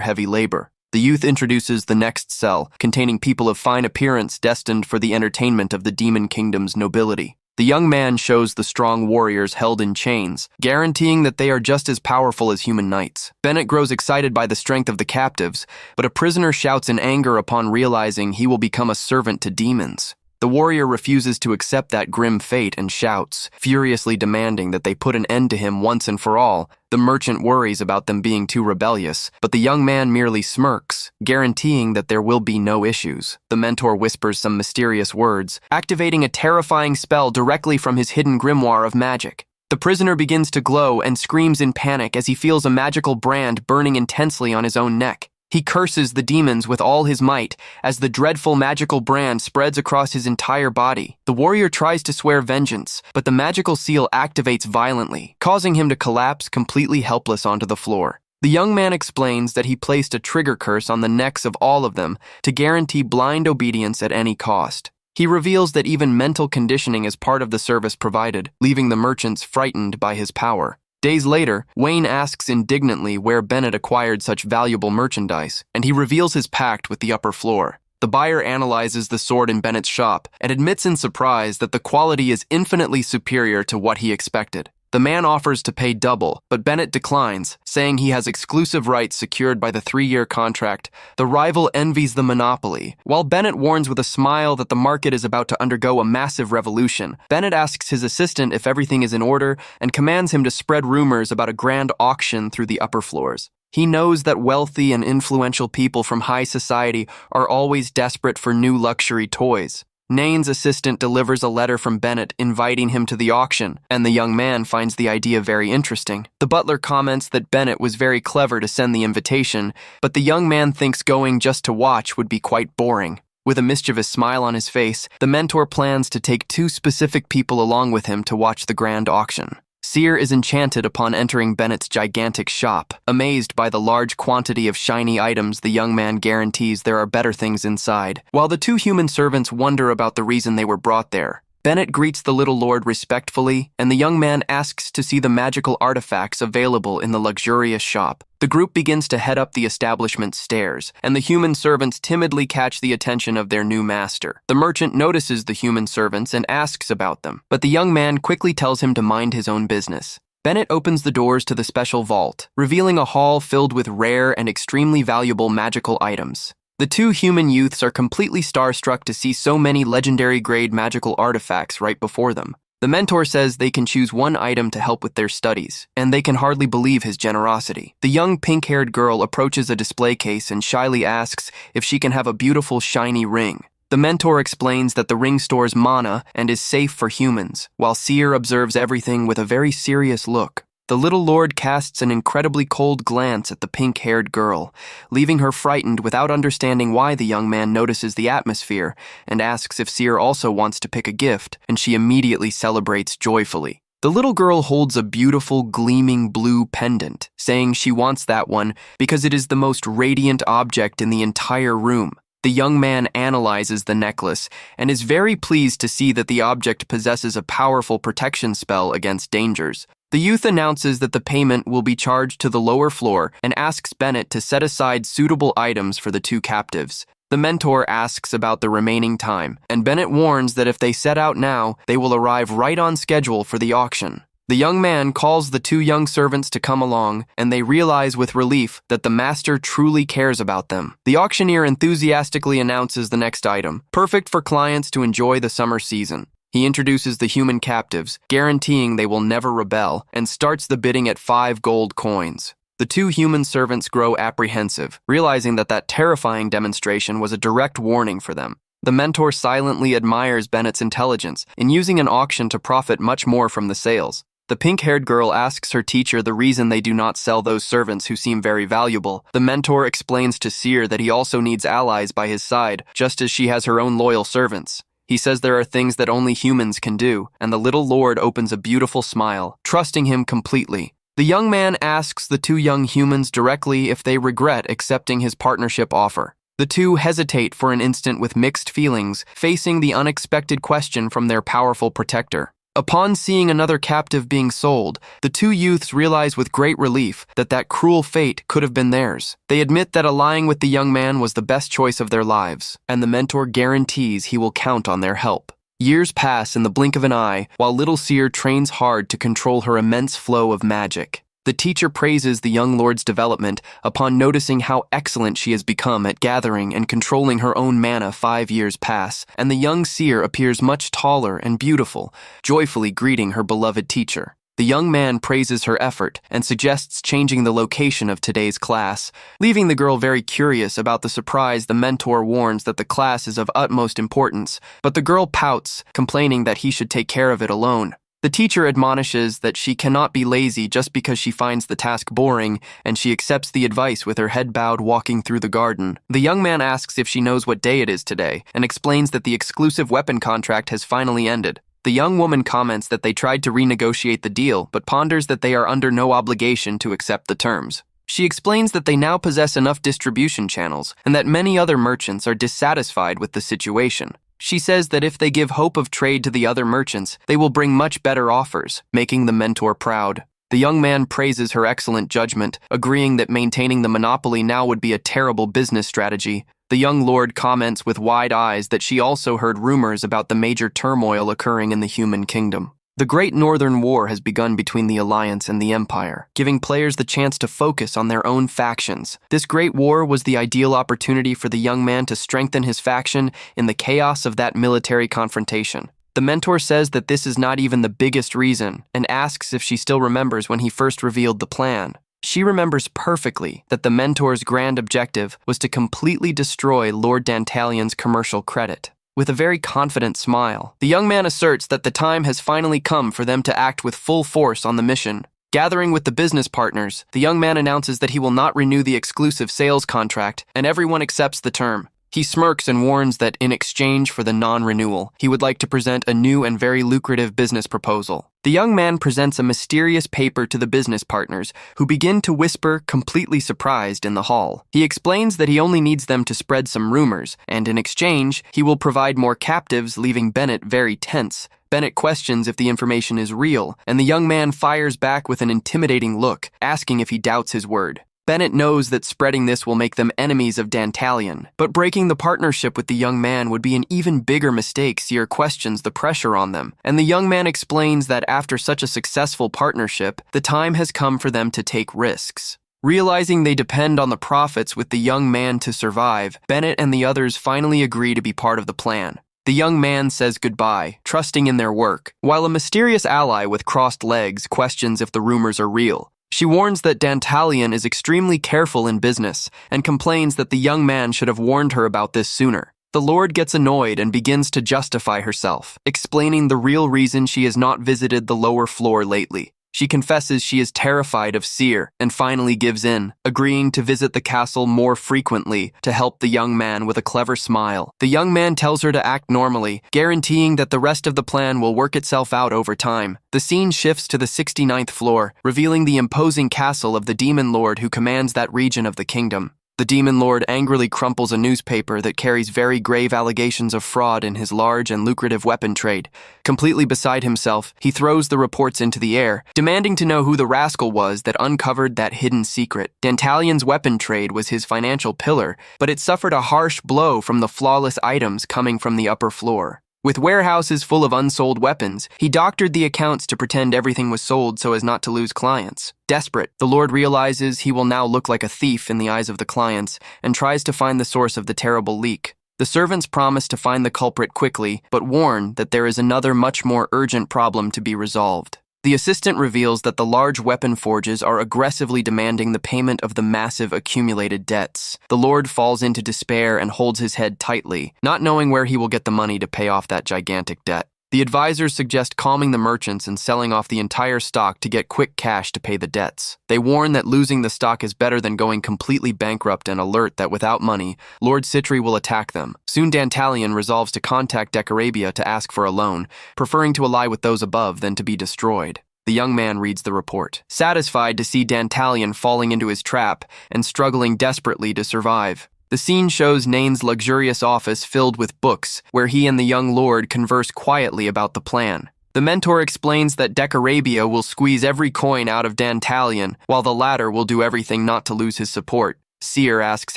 heavy labor. The youth introduces the next cell, containing people of fine appearance destined for the entertainment of the Demon Kingdom's nobility. The young man shows the strong warriors held in chains, guaranteeing that they are just as powerful as human knights. Bennett grows excited by the strength of the captives, but a prisoner shouts in anger upon realizing he will become a servant to demons. The warrior refuses to accept that grim fate and shouts, furiously demanding that they put an end to him once and for all. The merchant worries about them being too rebellious, but the young man merely smirks, guaranteeing that there will be no issues. The mentor whispers some mysterious words, activating a terrifying spell directly from his hidden grimoire of magic. The prisoner begins to glow and screams in panic as he feels a magical brand burning intensely on his own neck. He curses the demons with all his might as the dreadful magical brand spreads across his entire body. The warrior tries to swear vengeance, but the magical seal activates violently, causing him to collapse completely helpless onto the floor. The young man explains that he placed a trigger curse on the necks of all of them to guarantee blind obedience at any cost. He reveals that even mental conditioning is part of the service provided, leaving the merchants frightened by his power. Days later, Wayne asks indignantly where Bennett acquired such valuable merchandise, and he reveals his pact with the upper floor. The buyer analyzes the sword in Bennett's shop and admits in surprise that the quality is infinitely superior to what he expected. The man offers to pay double, but Bennett declines, saying he has exclusive rights secured by the 3-year contract. The rival envies the monopoly, while Bennett warns with a smile that the market is about to undergo a massive revolution. Bennett asks his assistant if everything is in order and commands him to spread rumors about a grand auction through the upper floors. He knows that wealthy and influential people from high society are always desperate for new luxury toys. Nain's assistant delivers a letter from Bennett inviting him to the auction, and the young man finds the idea very interesting. The butler comments that Bennett was very clever to send the invitation, but the young man thinks going just to watch would be quite boring. With a mischievous smile on his face, the mentor plans to take 2 specific people along with him to watch the grand auction. Seer is enchanted upon entering Bennett's gigantic shop. Amazed by the large quantity of shiny items, the young man guarantees there are better things inside, while the 2 human servants wonder about the reason they were brought there. Bennett greets the little lord respectfully, and the young man asks to see the magical artifacts available in the luxurious shop. The group begins to head up the establishment's stairs, and the human servants timidly catch the attention of their new master. The merchant notices the human servants and asks about them, but the young man quickly tells him to mind his own business. Bennett opens the doors to the special vault, revealing a hall filled with rare and extremely valuable magical items. The 2 human youths are completely starstruck to see so many legendary-grade magical artifacts right before them. The mentor says they can choose one item to help with their studies, and they can hardly believe his generosity. The young pink-haired girl approaches a display case and shyly asks if she can have a beautiful, shiny ring. The mentor explains that the ring stores mana and is safe for humans, while Seer observes everything with a very serious look. The little lord casts an incredibly cold glance at the pink-haired girl, leaving her frightened without understanding why the young man notices the atmosphere and asks if Seer also wants to pick a gift, and she immediately celebrates joyfully. The little girl holds a beautiful, gleaming blue pendant, saying she wants that one because it is the most radiant object in the entire room. The young man analyzes the necklace and is very pleased to see that the object possesses a powerful protection spell against dangers. The youth announces that the payment will be charged to the lower floor and asks Bennett to set aside suitable items for the 2 captives. The mentor asks about the remaining time, and Bennett warns that if they set out now, they will arrive right on schedule for the auction. The young man calls the two young servants to come along, and they realize with relief that the master truly cares about them. The auctioneer enthusiastically announces the next item, perfect for clients to enjoy the summer season. He introduces the human captives, guaranteeing they will never rebel, and starts the bidding at 5 gold coins. The two human servants grow apprehensive, realizing that terrifying demonstration was a direct warning for them. The mentor silently admires Bennett's intelligence in using an auction to profit much more from the sales. The pink-haired girl asks her teacher the reason they do not sell those servants who seem very valuable. The mentor explains to Seer that he also needs allies by his side, just as she has her own loyal servants. He says there are things that only humans can do, and the little lord opens a beautiful smile, trusting him completely. The young man asks the two young humans directly if they regret accepting his partnership offer. The two hesitate for an instant with mixed feelings, facing the unexpected question from their powerful protector. Upon seeing another captive being sold, the two youths realize with great relief that cruel fate could have been theirs. They admit that allying with the young man was the best choice of their lives, and the mentor guarantees he will count on their help. Years pass in the blink of an eye, while little Seer trains hard to control her immense flow of magic. The teacher praises the young lord's development upon noticing how excellent she has become at gathering and controlling her own mana. 5 years pass, and the young Seer appears much taller and beautiful, joyfully greeting her beloved teacher. The young man praises her effort and suggests changing the location of today's class, leaving the girl very curious about the surprise. The mentor warns that the class is of utmost importance, but the girl pouts, complaining that he should take care of it alone. The teacher admonishes that she cannot be lazy just because she finds the task boring, and she accepts the advice with her head bowed, walking through the garden. The young man asks if she knows what day it is today, and explains that the exclusive weapon contract has finally ended. The young woman comments that they tried to renegotiate the deal, but ponders that they are under no obligation to accept the terms. She explains that they now possess enough distribution channels, and that many other merchants are dissatisfied with the situation. She says that if they give hope of trade to the other merchants, they will bring much better offers, making the mentor proud. The young man praises her excellent judgment, agreeing that maintaining the monopoly now would be a terrible business strategy. The young lord comments with wide eyes that she also heard rumors about the major turmoil occurring in the human kingdom. The Great Northern War has begun between the Alliance and the Empire, giving players the chance to focus on their own factions. This great war was the ideal opportunity for the young man to strengthen his faction in the chaos of that military confrontation. The mentor says that this is not even the biggest reason, and asks if she still remembers when he first revealed the plan. She remembers perfectly that the mentor's grand objective was to completely destroy Lord Dantalion's commercial credit. With a very confident smile, the young man asserts that the time has finally come for them to act with full force on the mission. Gathering with the business partners, the young man announces that he will not renew the exclusive sales contract, and everyone accepts the term. He smirks and warns that in exchange for the non-renewal, he would like to present a new and very lucrative business proposal. The young man presents a mysterious paper to the business partners, who begin to whisper, completely surprised, in the hall. He explains that he only needs them to spread some rumors, and in exchange, he will provide more captives, leaving Bennett very tense. Bennett questions if the information is real, and the young man fires back with an intimidating look, asking if he doubts his word. Bennett knows that spreading this will make them enemies of Dantalion, but breaking the partnership with the young man would be an even bigger mistake. Seer questions the pressure on them, and the young man explains that after such a successful partnership, the time has come for them to take risks. Realizing they depend on the profits with the young man to survive, Bennett and the others finally agree to be part of the plan. The young man says goodbye, trusting in their work, while a mysterious ally with crossed legs questions if the rumors are real. She warns that Dantalion is extremely careful in business, and complains that the young man should have warned her about this sooner. The Lord gets annoyed and begins to justify herself, explaining the real reason she has not visited the lower floor lately. She confesses she is terrified of Seer, and finally gives in, agreeing to visit the castle more frequently to help the young man with a clever smile. The young man tells her to act normally, guaranteeing that the rest of the plan will work itself out over time. The scene shifts to the 69th floor, revealing the imposing castle of the demon lord who commands that region of the kingdom. The demon lord angrily crumples a newspaper that carries very grave allegations of fraud in his large and lucrative weapon trade. Completely beside himself, he throws the reports into the air, demanding to know who the rascal was that uncovered that hidden secret. Dantalion's weapon trade was his financial pillar, but it suffered a harsh blow from the flawless items coming from the upper floor. With warehouses full of unsold weapons, he doctored the accounts to pretend everything was sold so as not to lose clients. Desperate, the Lord realizes he will now look like a thief in the eyes of the clients and tries to find the source of the terrible leak. The servants promise to find the culprit quickly, but warn that there is another much more urgent problem to be resolved. The assistant reveals that the large weapon forges are aggressively demanding the payment of the massive accumulated debts. The Lord falls into despair and holds his head tightly, not knowing where he will get the money to pay off that gigantic debt. The advisors suggest calming the merchants and selling off the entire stock to get quick cash to pay the debts. They warn that losing the stock is better than going completely bankrupt and alert that without money, Lord Citri will attack them. Soon Dantalion resolves to contact Decarabia to ask for a loan, preferring to ally with those above than to be destroyed. The young man reads the report, satisfied to see Dantalion falling into his trap and struggling desperately to survive. The scene shows Nain's luxurious office filled with books, where he and the young lord converse quietly about the plan. The mentor explains that Decarabia will squeeze every coin out of Dantalion, while the latter will do everything not to lose his support. Seer asks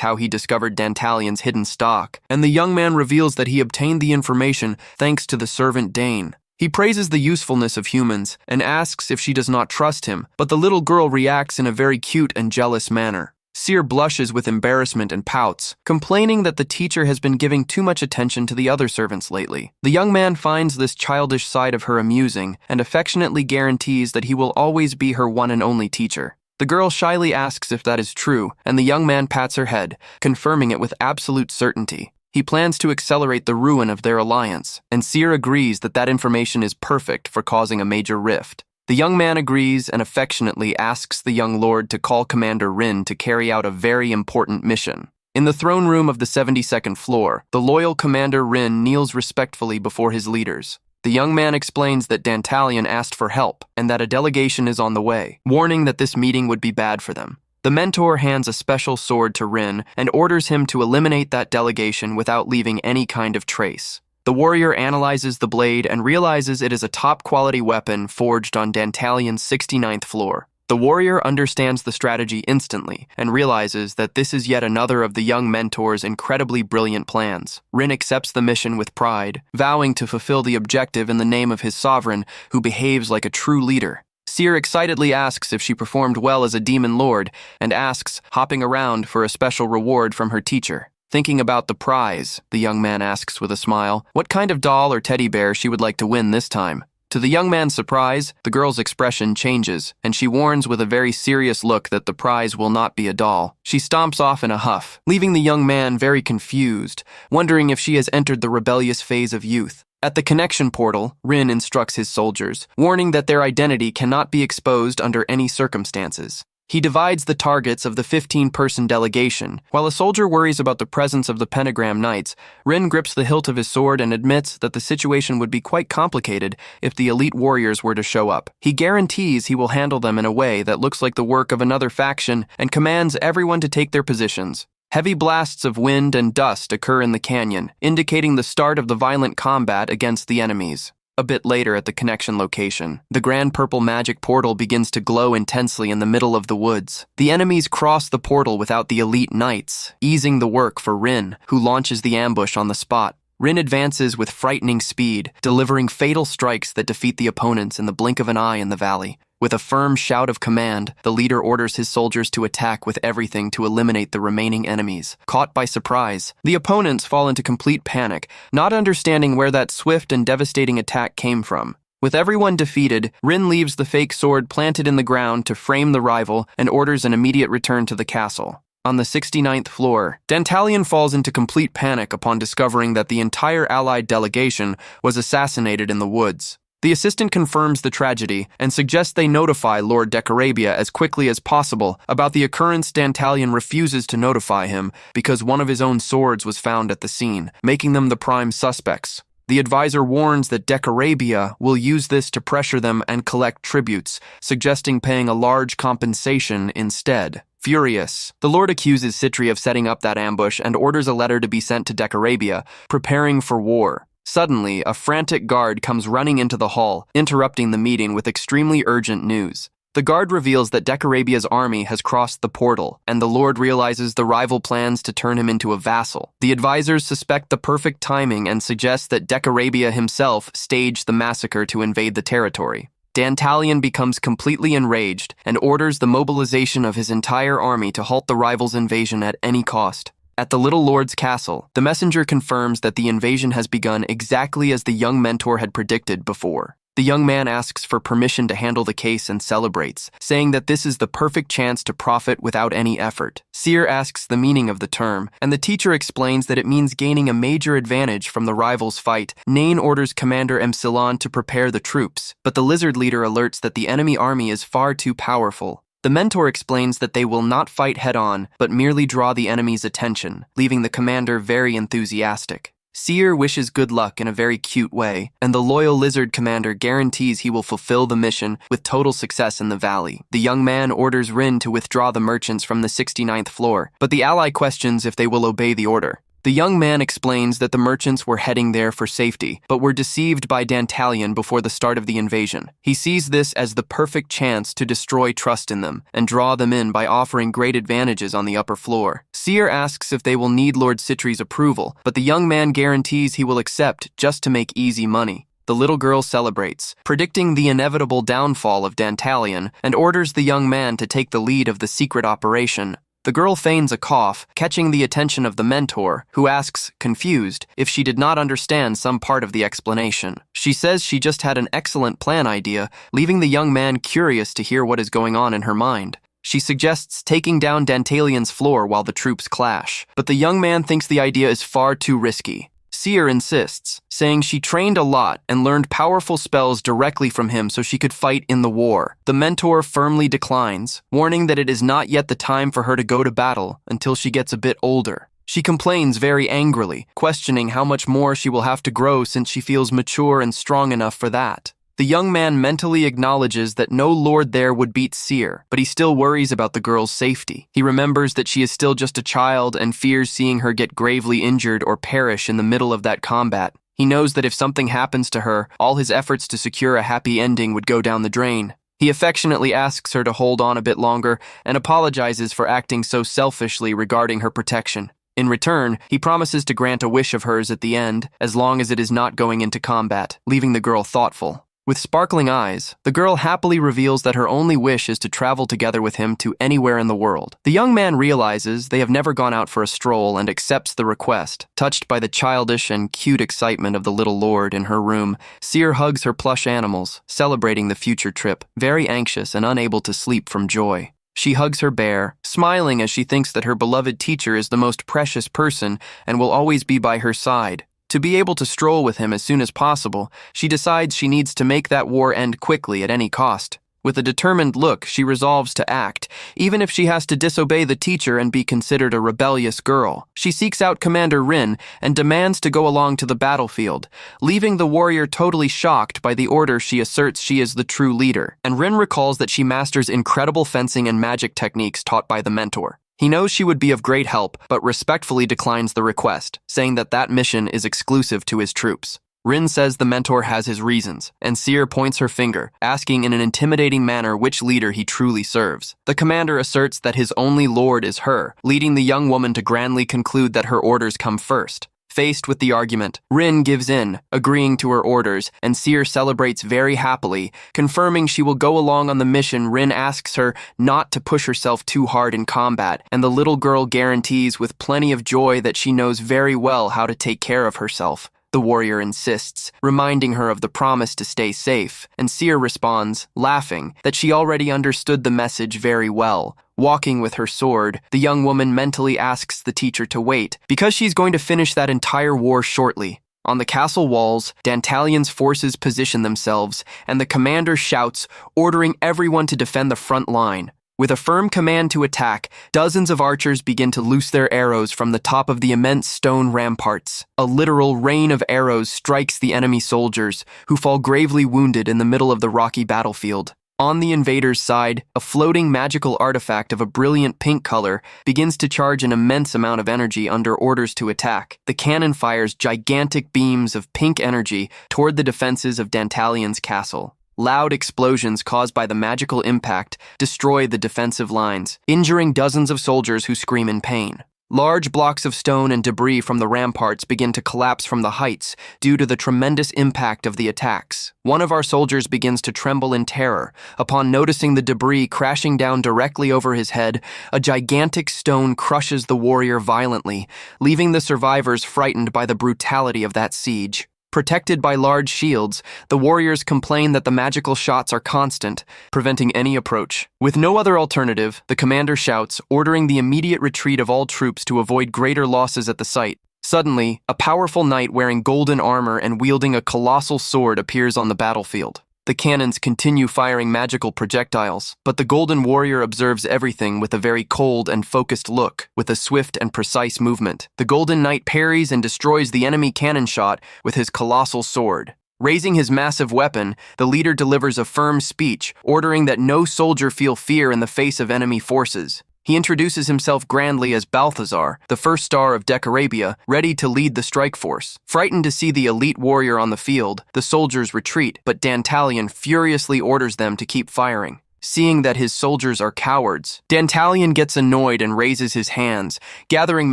how he discovered Dantalion's hidden stock, and the young man reveals that he obtained the information thanks to the servant Dane. He praises the usefulness of humans and asks if she does not trust him, but the little girl reacts in a very cute and jealous manner. Seer blushes with embarrassment and pouts, complaining that the teacher has been giving too much attention to the other servants lately. The young man finds this childish side of her amusing and affectionately guarantees that he will always be her one and only teacher. The girl shyly asks if that is true, and the young man pats her head, confirming it with absolute certainty. He plans to accelerate the ruin of their alliance, and Seer agrees that that information is perfect for causing a major rift. The young man agrees and affectionately asks the young lord to call Commander Rin to carry out a very important mission. In the throne room of the 72nd floor, the loyal Commander Rin kneels respectfully before his leaders. The young man explains that Dantalion asked for help and that a delegation is on the way, warning that this meeting would be bad for them. The mentor hands a special sword to Rin and orders him to eliminate that delegation without leaving any kind of trace. The warrior analyzes the blade and realizes it is a top-quality weapon forged on Dantalion's 69th floor. The warrior understands the strategy instantly and realizes that this is yet another of the young mentor's incredibly brilliant plans. Rin accepts the mission with pride, vowing to fulfill the objective in the name of his sovereign, who behaves like a true leader. Seer excitedly asks if she performed well as a demon lord and asks, hopping around, for a special reward from her teacher. Thinking about the prize, the young man asks with a smile what kind of doll or teddy bear she would like to win this time. To the young man's surprise, the girl's expression changes, and she warns with a very serious look that the prize will not be a doll. She stomps off in a huff, leaving the young man very confused, wondering if she has entered the rebellious phase of youth. At the connection portal, Rin instructs his soldiers, warning that their identity cannot be exposed under any circumstances. He divides the targets of the 15-person delegation. While a soldier worries about the presence of the Pentagram Knights, Rin grips the hilt of his sword and admits that the situation would be quite complicated if the elite warriors were to show up. He guarantees he will handle them in a way that looks like the work of another faction and commands everyone to take their positions. Heavy blasts of wind and dust occur in the canyon, indicating the start of the violent combat against the enemies. A bit later at the connection location, the grand purple magic portal begins to glow intensely in the middle of the woods. The enemies cross the portal without the elite knights, easing the work for Rin, who launches the ambush on the spot. Rin advances with frightening speed, delivering fatal strikes that defeat the opponents in the blink of an eye in the valley. With a firm shout of command, the leader orders his soldiers to attack with everything to eliminate the remaining enemies. Caught by surprise, the opponents fall into complete panic, not understanding where that swift and devastating attack came from. With everyone defeated, Rin leaves the fake sword planted in the ground to frame the rival and orders an immediate return to the castle. On the 69th floor, Dantalion falls into complete panic upon discovering that the entire allied delegation was assassinated in the woods. The assistant confirms the tragedy and suggests they notify Lord Decarabia as quickly as possible about the occurrence. Dantalion refuses to notify him because one of his own swords was found at the scene, making them the prime suspects. The advisor warns that Decarabia will use this to pressure them and collect tributes, suggesting paying a large compensation instead. Furious, the Lord accuses Citri of setting up that ambush and orders a letter to be sent to Decarabia, preparing for war. Suddenly, a frantic guard comes running into the hall, interrupting the meeting with extremely urgent news. The guard reveals that Decarabia's army has crossed the portal, and the Lord realizes the rival plans to turn him into a vassal. The advisors suspect the perfect timing and suggest that Decarabia himself staged the massacre to invade the territory. Dantalion becomes completely enraged and orders the mobilization of his entire army to halt the rival's invasion at any cost. At the Little Lord's castle, the messenger confirms that the invasion has begun exactly as the young mentor had predicted before. The young man asks for permission to handle the case and celebrates, saying that this is the perfect chance to profit without any effort. Seer asks the meaning of the term, and the teacher explains that it means gaining a major advantage from the rival's fight. Nain orders Commander Epsilon to prepare the troops, but the lizard leader alerts that the enemy army is far too powerful. The mentor explains that they will not fight head-on, but merely draw the enemy's attention, leaving the commander very enthusiastic. Seer wishes good luck in a very cute way, and the loyal lizard commander guarantees he will fulfill the mission with total success in the valley. The young man orders Rin to withdraw the merchants from the 69th floor, but the ally questions if they will obey the order. The young man explains that the merchants were heading there for safety, but were deceived by Dantalion before the start of the invasion. He sees this as the perfect chance to destroy trust in them and draw them in by offering great advantages on the upper floor. Seer asks if they will need Lord Citri's approval, but the young man guarantees he will accept just to make easy money. The little girl celebrates, predicting the inevitable downfall of Dantalion, and orders the young man to take the lead of the secret operation. The girl feigns a cough, catching the attention of the mentor, who asks, confused, if she did not understand some part of the explanation. She says she just had an excellent plan idea, leaving the young man curious to hear what is going on in her mind. She suggests taking down Dantalion's floor while the troops clash, but the young man thinks the idea is far too risky. Seer insists, saying she trained a lot and learned powerful spells directly from him so she could fight in the war. The mentor firmly declines, warning that it is not yet the time for her to go to battle until she gets a bit older. She complains very angrily, questioning how much more she will have to grow since she feels mature and strong enough for that. The young man mentally acknowledges that no lord there would beat Seer, but he still worries about the girl's safety. He remembers that she is still just a child and fears seeing her get gravely injured or perish in the middle of that combat. He knows that if something happens to her, all his efforts to secure a happy ending would go down the drain. He affectionately asks her to hold on a bit longer and apologizes for acting so selfishly regarding her protection. In return, he promises to grant a wish of hers at the end, as long as it is not going into combat, leaving the girl thoughtful. With sparkling eyes, the girl happily reveals that her only wish is to travel together with him to anywhere in the world. The young man realizes they have never gone out for a stroll and accepts the request. Touched by the childish and cute excitement of the little lord in her room, Seer hugs her plush animals, celebrating the future trip, very anxious and unable to sleep from joy. She hugs her bear, smiling as she thinks that her beloved teacher is the most precious person and will always be by her side. To be able to stroll with him as soon as possible, she decides she needs to make that war end quickly at any cost. With a determined look, she resolves to act, even if she has to disobey the teacher and be considered a rebellious girl. She seeks out Commander Rin and demands to go along to the battlefield, leaving the warrior totally shocked by the order. She asserts she is the true leader, and Rin recalls that she masters incredible fencing and magic techniques taught by the mentor. He knows she would be of great help, but respectfully declines the request, saying that mission is exclusive to his troops. Rin says the mentor has his reasons, and Seer points her finger, asking in an intimidating manner which leader he truly serves. The commander asserts that his only lord is her, leading the young woman to grandly conclude that her orders come first. Faced with the argument, Rin gives in, agreeing to her orders, and Seer celebrates very happily, confirming she will go along on the mission. Rin asks her not to push herself too hard in combat, and the little girl guarantees with plenty of joy that she knows very well how to take care of herself. The warrior insists, reminding her of the promise to stay safe, and Seer responds, laughing, that she already understood the message very well. Walking with her sword, the young woman mentally asks the teacher to wait, because she's going to finish that entire war shortly. On the castle walls, Dantalion's forces position themselves, and the commander shouts, ordering everyone to defend the front line. With a firm command to attack, dozens of archers begin to loose their arrows from the top of the immense stone ramparts. A literal rain of arrows strikes the enemy soldiers, who fall gravely wounded in the middle of the rocky battlefield. On the invaders' side, a floating magical artifact of a brilliant pink color begins to charge an immense amount of energy under orders to attack. The cannon fires gigantic beams of pink energy toward the defenses of Dantalion's castle. Loud explosions caused by the magical impact destroy the defensive lines, injuring dozens of soldiers who scream in pain. Large blocks of stone and debris from the ramparts begin to collapse from the heights due to the tremendous impact of the attacks. One of our soldiers begins to tremble in terror. Upon noticing the debris crashing down directly over his head, a gigantic stone crushes the warrior violently, leaving the survivors frightened by the brutality of that siege. Protected by large shields, the warriors complain that the magical shots are constant, preventing any approach. With no other alternative, the commander shouts, ordering the immediate retreat of all troops to avoid greater losses at the site. Suddenly, a powerful knight wearing golden armor and wielding a colossal sword appears on the battlefield. The cannons continue firing magical projectiles, but the golden warrior observes everything with a very cold and focused look, with a swift and precise movement. The golden knight parries and destroys the enemy cannon shot with his colossal sword. Raising his massive weapon, the leader delivers a firm speech, ordering that no soldier feel fear in the face of enemy forces. He introduces himself grandly as Balthazar, the first star of Decarabia, ready to lead the strike force. Frightened to see the elite warrior on the field, the soldiers retreat, but Dantalion furiously orders them to keep firing. Seeing that his soldiers are cowards, Dantalion gets annoyed and raises his hands, gathering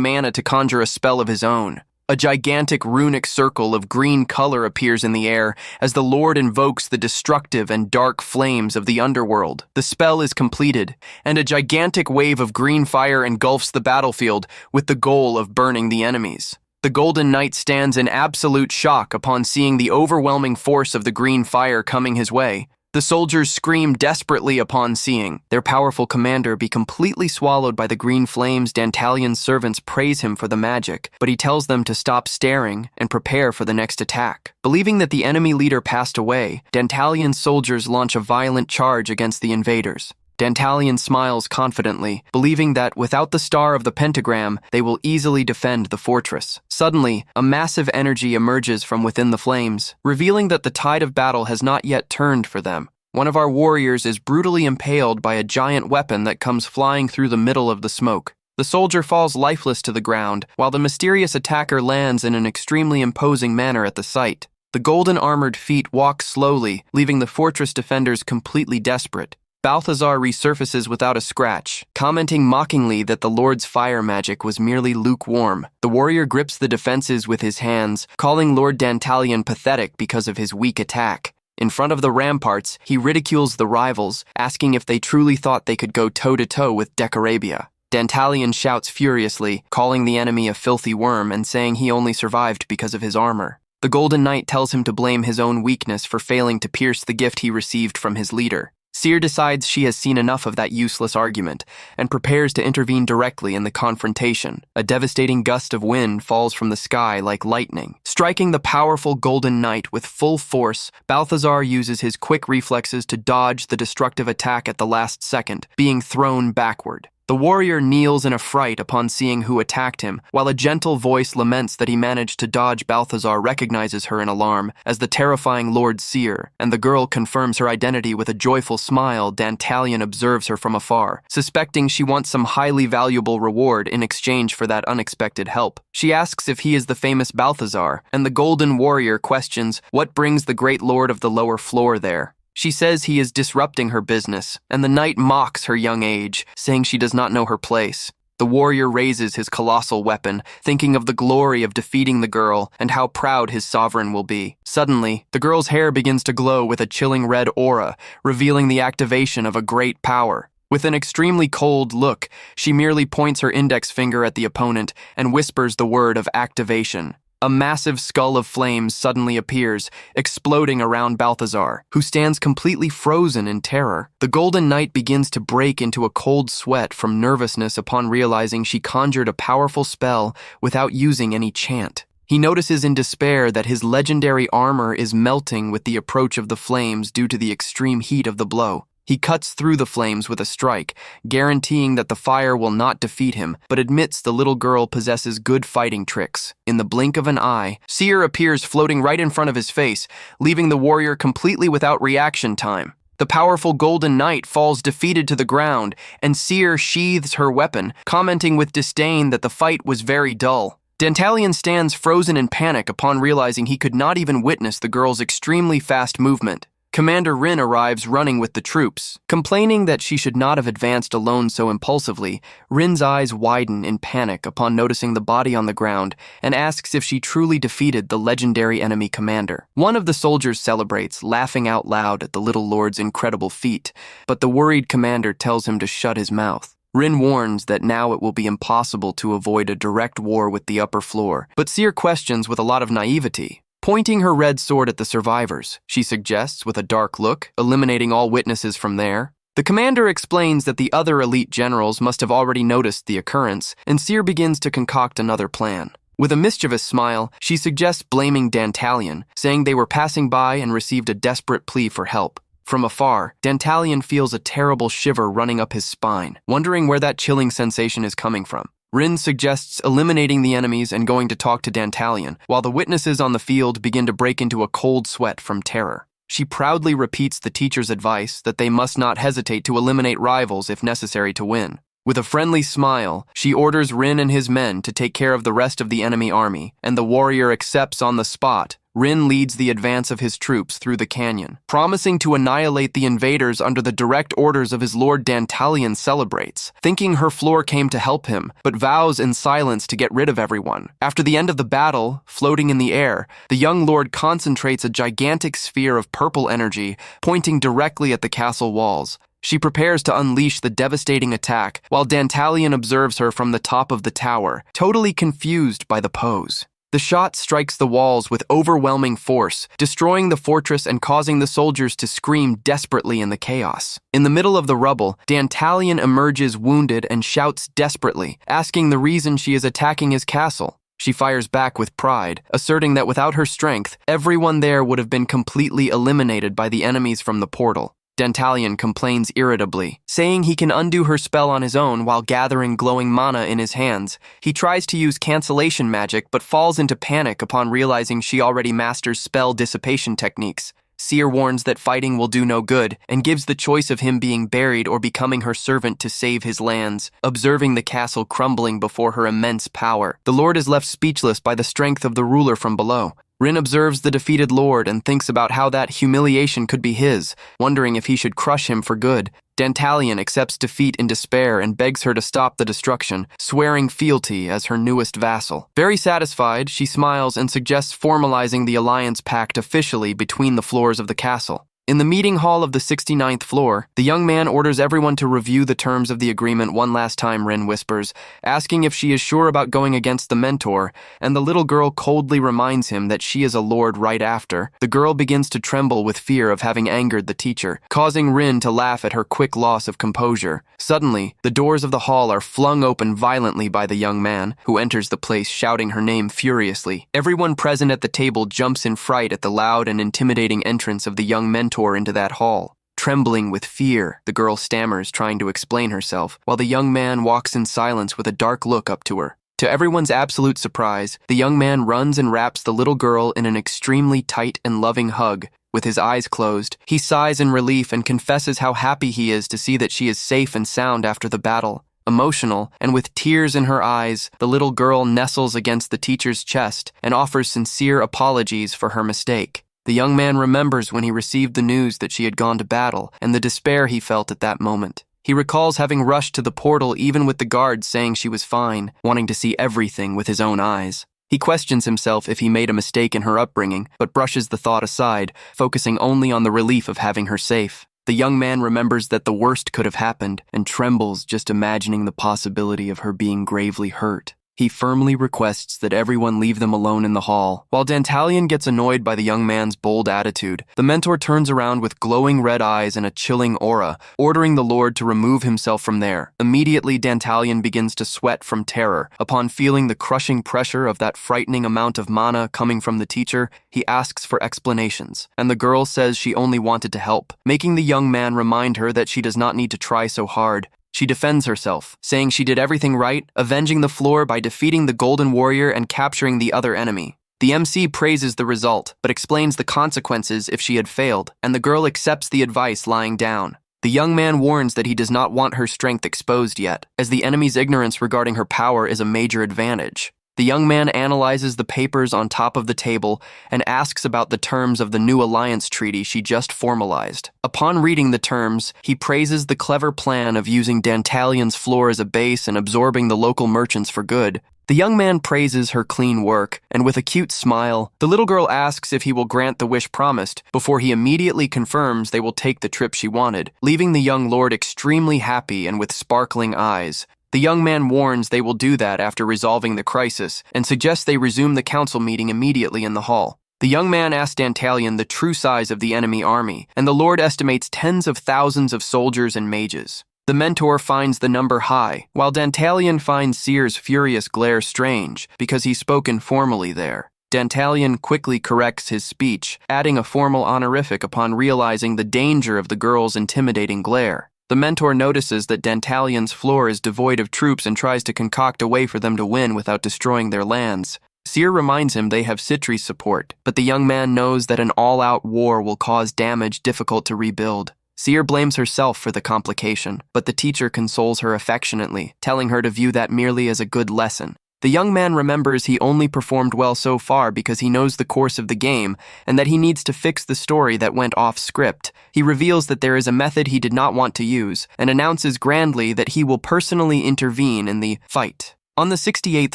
mana to conjure a spell of his own. A gigantic runic circle of green color appears in the air as the Lord invokes the destructive and dark flames of the underworld. The spell is completed, and a gigantic wave of green fire engulfs the battlefield with the goal of burning the enemies. The Golden Knight stands in absolute shock upon seeing the overwhelming force of the green fire coming his way. The soldiers scream desperately upon seeing their powerful commander be completely swallowed by the green flames. Dantalion's servants praise him for the magic, but he tells them to stop staring and prepare for the next attack. Believing that the enemy leader passed away, Dantalion's soldiers launch a violent charge against the invaders. Dantalion smiles confidently, believing that without the star of the pentagram, they will easily defend the fortress. Suddenly, a massive energy emerges from within the flames, revealing that the tide of battle has not yet turned for them. One of our warriors is brutally impaled by a giant weapon that comes flying through the middle of the smoke. The soldier falls lifeless to the ground, while the mysterious attacker lands in an extremely imposing manner at the site. The golden armored feet walk slowly, leaving the fortress defenders completely desperate. Balthazar resurfaces without a scratch, commenting mockingly that the Lord's fire magic was merely lukewarm. The warrior grips the defenses with his hands, calling Lord Dantalion pathetic because of his weak attack. In front of the ramparts, he ridicules the rivals, asking if they truly thought they could go toe-to-toe with Decarabia. Dantalion shouts furiously, calling the enemy a filthy worm and saying he only survived because of his armor. The Golden Knight tells him to blame his own weakness for failing to pierce the gift he received from his leader. Seer decides she has seen enough of that useless argument and prepares to intervene directly in the confrontation. A devastating gust of wind falls from the sky like lightning. Striking the powerful Golden Knight with full force, Balthazar uses his quick reflexes to dodge the destructive attack at the last second, being thrown backward. The warrior kneels in affright upon seeing who attacked him, while a gentle voice laments that he managed to dodge. Balthazar recognizes her in alarm as the terrifying Lord Seer, and the girl confirms her identity with a joyful smile. Dantalion observes her from afar, suspecting she wants some highly valuable reward in exchange for that unexpected help. She asks if he is the famous Balthazar, and the Golden Warrior questions what brings the great lord of the lower floor there. She says he is disrupting her business, and the knight mocks her young age, saying she does not know her place. The warrior raises his colossal weapon, thinking of the glory of defeating the girl and how proud his sovereign will be. Suddenly, the girl's hair begins to glow with a chilling red aura, revealing the activation of a great power. With an extremely cold look, she merely points her index finger at the opponent and whispers the word of activation. A massive skull of flames suddenly appears, exploding around Balthazar, who stands completely frozen in terror. The Golden Knight begins to break into a cold sweat from nervousness upon realizing she conjured a powerful spell without using any chant. He notices in despair that his legendary armor is melting with the approach of the flames due to the extreme heat of the blow. He cuts through the flames with a strike, guaranteeing that the fire will not defeat him, but admits the little girl possesses good fighting tricks. In the blink of an eye, Seer appears floating right in front of his face, leaving the warrior completely without reaction time. The powerful Golden Knight falls defeated to the ground, and Seer sheathes her weapon, commenting with disdain that the fight was very dull. Dantalion stands frozen in panic upon realizing he could not even witness the girl's extremely fast movement. Commander Rin arrives running with the troops. Complaining that she should not have advanced alone so impulsively, Rin's eyes widen in panic upon noticing the body on the ground and asks if she truly defeated the legendary enemy commander. One of the soldiers celebrates, laughing out loud at the little lord's incredible feat, but the worried commander tells him to shut his mouth. Rin warns that now it will be impossible to avoid a direct war with the upper floor, but Seer questions with a lot of naivety. Pointing her red sword at the survivors, she suggests with a dark look, eliminating all witnesses from there. The commander explains that the other elite generals must have already noticed the occurrence, and Seer begins to concoct another plan. With a mischievous smile, she suggests blaming Dantalion, saying they were passing by and received a desperate plea for help. From afar, Dantalion feels a terrible shiver running up his spine, wondering where that chilling sensation is coming from. Rin suggests eliminating the enemies and going to talk to Dantalion, while the witnesses on the field begin to break into a cold sweat from terror. She proudly repeats the teacher's advice that they must not hesitate to eliminate rivals if necessary to win. With a friendly smile, she orders Rin and his men to take care of the rest of the enemy army, and the warrior accepts on the spot. Rin leads the advance of his troops through the canyon. Promising to annihilate the invaders under the direct orders of his lord, Dantalion celebrates, thinking her floor came to help him, but vows in silence to get rid of everyone. After the end of the battle, floating in the air, the young lord concentrates a gigantic sphere of purple energy, pointing directly at the castle walls. She prepares to unleash the devastating attack, while Dantalion observes her from the top of the tower, totally confused by the pose. The shot strikes the walls with overwhelming force, destroying the fortress and causing the soldiers to scream desperately in the chaos. In the middle of the rubble, Dantalion emerges wounded and shouts desperately, asking the reason she is attacking his castle. She fires back with pride, asserting that without her strength, everyone there would have been completely eliminated by the enemies from the portal. Dantalion complains irritably, saying he can undo her spell on his own while gathering glowing mana in his hands. He tries to use cancellation magic but falls into panic upon realizing she already masters spell dissipation techniques. Seer warns that fighting will do no good and gives the choice of him being buried or becoming her servant to save his lands. Observing the castle crumbling before her immense power, the lord is left speechless by the strength of the ruler from below. Rin observes the defeated lord and thinks about how that humiliation could be his, wondering if he should crush him for good. Dantalion accepts defeat in despair and begs her to stop the destruction, swearing fealty as her newest vassal. Very satisfied, she smiles and suggests formalizing the alliance pact officially between the floors of the castle. In the meeting hall of the 69th floor, the young man orders everyone to review the terms of the agreement one last time, Rin whispers, asking if she is sure about going against the mentor, and the little girl coldly reminds him that she is a lord right after. The girl begins to tremble with fear of having angered the teacher, causing Rin to laugh at her quick loss of composure. Suddenly, the doors of the hall are flung open violently by the young man, who enters the place shouting her name furiously. Everyone present at the table jumps in fright at the loud and intimidating entrance of the young mentor into that hall. Trembling with fear, the girl stammers, trying to explain herself, while the young man walks in silence with a dark look up to her. To everyone's absolute surprise, the young man runs and wraps the little girl in an extremely tight and loving hug. With his eyes closed, he sighs in relief and confesses how happy he is to see that she is safe and sound after the battle. Emotional, and with tears in her eyes, the little girl nestles against the teacher's chest and offers sincere apologies for her mistake. The young man remembers when he received the news that she had gone to battle and the despair he felt at that moment. He recalls having rushed to the portal even with the guards saying she was fine, wanting to see everything with his own eyes. He questions himself if he made a mistake in her upbringing, but brushes the thought aside, focusing only on the relief of having her safe. The young man remembers that the worst could have happened and trembles just imagining the possibility of her being gravely hurt. He firmly requests that everyone leave them alone in the hall. While Dantalion gets annoyed by the young man's bold attitude, the mentor turns around with glowing red eyes and a chilling aura, ordering the Lord to remove himself from there. Immediately, Dantalion begins to sweat from terror. Upon feeling the crushing pressure of that frightening amount of mana coming from the teacher, he asks for explanations, and the girl says she only wanted to help, making the young man remind her that she does not need to try so hard. She defends herself, saying she did everything right, avenging the floor by defeating the Golden Warrior and capturing the other enemy. The MC praises the result, but explains the consequences if she had failed, and the girl accepts the advice lying down. The young man warns that he does not want her strength exposed yet, as the enemy's ignorance regarding her power is a major advantage. The young man analyzes the papers on top of the table and asks about the terms of the new alliance treaty she just formalized. Upon reading the terms, he praises the clever plan of using Dantalion's floor as a base and absorbing the local merchants for good. The young man praises her clean work, and with a cute smile, the little girl asks if he will grant the wish promised, before he immediately confirms they will take the trip she wanted, leaving the young lord extremely happy and with sparkling eyes. The young man warns they will do that after resolving the crisis, and suggests they resume the council meeting immediately in the hall. The young man asks Dantalion the true size of the enemy army, and the Lord estimates tens of thousands of soldiers and mages. The mentor finds the number high, while Dantalion finds Seer's furious glare strange, because he spoke informally there. Dantalion quickly corrects his speech, adding a formal honorific upon realizing the danger of the girl's intimidating glare. The mentor notices that Dantalion's floor is devoid of troops and tries to concoct a way for them to win without destroying their lands. Seer reminds him they have Citri's support, but the young man knows that an all-out war will cause damage difficult to rebuild. Seer blames herself for the complication, but the teacher consoles her affectionately, telling her to view that merely as a good lesson. The young man remembers he only performed well so far because he knows the course of the game and that he needs to fix the story that went off script. He reveals that there is a method he did not want to use and announces grandly that he will personally intervene in the fight. On the 68th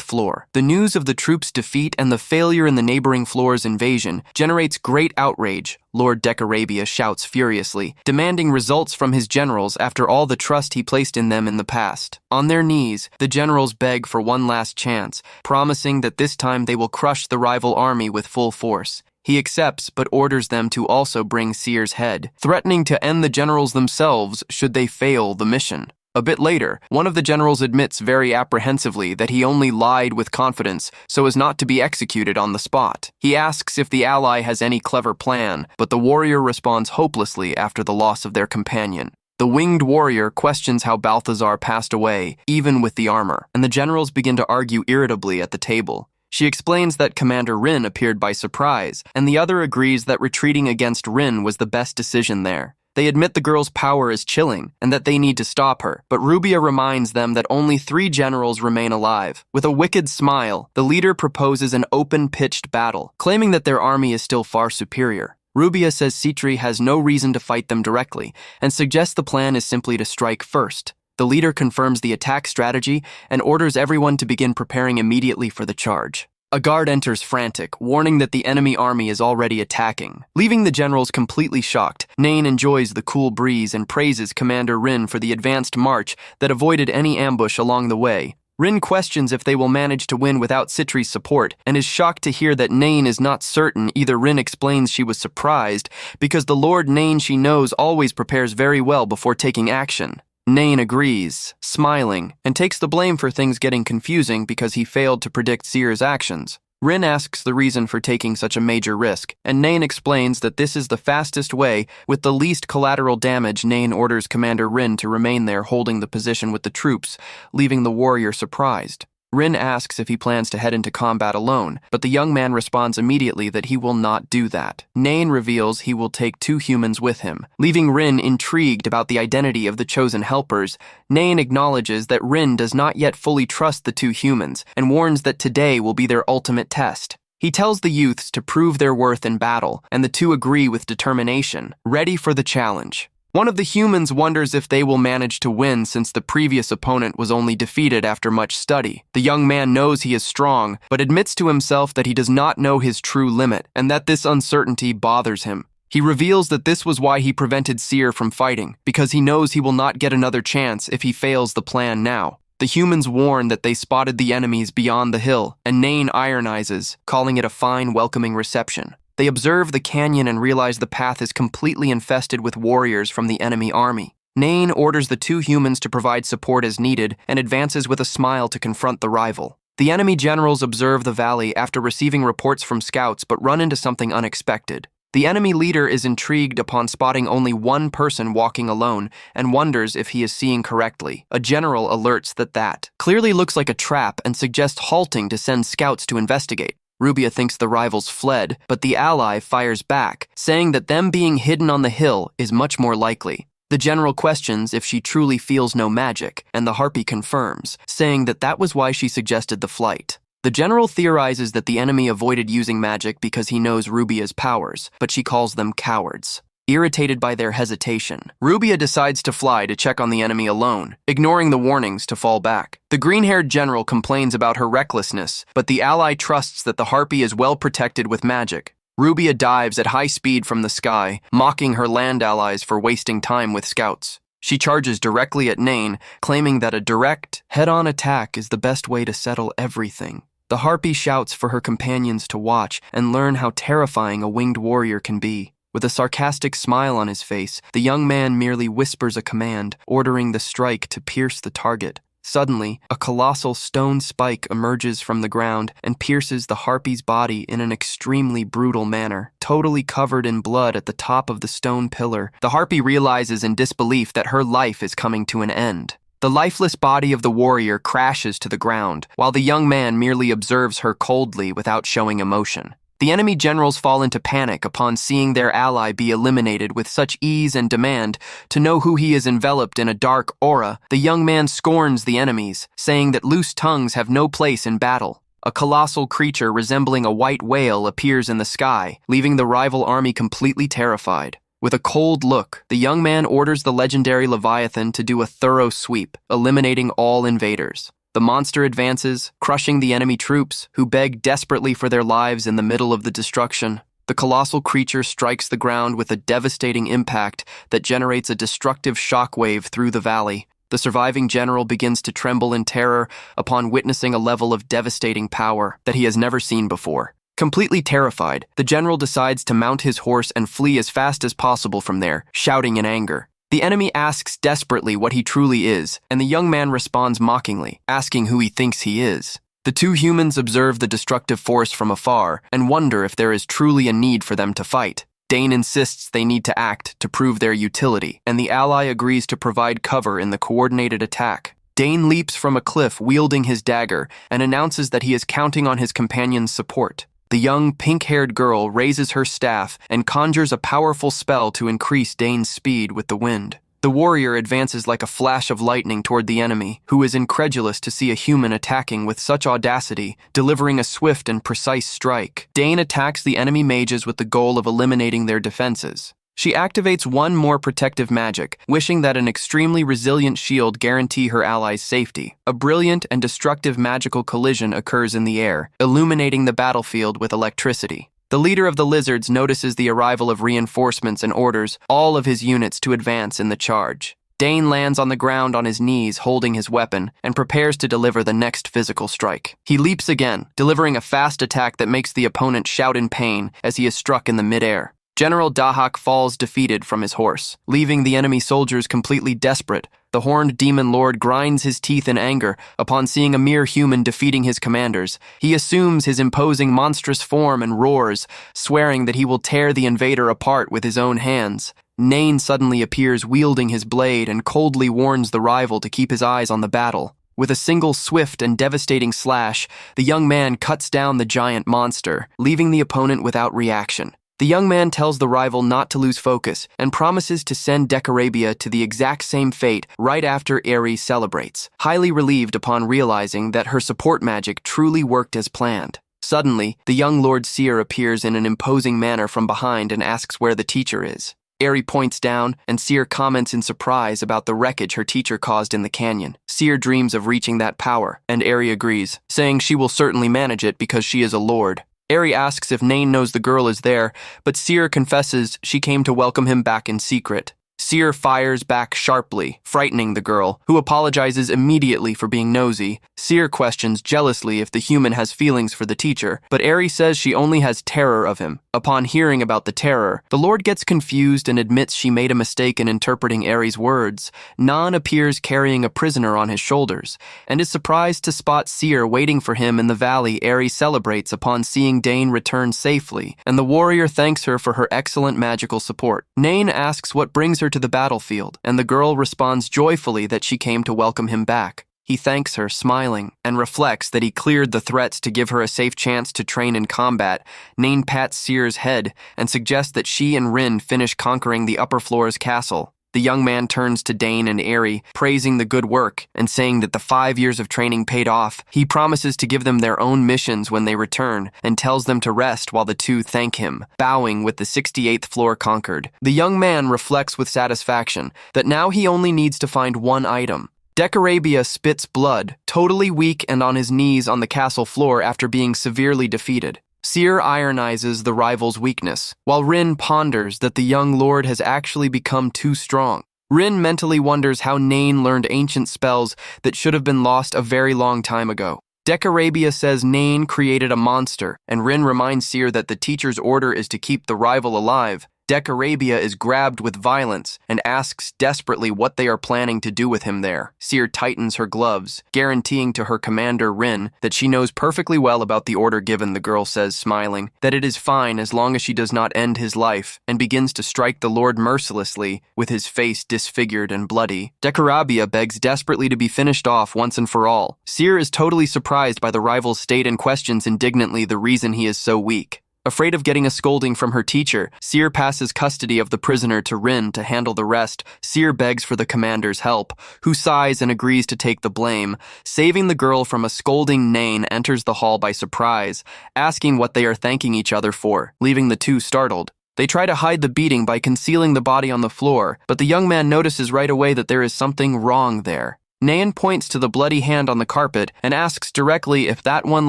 floor, the news of the troops' defeat and the failure in the neighboring floor's invasion generates great outrage. Lord Decarabia shouts furiously, demanding results from his generals after all the trust he placed in them in the past. On their knees, the generals beg for one last chance, promising that this time they will crush the rival army with full force. He accepts, but orders them to also bring Seer's head, threatening to end the generals themselves should they fail the mission. A bit later, one of the generals admits very apprehensively that he only lied with confidence so as not to be executed on the spot. He asks if the ally has any clever plan, but the warrior responds hopelessly after the loss of their companion. The winged warrior questions how Balthazar passed away, even with the armor, and the generals begin to argue irritably at the table. She explains that Commander Rin appeared by surprise, and the other agrees that retreating against Rin was the best decision there. They admit the girl's power is chilling and that they need to stop her, but Rubia reminds them that only 3 generals remain alive. With a wicked smile, the leader proposes an open-pitched battle, claiming that their army is still far superior. Rubia says Citri has no reason to fight them directly and suggests the plan is simply to strike first. The leader confirms the attack strategy and orders everyone to begin preparing immediately for the charge. A guard enters frantic, warning that the enemy army is already attacking. Leaving the generals completely shocked, Nain enjoys the cool breeze and praises Commander Rin for the advanced march that avoided any ambush along the way. Rin questions if they will manage to win without Citri's support, and is shocked to hear that Nain is not certain. Either Rin explains she was surprised, because the Lord Nain she knows always prepares very well before taking action. Nain agrees, smiling, and takes the blame for things getting confusing because he failed to predict Seer's actions. Rin asks the reason for taking such a major risk, and Nain explains that this is the fastest way with the least collateral damage. Nain orders Commander Rin to remain there holding the position with the troops, leaving the warrior surprised. Rin asks if he plans to head into combat alone, but the young man responds immediately that he will not do that. Nain reveals he will take 2 humans with him. Leaving Rin intrigued about the identity of the chosen helpers, Nain acknowledges that Rin does not yet fully trust the 2 humans and warns that today will be their ultimate test. He tells the youths to prove their worth in battle, and the 2 agree with determination, ready for the challenge. One of the humans wonders if they will manage to win since the previous opponent was only defeated after much study. The young man knows he is strong, but admits to himself that he does not know his true limit, and that this uncertainty bothers him. He reveals that this was why he prevented Seer from fighting, because he knows he will not get another chance if he fails the plan now. The humans warn that they spotted the enemies beyond the hill, and Nain ironizes, calling it a fine, welcoming reception. They observe the canyon and realize the path is completely infested with warriors from the enemy army. Nain orders the two humans to provide support as needed and advances with a smile to confront the rival. The enemy generals observe the valley after receiving reports from scouts but run into something unexpected. The enemy leader is intrigued upon spotting only one person walking alone and wonders if he is seeing correctly. A general alerts that clearly looks like a trap and suggests halting to send scouts to investigate. Rubia thinks the rivals fled, but the ally fires back, saying that them being hidden on the hill is much more likely. The general questions if she truly feels no magic, and the harpy confirms, saying that was why she suggested the flight. The general theorizes that the enemy avoided using magic because he knows Rubia's powers, but she calls them cowards. Irritated by their hesitation, Rubia decides to fly to check on the enemy alone, ignoring the warnings to fall back. The green-haired general complains about her recklessness, but the ally trusts that the harpy is well protected with magic. Rubia dives at high speed from the sky, mocking her land allies for wasting time with scouts. She charges directly at Nain, claiming that a direct, head-on attack is the best way to settle everything. The harpy shouts for her companions to watch and learn how terrifying a winged warrior can be. With a sarcastic smile on his face, the young man merely whispers a command, ordering the strike to pierce the target. Suddenly, a colossal stone spike emerges from the ground and pierces the harpy's body in an extremely brutal manner. Totally covered in blood at the top of the stone pillar, the harpy realizes in disbelief that her life is coming to an end. The lifeless body of the warrior crashes to the ground, while the young man merely observes her coldly without showing emotion. The enemy generals fall into panic upon seeing their ally be eliminated with such ease and demand to know who he is enveloped in a dark aura. The young man scorns the enemies, saying that loose tongues have no place in battle. A colossal creature resembling a white whale appears in the sky, leaving the rival army completely terrified. With a cold look, the young man orders the legendary Leviathan to do a thorough sweep, eliminating all invaders. The monster advances, crushing the enemy troops, who beg desperately for their lives in the middle of the destruction. The colossal creature strikes the ground with a devastating impact that generates a destructive shockwave through the valley. The surviving general begins to tremble in terror upon witnessing a level of devastating power that he has never seen before. Completely terrified, the general decides to mount his horse and flee as fast as possible from there, shouting in anger. The enemy asks desperately what he truly is, and the young man responds mockingly, asking who he thinks he is. The two humans observe the destructive force from afar and wonder if there is truly a need for them to fight. Dane insists they need to act to prove their utility, and the ally agrees to provide cover in the coordinated attack. Dane leaps from a cliff wielding his dagger and announces that he is counting on his companion's support. The young, pink-haired girl raises her staff and conjures a powerful spell to increase Dane's speed with the wind. The warrior advances like a flash of lightning toward the enemy, who is incredulous to see a human attacking with such audacity, delivering a swift and precise strike. Dane attacks the enemy mages with the goal of eliminating their defenses. She activates one more protective magic, wishing that an extremely resilient shield guarantee her allies' safety. A brilliant and destructive magical collision occurs in the air, illuminating the battlefield with electricity. The leader of the lizards notices the arrival of reinforcements and orders all of his units to advance in the charge. Dane lands on the ground on his knees holding his weapon and prepares to deliver the next physical strike. He leaps again, delivering a fast attack that makes the opponent shout in pain as he is struck in the midair. General Dahak falls defeated from his horse, leaving the enemy soldiers completely desperate. The horned demon lord grinds his teeth in anger upon seeing a mere human defeating his commanders. He assumes his imposing monstrous form and roars, swearing that he will tear the invader apart with his own hands. Nain suddenly appears wielding his blade and coldly warns the rival to keep his eyes on the battle. With a single swift and devastating slash, the young man cuts down the giant monster, leaving the opponent without reaction. The young man tells the rival not to lose focus and promises to send Decarabia to the exact same fate right after Aerie celebrates, highly relieved upon realizing that her support magic truly worked as planned. Suddenly, the young Lord Seer appears in an imposing manner from behind and asks where the teacher is. Aerie points down, and Seer comments in surprise about the wreckage her teacher caused in the canyon. Seer dreams of reaching that power, and Aerie agrees, saying she will certainly manage it because she is a lord. Aerie asks if Nain knows the girl is there, but Seer confesses she came to welcome him back in secret. Seer fires back sharply, frightening the girl, who apologizes immediately for being nosy. Seer questions jealously if the human has feelings for the teacher, but Eri says she only has terror of him. Upon hearing about the terror, the Lord gets confused and admits she made a mistake in interpreting Eri's words. Nan appears carrying a prisoner on his shoulders, and is surprised to spot Seer waiting for him in the valley. Eri celebrates upon seeing Dane return safely, and the warrior thanks her for her excellent magical support. Nain asks what brings her to the battlefield, and the girl responds joyfully that she came to welcome him back. He thanks her, smiling, and reflects that he cleared the threats to give her a safe chance to train in combat. Nain pats Seer's head and suggests that she and Rin finish conquering the upper floor's castle. The young man turns to Dane and Eri, praising the good work and saying that the 5 years of training paid off. He promises to give them their own missions when they return and tells them to rest while the two thank him, bowing with the 68th floor conquered. The young man reflects with satisfaction that now he only needs to find one item. Decarabia spits blood, totally weak and on his knees on the castle floor after being severely defeated. Seer ironizes the rival's weakness, while Rin ponders that the young lord has actually become too strong. Rin mentally wonders how Nain learned ancient spells that should have been lost a very long time ago. Decarabia says Nain created a monster, and Rin reminds Seer that the teacher's order is to keep the rival alive. Decarabia is grabbed with violence and asks desperately what they are planning to do with him there. Seer tightens her gloves, guaranteeing to her commander, Rin, that she knows perfectly well about the order given. The girl says, smiling, that it is fine as long as she does not end his life, and begins to strike the Lord mercilessly, with his face disfigured and bloody. Decarabia begs desperately to be finished off once and for all. Seer is totally surprised by the rival's state and questions indignantly the reason he is so weak. Afraid of getting a scolding from her teacher, Seer passes custody of the prisoner to Rin to handle the rest. Seer begs for the commander's help, who sighs and agrees to take the blame. Saving the girl from a scolding, Nain enters the hall by surprise, asking what they are thanking each other for, leaving the two startled. They try to hide the beating by concealing the body on the floor, but the young man notices right away that there is something wrong there. Nain points to the bloody hand on the carpet and asks directly if that one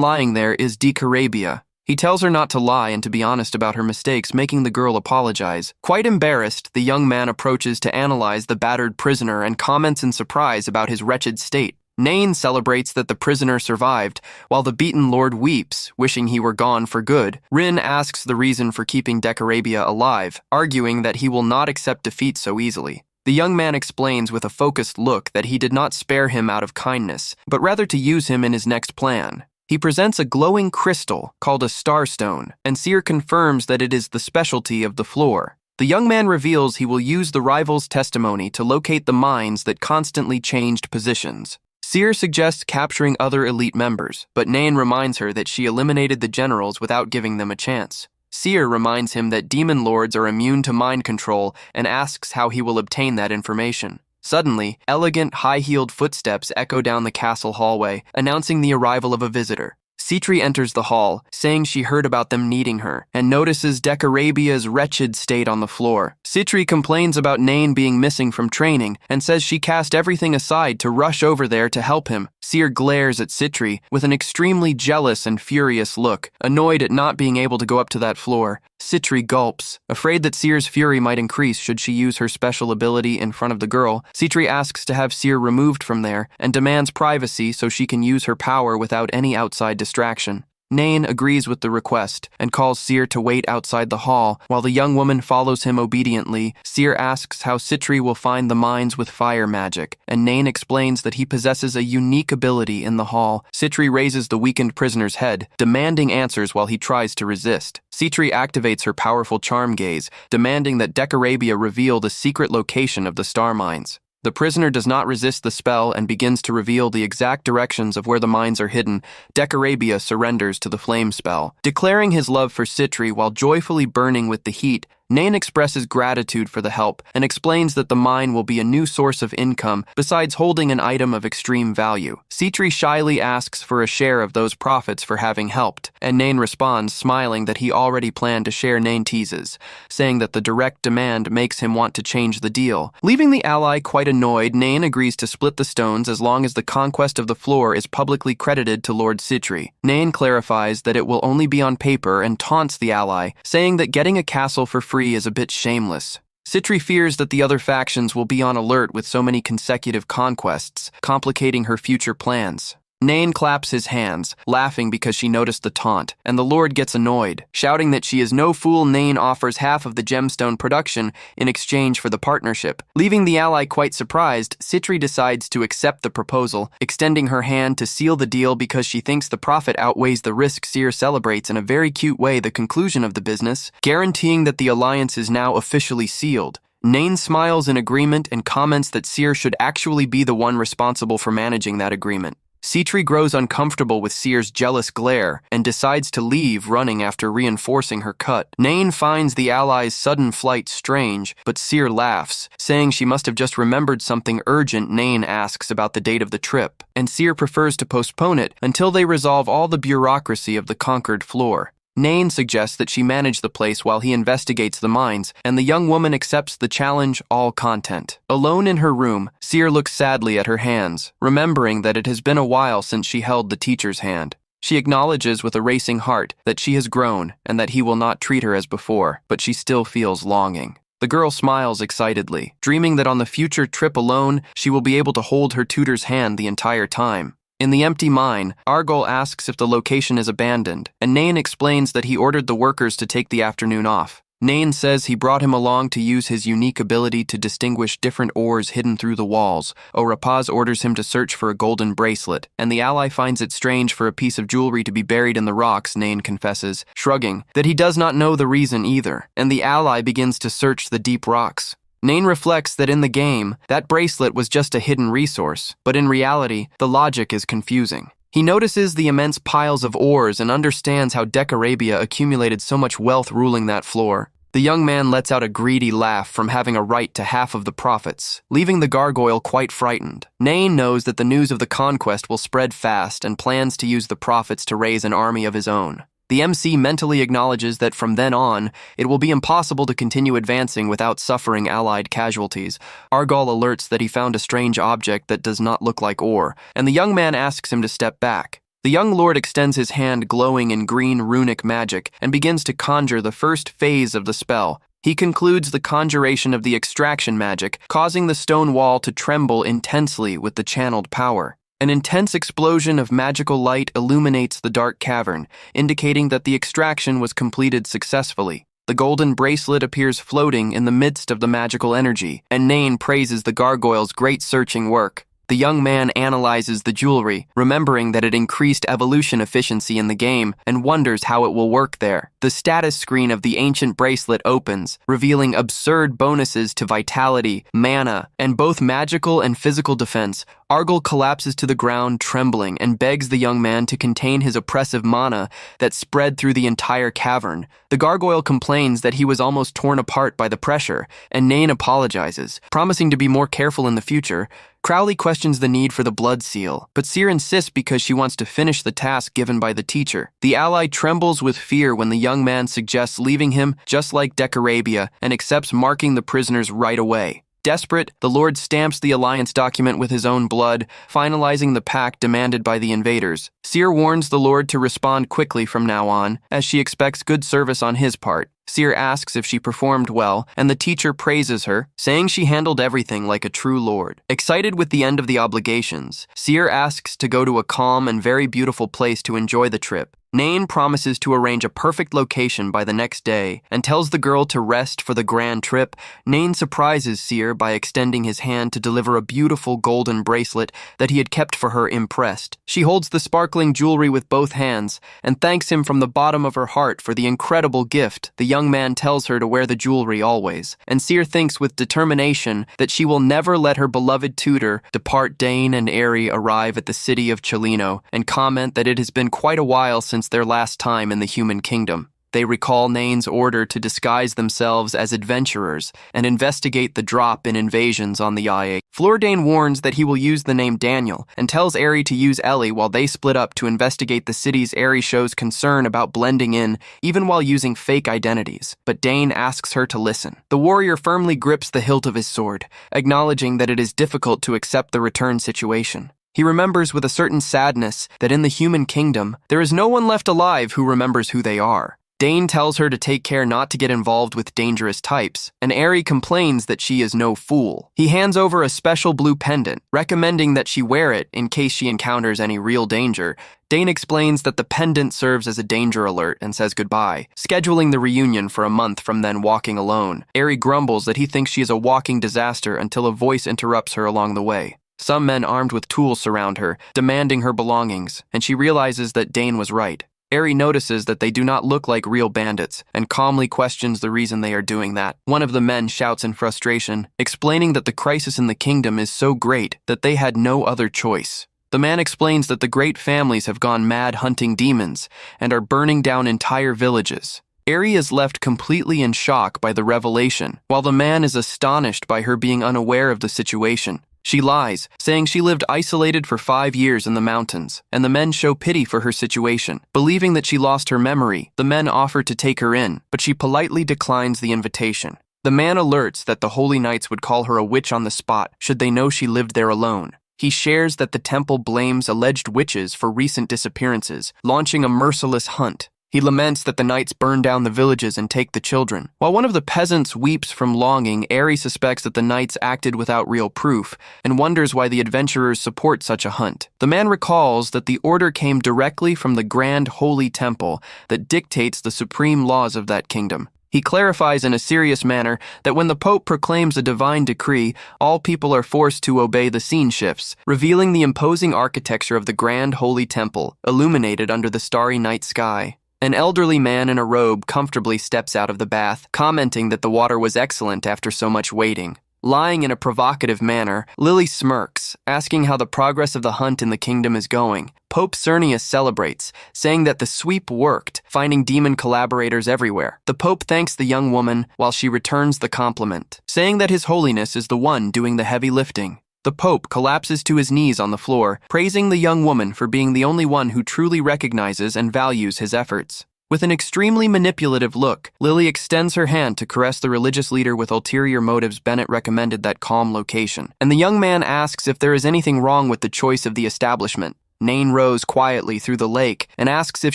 lying there is Decarabia. He tells her not to lie and to be honest about her mistakes, making the girl apologize. Quite embarrassed, the young man approaches to analyze the battered prisoner and comments in surprise about his wretched state. Nain celebrates that the prisoner survived, while the beaten lord weeps, wishing he were gone for good. Rin asks the reason for keeping Decarabia alive, arguing that he will not accept defeat so easily. The young man explains with a focused look that he did not spare him out of kindness, but rather to use him in his next plan. He presents a glowing crystal called a starstone, and Seer confirms that it is the specialty of the floor. The young man reveals he will use the rival's testimony to locate the mines that constantly changed positions. Seer suggests capturing other elite members, but Nain reminds her that she eliminated the generals without giving them a chance. Seer reminds him that demon lords are immune to mind control and asks how he will obtain that information. Suddenly, elegant, high-heeled footsteps echo down the castle hallway, announcing the arrival of a visitor. Citri enters the hall, saying she heard about them needing her, and notices Decarabia's wretched state on the floor. Citri complains about Nain being missing from training, and says she cast everything aside to rush over there to help him. Seer glares at Citri with an extremely jealous and furious look, annoyed at not being able to go up to that floor. Citri gulps, afraid that Seer's fury might increase should she use her special ability in front of the girl. Citri asks to have Seer removed from there, and demands privacy so she can use her power without any outside distraction. Nain agrees with the request and calls Seer to wait outside the hall. While the young woman follows him obediently, Seer asks how Citri will find the mines with fire magic, and Nain explains that he possesses a unique ability in the hall. Citri raises the weakened prisoner's head, demanding answers while he tries to resist. Citri activates her powerful charm gaze, demanding that Decarabia reveal the secret location of the star mines. The prisoner does not resist the spell and begins to reveal the exact directions of where the mines are hidden. Decarabia surrenders to the flame spell. Declaring his love for Citri while joyfully burning with the heat, Nain expresses gratitude for the help and explains that the mine will be a new source of income besides holding an item of extreme value. Citri shyly asks for a share of those profits for having helped, and Nain responds, smiling that he already planned to share. Nain teases, saying that the direct demand makes him want to change the deal. Leaving the ally quite annoyed, Nain agrees to split the stones as long as the conquest of the floor is publicly credited to Lord Citri. Nain clarifies that it will only be on paper and taunts the ally, saying that getting a castle for free is a bit shameless. Citri fears that the other factions will be on alert with so many consecutive conquests, complicating her future plans. Nain claps his hands, laughing because she noticed the taunt, and the Lord gets annoyed, shouting that she is no fool. Nain offers half of the gemstone production in exchange for the partnership. Leaving the ally quite surprised, Citri decides to accept the proposal, extending her hand to seal the deal because she thinks the profit outweighs the risk. Seer celebrates in a very cute way the conclusion of the business, guaranteeing that the alliance is now officially sealed. Nain smiles in agreement and comments that Seer should actually be the one responsible for managing that agreement. Citri grows uncomfortable with Seer's jealous glare and decides to leave, running after reinforcing her cut. Nain finds the allies' sudden flight strange, but Seer laughs, saying she must have just remembered something urgent. Nain asks about the date of the trip, and Seer prefers to postpone it until they resolve all the bureaucracy of the conquered floor. Nain suggests that she manage the place while he investigates the mines, and the young woman accepts the challenge, all content. Alone in her room, Seer looks sadly at her hands, remembering that it has been a while since she held the teacher's hand. She acknowledges with a racing heart that she has grown and that he will not treat her as before, but she still feels longing. The girl smiles excitedly, dreaming that on the future trip alone, she will be able to hold her tutor's hand the entire time. In the empty mine, Argol asks if the location is abandoned, and Nain explains that he ordered the workers to take the afternoon off. Nain says he brought him along to use his unique ability to distinguish different ores hidden through the walls. Rapaz orders him to search for a golden bracelet, and the ally finds it strange for a piece of jewelry to be buried in the rocks. Nain confesses, shrugging, that he does not know the reason either, and the ally begins to search the deep rocks. Nain reflects that in the game, that bracelet was just a hidden resource, but in reality, the logic is confusing. He notices the immense piles of ores and understands how Decarabia accumulated so much wealth ruling that floor. The young man lets out a greedy laugh from having a right to half of the profits, leaving the gargoyle quite frightened. Nain knows that the news of the conquest will spread fast and plans to use the profits to raise an army of his own. The MC mentally acknowledges that from then on, it will be impossible to continue advancing without suffering allied casualties. Argol alerts that he found a strange object that does not look like ore, and the young man asks him to step back. The young lord extends his hand glowing in green runic magic and begins to conjure the first phase of the spell. He concludes the conjuration of the extraction magic, causing the stone wall to tremble intensely with the channeled power. An intense explosion of magical light illuminates the dark cavern, indicating that the extraction was completed successfully. The golden bracelet appears floating in the midst of the magical energy, and Nain praises the gargoyle's great searching work. The young man analyzes the jewelry, remembering that it increased evolution efficiency in the game, and wonders how it will work there. The status screen of the ancient bracelet opens, revealing absurd bonuses to vitality, mana, and both magical and physical defense. Argol collapses to the ground, trembling, and begs the young man to contain his oppressive mana that spread through the entire cavern. The gargoyle complains that he was almost torn apart by the pressure, and Nain apologizes, promising to be more careful in the future. Crowley questions the need for the blood seal, but Seer insists because she wants to finish the task given by the teacher. The ally trembles with fear when the young man suggests leaving him, just like Decarabia, and accepts marking the prisoners right away. Desperate, the Lord stamps the alliance document with his own blood, finalizing the pact demanded by the invaders. Seer warns the Lord to respond quickly from now on, as she expects good service on his part. Seer asks if she performed well, and the teacher praises her, saying she handled everything like a true lord. Excited with the end of the obligations, Seer asks to go to a calm and very beautiful place to enjoy the trip. Nain promises to arrange a perfect location by the next day and tells the girl to rest for the grand trip. Nain surprises Seer by extending his hand to deliver a beautiful golden bracelet that he had kept for her, impressed. She holds the sparkling jewelry with both hands and thanks him from the bottom of her heart for the incredible gift. The young man tells her to wear the jewelry always, and Seer thinks with determination that she will never let her beloved tutor depart. Dane and Aerie arrive at the city of Chelino and comment that it has been quite a while since their last time in the human kingdom. They recall Nain's order to disguise themselves as adventurers and investigate the drop in invasions on the IA. Flordane warns that he will use the name Daniel and tells Aerie to use Ellie while they split up to investigate the cities. Aerie shows concern about blending in even while using fake identities, but Dane asks her to listen. The warrior firmly grips the hilt of his sword, acknowledging that it is difficult to accept the return situation. He remembers with a certain sadness that in the human kingdom, there is no one left alive who remembers who they are. Dane tells her to take care not to get involved with dangerous types, and Eri complains that she is no fool. He hands over a special blue pendant, recommending that she wear it in case she encounters any real danger. Dane explains that the pendant serves as a danger alert and says goodbye, scheduling the reunion for a month from then walking alone. Eri grumbles that he thinks she is a walking disaster until a voice interrupts her along the way. Some men armed with tools surround her, demanding her belongings, and she realizes that Dane was right. Eri notices that they do not look like real bandits and calmly questions the reason they are doing that. One of the men shouts in frustration, explaining that the crisis in the kingdom is so great that they had no other choice. The man explains that the great families have gone mad hunting demons and are burning down entire villages. Eri is left completely in shock by the revelation, while the man is astonished by her being unaware of the situation. She lies, saying she lived isolated for 5 years in the mountains, and the men show pity for her situation. Believing that she lost her memory, the men offer to take her in, but she politely declines the invitation. The man alerts that the holy knights would call her a witch on the spot should they know she lived there alone. He shares that the temple blames alleged witches for recent disappearances, launching a merciless hunt. He laments that the knights burn down the villages and take the children. While one of the peasants weeps from longing, Eri suspects that the knights acted without real proof and wonders why the adventurers support such a hunt. The man recalls that the order came directly from the grand holy temple that dictates the supreme laws of that kingdom. He clarifies in a serious manner that when the Pope proclaims a divine decree, all people are forced to obey. The scene shifts, revealing the imposing architecture of the grand holy temple, illuminated under the starry night sky. An elderly man in a robe comfortably steps out of the bath, commenting that the water was excellent after so much waiting. Lying in a provocative manner, Lily smirks, asking how the progress of the hunt in the kingdom is going. Pope Cernius celebrates, saying that the sweep worked, finding demon collaborators everywhere. The Pope thanks the young woman while she returns the compliment, saying that His Holiness is the one doing the heavy lifting. The Pope collapses to his knees on the floor, praising the young woman for being the only one who truly recognizes and values his efforts. With an extremely manipulative look, Lily extends her hand to caress the religious leader with ulterior motives. Bennett recommended that calm location, and the young man asks if there is anything wrong with the choice of the establishment. Nain rows quietly through the lake and asks if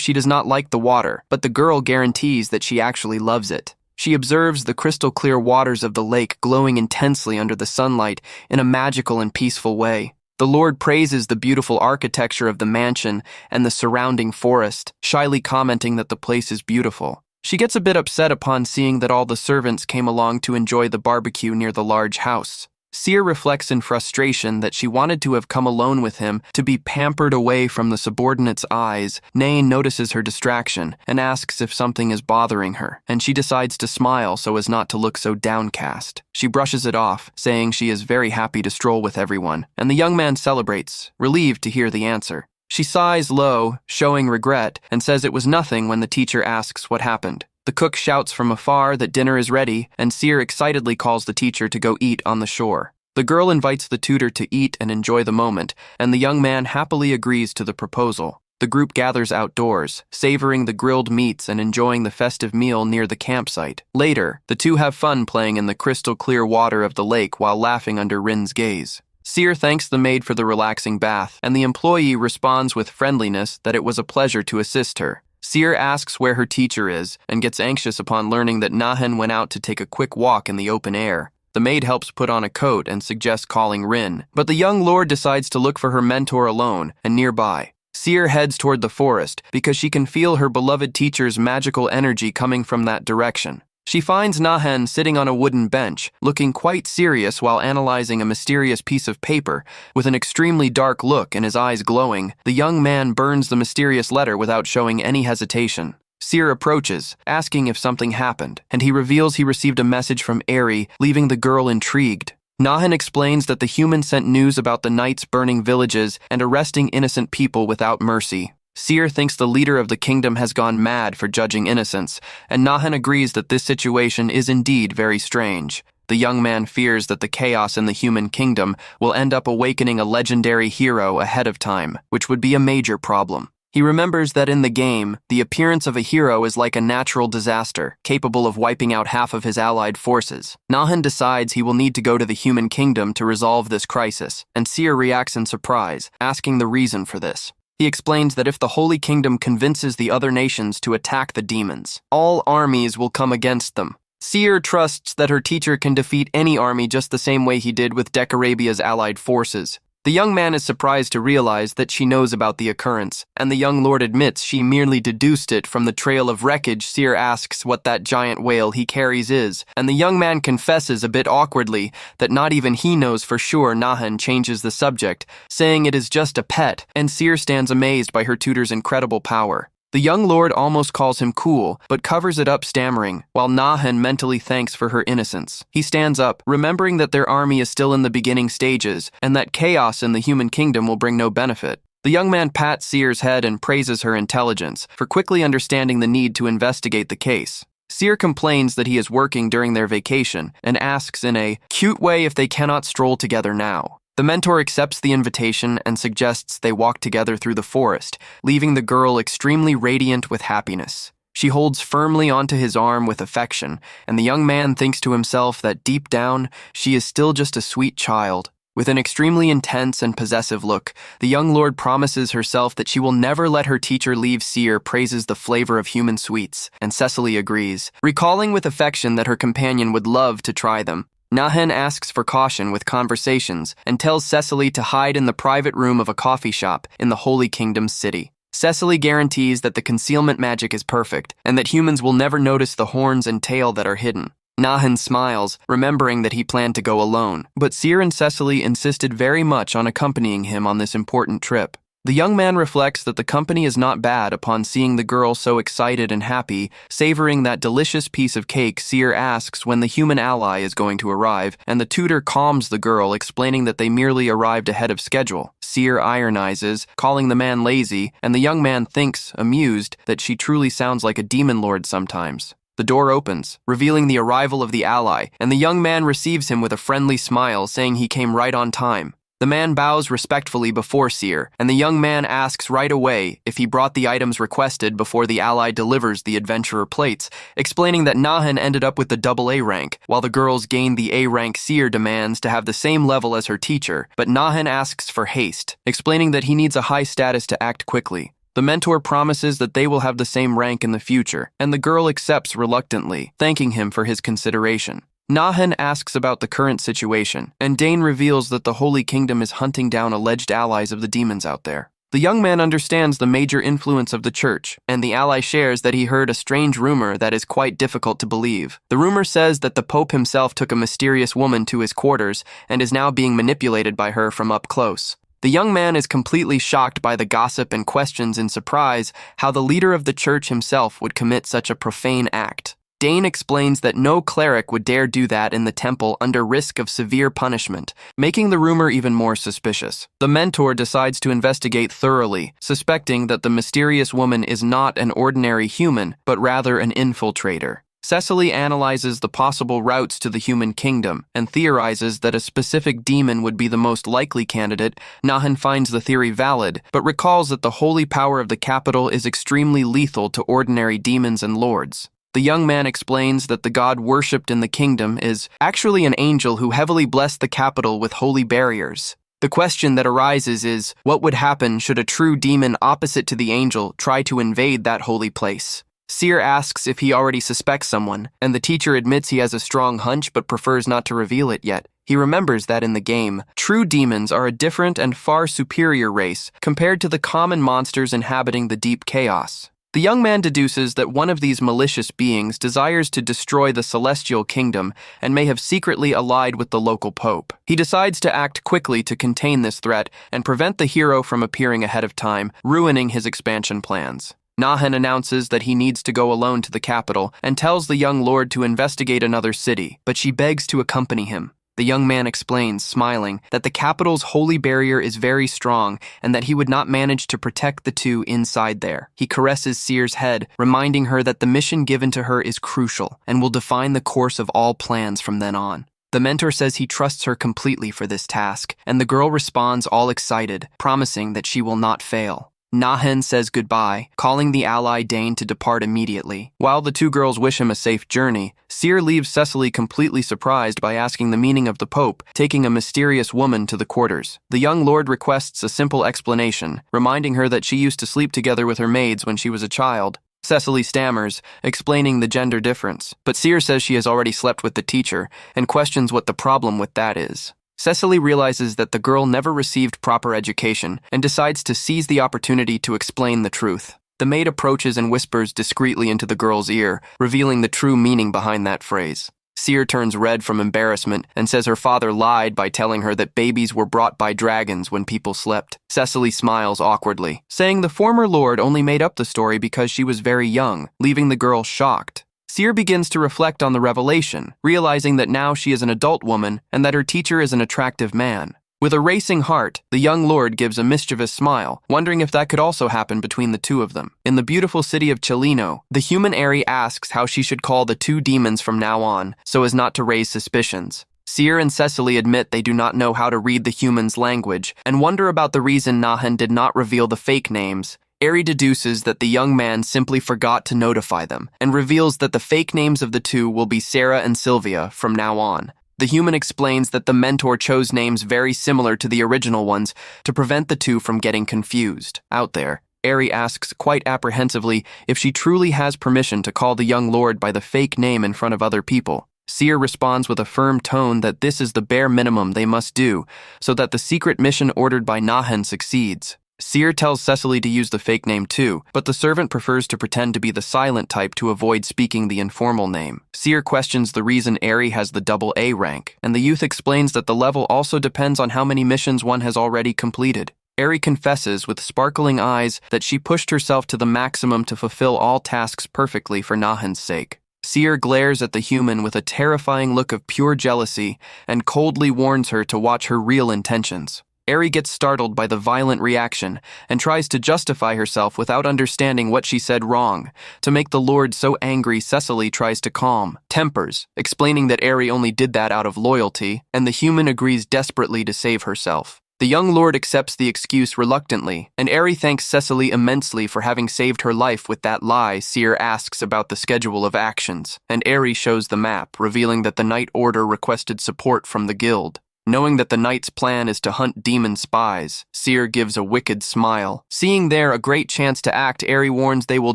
she does not like the water, but the girl guarantees that she actually loves it. She observes the crystal-clear waters of the lake glowing intensely under the sunlight in a magical and peaceful way. The Lord praises the beautiful architecture of the mansion and the surrounding forest, shyly commenting that the place is beautiful. She gets a bit upset upon seeing that all the servants came along to enjoy the barbecue near the large house. Seer reflects in frustration that she wanted to have come alone with him to be pampered away from the subordinates' eyes. Nain notices her distraction and asks if something is bothering her, and she decides to smile so as not to look so downcast. She brushes it off, saying she is very happy to stroll with everyone, and the young man celebrates, relieved to hear the answer. She sighs low, showing regret, and says it was nothing when the teacher asks what happened. The cook shouts from afar that dinner is ready, and Seer excitedly calls the teacher to go eat on the shore. The girl invites the tutor to eat and enjoy the moment, and the young man happily agrees to the proposal. The group gathers outdoors, savoring the grilled meats and enjoying the festive meal near the campsite. Later, the two have fun playing in the crystal-clear water of the lake while laughing under Rin's gaze. Seer thanks the maid for the relaxing bath, and the employee responds with friendliness that it was a pleasure to assist her. Seer asks where her teacher is and gets anxious upon learning that Nahen went out to take a quick walk in the open air. The maid helps put on a coat and suggests calling Rin, but the young lord decides to look for her mentor alone and nearby. Seer heads toward the forest because she can feel her beloved teacher's magical energy coming from that direction. She finds Nahen sitting on a wooden bench, looking quite serious while analyzing a mysterious piece of paper. With an extremely dark look and his eyes glowing, the young man burns the mysterious letter without showing any hesitation. Seer approaches, asking if something happened, and he reveals he received a message from Eri, leaving the girl intrigued. Nahen explains that the human sent news about the knights burning villages and arresting innocent people without mercy. Seer thinks the leader of the kingdom has gone mad for judging innocence, and Nahen agrees that this situation is indeed very strange. The young man fears that the chaos in the human kingdom will end up awakening a legendary hero ahead of time, which would be a major problem. He remembers that in the game, the appearance of a hero is like a natural disaster, capable of wiping out half of his allied forces. Nahen decides he will need to go to the human kingdom to resolve this crisis, and Seer reacts in surprise, asking the reason for this. He explains that if the Holy Kingdom convinces the other nations to attack the demons, all armies will come against them. Seer trusts that her teacher can defeat any army just the same way he did with Decarabia's allied forces. The young man is surprised to realize that she knows about the occurrence, and the young lord admits she merely deduced it from the trail of wreckage. Seer asks what that giant whale he carries is, and the young man confesses a bit awkwardly that not even he knows for sure. Nahan changes the subject, saying it is just a pet, and Seer stands amazed by her tutor's incredible power. The young lord almost calls him cool, but covers it up stammering, while Nahan mentally thanks for her innocence. He stands up, remembering that their army is still in the beginning stages, and that chaos in the human kingdom will bring no benefit. The young man pats Seer's head and praises her intelligence for quickly understanding the need to investigate the case. Seer complains that he is working during their vacation, and asks in a cute way if they cannot stroll together now. The mentor accepts the invitation and suggests they walk together through the forest, leaving the girl extremely radiant with happiness. She holds firmly onto his arm with affection, and the young man thinks to himself that deep down, she is still just a sweet child. With an extremely intense and possessive look, the young lord promises herself that she will never let her teacher leave. Seer praises the flavor of human sweets, and Cecily agrees, recalling with affection that her companion would love to try them. Nahan asks for caution with conversations and tells Cecily to hide in the private room of a coffee shop in the Holy Kingdom's city. Cecily guarantees that the concealment magic is perfect and that humans will never notice the horns and tail that are hidden. Nahan smiles, remembering that he planned to go alone, but Seer and Cecily insisted very much on accompanying him on this important trip. The young man reflects that the company is not bad upon seeing the girl so excited and happy, savoring that delicious piece of cake. Seer asks when the human ally is going to arrive, and the tutor calms the girl, explaining that they merely arrived ahead of schedule. Seer ironizes, calling the man lazy, and the young man thinks, amused, that she truly sounds like a demon lord sometimes. The door opens, revealing the arrival of the ally, and the young man receives him with a friendly smile, saying he came right on time. The man bows respectfully before Seer, and the young man asks right away if he brought the items requested before the ally delivers the adventurer plates, explaining that Nahan ended up with the AA rank, while the girls gained the A rank. Seer demands to have the same level as her teacher, but Nahan asks for haste, explaining that he needs a high status to act quickly. The mentor promises that they will have the same rank in the future, and the girl accepts reluctantly, thanking him for his consideration. Nahan asks about the current situation, and Dane reveals that the Holy Kingdom is hunting down alleged allies of the demons out there. The young man understands the major influence of the church, and the ally shares that he heard a strange rumor that is quite difficult to believe. The rumor says that the Pope himself took a mysterious woman to his quarters and is now being manipulated by her from up close. The young man is completely shocked by the gossip and questions in surprise how the leader of the church himself would commit such a profane act. Dane explains that no cleric would dare do that in the temple under risk of severe punishment, making the rumor even more suspicious. The mentor decides to investigate thoroughly, suspecting that the mysterious woman is not an ordinary human, but rather an infiltrator. Cecily analyzes the possible routes to the human kingdom and theorizes that a specific demon would be the most likely candidate. Nahan finds the theory valid, but recalls that the holy power of the capital is extremely lethal to ordinary demons and lords. The young man explains that the god worshipped in the kingdom is actually an angel who heavily blessed the capital with holy barriers. The question that arises is, what would happen should a true demon opposite to the angel try to invade that holy place? Seer asks if he already suspects someone, and the teacher admits he has a strong hunch but prefers not to reveal it yet. He remembers that in the game, true demons are a different and far superior race compared to the common monsters inhabiting the deep chaos. The young man deduces that one of these malicious beings desires to destroy the celestial kingdom and may have secretly allied with the local pope. He decides to act quickly to contain this threat and prevent the hero from appearing ahead of time, ruining his expansion plans. Nahan announces that he needs to go alone to the capital and tells the young lord to investigate another city, but she begs to accompany him. The young man explains, smiling, that the capital's holy barrier is very strong and that he would not manage to protect the two inside there. He caresses Seer's head, reminding her that the mission given to her is crucial and will define the course of all plans from then on. The mentor says he trusts her completely for this task, and the girl responds all excited, promising that she will not fail. Nahen says goodbye, calling the ally Dane to depart immediately. While the two girls wish him a safe journey, Seer leaves Cecily completely surprised by asking the meaning of the Pope, taking a mysterious woman to the quarters. The young lord requests a simple explanation, reminding her that she used to sleep together with her maids when she was a child. Cecily stammers, explaining the gender difference, but Seer says she has already slept with the teacher and questions what the problem with that is. Cecily realizes that the girl never received proper education and decides to seize the opportunity to explain the truth. The maid approaches and whispers discreetly into the girl's ear, revealing the true meaning behind that phrase. Seer turns red from embarrassment and says her father lied by telling her that babies were brought by dragons when people slept. Cecily smiles awkwardly, saying the former lord only made up the story because she was very young, leaving the girl shocked. Seer begins to reflect on the revelation, realizing that now she is an adult woman and that her teacher is an attractive man. With a racing heart, the young lord gives a mischievous smile, wondering if that could also happen between the two of them. In the beautiful city of Chelino, the human Eri asks how she should call the two demons from now on, so as not to raise suspicions. Seer and Cecily admit they do not know how to read the human's language, and wonder about the reason Nahen did not reveal the fake names. Eri deduces that the young man simply forgot to notify them, and reveals that the fake names of the two will be Sarah and Sylvia from now on. The human explains that the mentor chose names very similar to the original ones to prevent the two from getting confused. Out there, Eri asks quite apprehensively if she truly has permission to call the young lord by the fake name in front of other people. Seer responds with a firm tone that this is the bare minimum they must do, so that the secret mission ordered by Nahen succeeds. Seer tells Cecily to use the fake name too, but the servant prefers to pretend to be the silent type to avoid speaking the informal name. Seer questions the reason Eri has the double A rank, and the youth explains that the level also depends on how many missions one has already completed. Eri confesses with sparkling eyes that she pushed herself to the maximum to fulfill all tasks perfectly for Nahen's sake. Seer glares at the human with a terrifying look of pure jealousy and coldly warns her to watch her real intentions. Eri gets startled by the violent reaction and tries to justify herself without understanding what she said wrong. To make the Lord so angry, Cecily tries to calm tempers, explaining that Eri only did that out of loyalty, and the human agrees desperately to save herself. The young lord accepts the excuse reluctantly, and Eri thanks Cecily immensely for having saved her life with that lie. Seer asks about the schedule of actions, and Eri shows the map, revealing that the Night Order requested support from the guild. Knowing that the Knight's plan is to hunt demon spies, Seer gives a wicked smile. Seeing there a great chance to act, Eri warns they will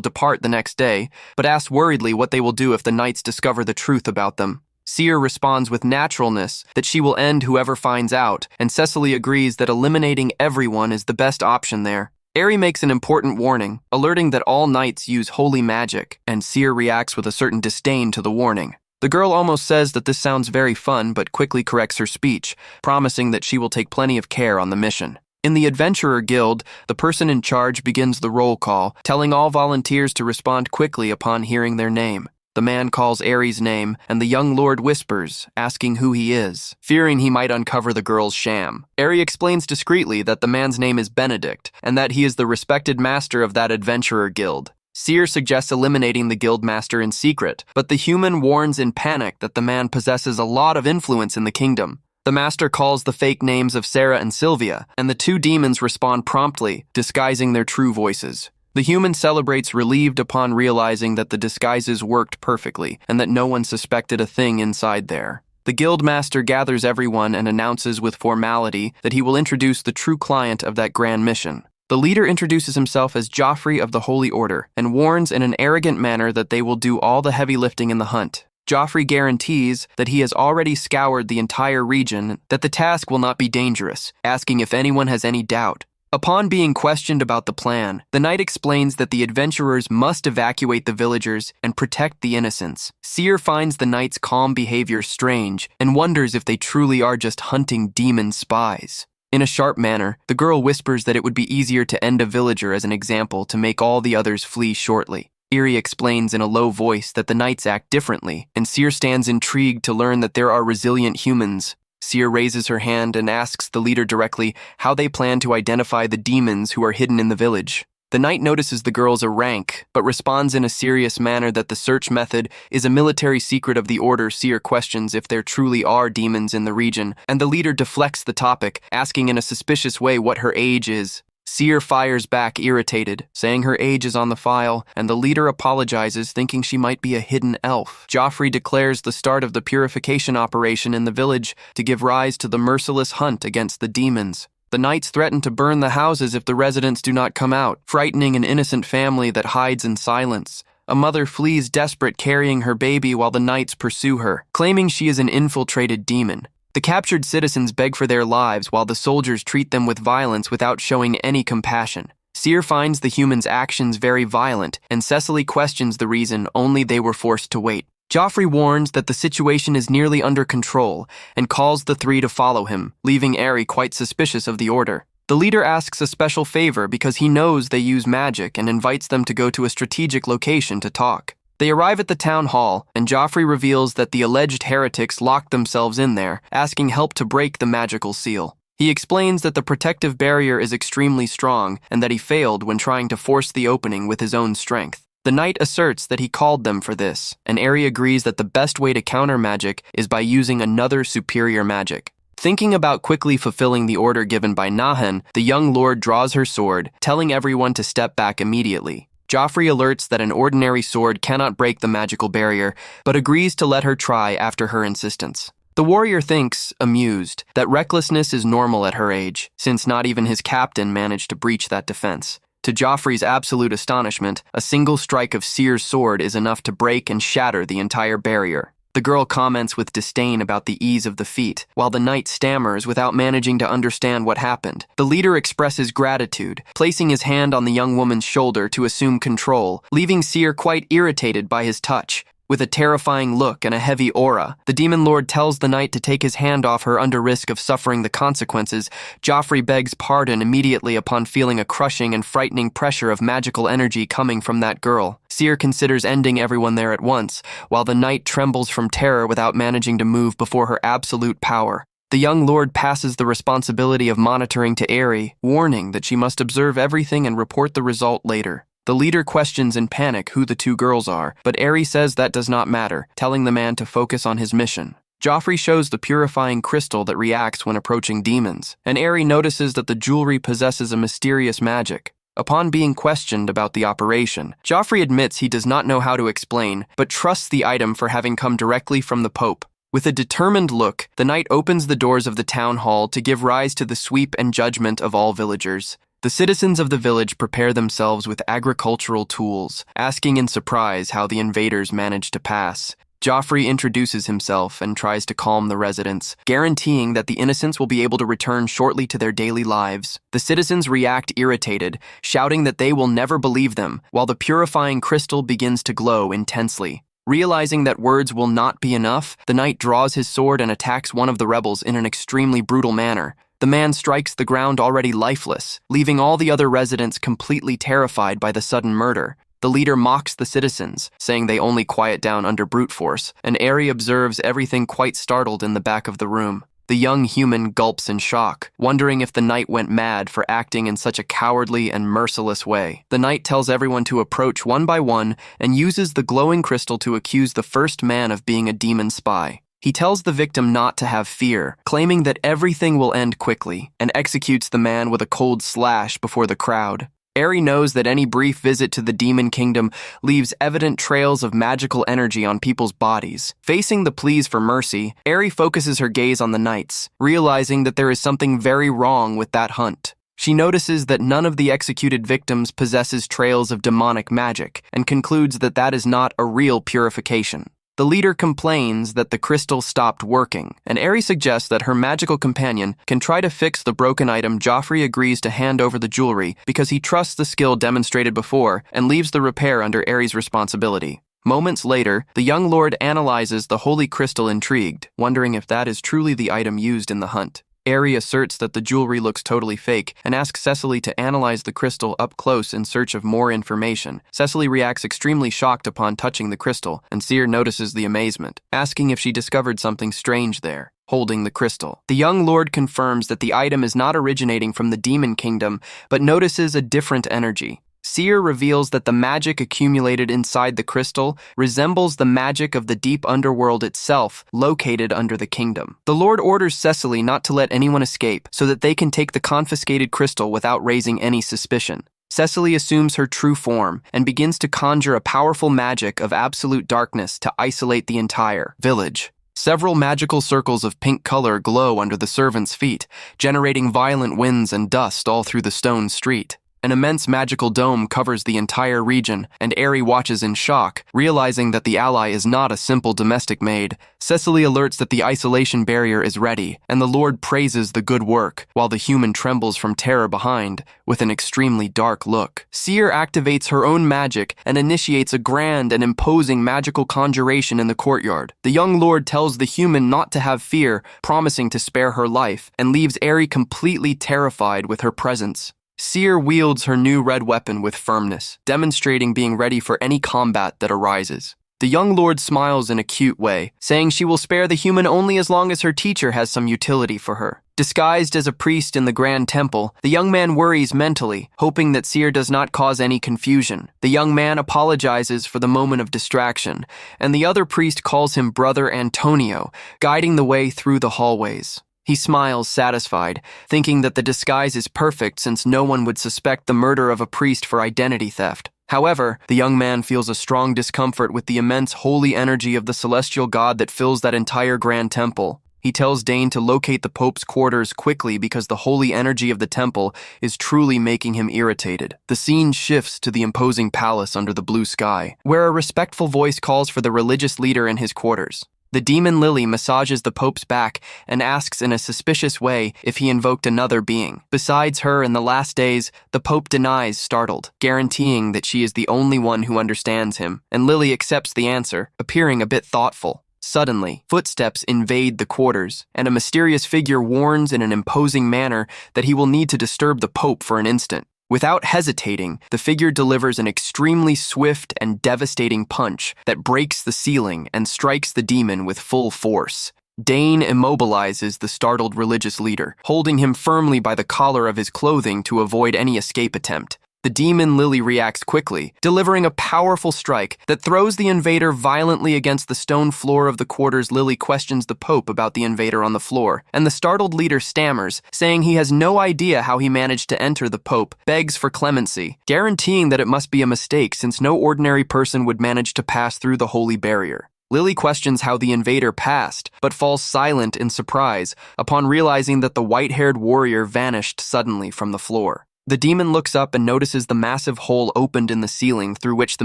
depart the next day, but asks worriedly what they will do if the Knights discover the truth about them. Seer responds with naturalness that she will end whoever finds out, and Cecily agrees that eliminating everyone is the best option there. Eri makes an important warning, alerting that all knights use holy magic, and Seer reacts with a certain disdain to the warning. The girl almost says that this sounds very fun, but quickly corrects her speech, promising that she will take plenty of care on the mission. In the Adventurer Guild, the person in charge begins the roll call, telling all volunteers to respond quickly upon hearing their name. The man calls Eri's name, and the young lord whispers, asking who he is, fearing he might uncover the girl's sham. Eri explains discreetly that the man's name is Benedict, and that he is the respected master of that Adventurer Guild. Seer suggests eliminating the guildmaster in secret, but the human warns in panic that the man possesses a lot of influence in the kingdom. The master calls the fake names of Sarah and Sylvia, and the two demons respond promptly, disguising their true voices. The human celebrates relieved upon realizing that the disguises worked perfectly, and that no one suspected a thing inside there. The guildmaster gathers everyone and announces with formality that he will introduce the true client of that grand mission. The leader introduces himself as Joffrey of the Holy Order and warns in an arrogant manner that they will do all the heavy lifting in the hunt. Joffrey guarantees that he has already scoured the entire region, that the task will not be dangerous, asking if anyone has any doubt. Upon being questioned about the plan, the knight explains that the adventurers must evacuate the villagers and protect the innocents. Seer finds the knight's calm behavior strange and wonders if they truly are just hunting demon spies. In a sharp manner, the girl whispers that it would be easier to end a villager as an example to make all the others flee shortly. Eri explains in a low voice that the knights act differently, and Seer stands intrigued to learn that there are resilient humans. Seer raises her hand and asks the leader directly how they plan to identify the demons who are hidden in the village. The knight notices the girl's rank, but responds in a serious manner that the search method is a military secret of the order. Seer questions if there truly are demons in the region, and the leader deflects the topic, asking in a suspicious way what her age is. Seer fires back irritated, saying her age is on the file, and the leader apologizes, thinking she might be a hidden elf. Joffrey declares the start of the purification operation in the village to give rise to the merciless hunt against the demons. The knights threaten to burn the houses if the residents do not come out, frightening an innocent family that hides in silence. A mother flees desperate, carrying her baby while the knights pursue her, claiming she is an infiltrated demon. The captured citizens beg for their lives while the soldiers treat them with violence without showing any compassion. Seer finds the humans' actions very violent, and Cecily questions the reason, only they were forced to wait. Joffrey warns that the situation is nearly under control and calls the three to follow him, leaving Aerie quite suspicious of the order. The leader asks a special favor because he knows they use magic and invites them to go to a strategic location to talk. They arrive at the town hall, and Joffrey reveals that the alleged heretics locked themselves in there, asking help to break the magical seal. He explains that the protective barrier is extremely strong and that he failed when trying to force the opening with his own strength. The knight asserts that he called them for this, and Aerie agrees that the best way to counter magic is by using another superior magic. Thinking about quickly fulfilling the order given by Nahan, the young lord draws her sword, telling everyone to step back immediately. Joffrey alerts that an ordinary sword cannot break the magical barrier, but agrees to let her try after her insistence. The warrior thinks, amused, that recklessness is normal at her age, since not even his captain managed to breach that defense. To Joffrey's absolute astonishment, a single strike of Seer's sword is enough to break and shatter the entire barrier. The girl comments with disdain about the ease of the feat, while the knight stammers without managing to understand what happened. The leader expresses gratitude, placing his hand on the young woman's shoulder to assume control, leaving Seer quite irritated by his touch. With a terrifying look and a heavy aura, the demon lord tells the knight to take his hand off her under risk of suffering the consequences. Joffrey begs pardon immediately upon feeling a crushing and frightening pressure of magical energy coming from that girl. Seer considers ending everyone there at once, while the knight trembles from terror without managing to move before her absolute power. The young lord passes the responsibility of monitoring to Aerie, warning that she must observe everything and report the result later. The leader questions in panic who the two girls are, but Aerie says that does not matter, telling the man to focus on his mission. Joffrey shows the purifying crystal that reacts when approaching demons, and Aerie notices that the jewelry possesses a mysterious magic. Upon being questioned about the operation, Joffrey admits he does not know how to explain, but trusts the item for having come directly from the Pope. With a determined look, the knight opens the doors of the town hall to give rise to the sweep and judgment of all villagers. The citizens of the village prepare themselves with agricultural tools, asking in surprise how the invaders managed to pass. Joffrey introduces himself and tries to calm the residents, guaranteeing that the innocents will be able to return shortly to their daily lives. The citizens react irritated, shouting that they will never believe them, while the purifying crystal begins to glow intensely. Realizing that words will not be enough, the knight draws his sword and attacks one of the rebels in an extremely brutal manner. The man strikes the ground already lifeless, leaving all the other residents completely terrified by the sudden murder. The leader mocks the citizens, saying they only quiet down under brute force, and Aerie observes everything quite startled in the back of the room. The young human gulps in shock, wondering if the knight went mad for acting in such a cowardly and merciless way. The knight tells everyone to approach one by one and uses the glowing crystal to accuse the first man of being a demon spy. He tells the victim not to have fear, claiming that everything will end quickly, and executes the man with a cold slash before the crowd. Aerie knows that any brief visit to the demon kingdom leaves evident trails of magical energy on people's bodies. Facing the pleas for mercy, Aerie focuses her gaze on the knights, realizing that there is something very wrong with that hunt. She notices that none of the executed victims possesses trails of demonic magic, and concludes that that is not a real purification. The leader complains that the crystal stopped working, and Aerie suggests that her magical companion can try to fix the broken item. Joffrey agrees to hand over the jewelry because he trusts the skill demonstrated before and leaves the repair under Aerie's responsibility. Moments later, the young lord analyzes the holy crystal intrigued, wondering if that is truly the item used in the hunt. Aerie asserts that the jewelry looks totally fake and asks Cecily to analyze the crystal up close in search of more information. Cecily reacts extremely shocked upon touching the crystal, and Seer notices the amazement, asking if she discovered something strange there, holding the crystal. The young lord confirms that the item is not originating from the demon kingdom, but notices a different energy. Seer reveals that the magic accumulated inside the crystal resembles the magic of the deep underworld itself, located under the kingdom. The Lord orders Cecily not to let anyone escape so that they can take the confiscated crystal without raising any suspicion. Cecily assumes her true form and begins to conjure a powerful magic of absolute darkness to isolate the entire village. Several magical circles of pink color glow under the servants' feet, generating violent winds and dust all through the stone street. An immense magical dome covers the entire region, and Aerie watches in shock, realizing that the ally is not a simple domestic maid. Cecily alerts that the isolation barrier is ready, and the Lord praises the good work, while the human trembles from terror behind, with an extremely dark look. Seer activates her own magic and initiates a grand and imposing magical conjuration in the courtyard. The young Lord tells the human not to have fear, promising to spare her life, and leaves Aerie completely terrified with her presence. Seer wields her new red weapon with firmness, demonstrating being ready for any combat that arises. The young lord smiles in a cute way, saying she will spare the human only as long as her teacher has some utility for her. Disguised as a priest in the Grand Temple, the young man worries mentally, hoping that Seer does not cause any confusion. The young man apologizes for the moment of distraction, and the other priest calls him Brother Antonio, guiding the way through the hallways. He smiles, satisfied, thinking that the disguise is perfect since no one would suspect the murder of a priest for identity theft. However, the young man feels a strong discomfort with the immense holy energy of the celestial god that fills that entire grand temple. He tells Dane to locate the Pope's quarters quickly because the holy energy of the temple is truly making him irritated. The scene shifts to the imposing palace under the blue sky, where a respectful voice calls for the religious leader in his quarters. The demon Lily massages the Pope's back and asks in a suspicious way if he invoked another being. Besides her in the last days, the Pope denies, startled, guaranteeing that she is the only one who understands him, and Lily accepts the answer, appearing a bit thoughtful. Suddenly, footsteps invade the quarters, and a mysterious figure warns in an imposing manner that he will need to disturb the Pope for an instant. Without hesitating, the figure delivers an extremely swift and devastating punch that breaks the ceiling and strikes the demon with full force. Dane immobilizes the startled religious leader, holding him firmly by the collar of his clothing to avoid any escape attempt. The demon Lily reacts quickly, delivering a powerful strike that throws the invader violently against the stone floor of the quarters. Lily questions the Pope about the invader on the floor, and the startled leader stammers, saying he has no idea how he managed to enter. The Pope begs for clemency, guaranteeing that it must be a mistake since no ordinary person would manage to pass through the holy barrier. Lily questions how the invader passed, but falls silent in surprise upon realizing that the white-haired warrior vanished suddenly from the floor. The demon looks up and notices the massive hole opened in the ceiling through which the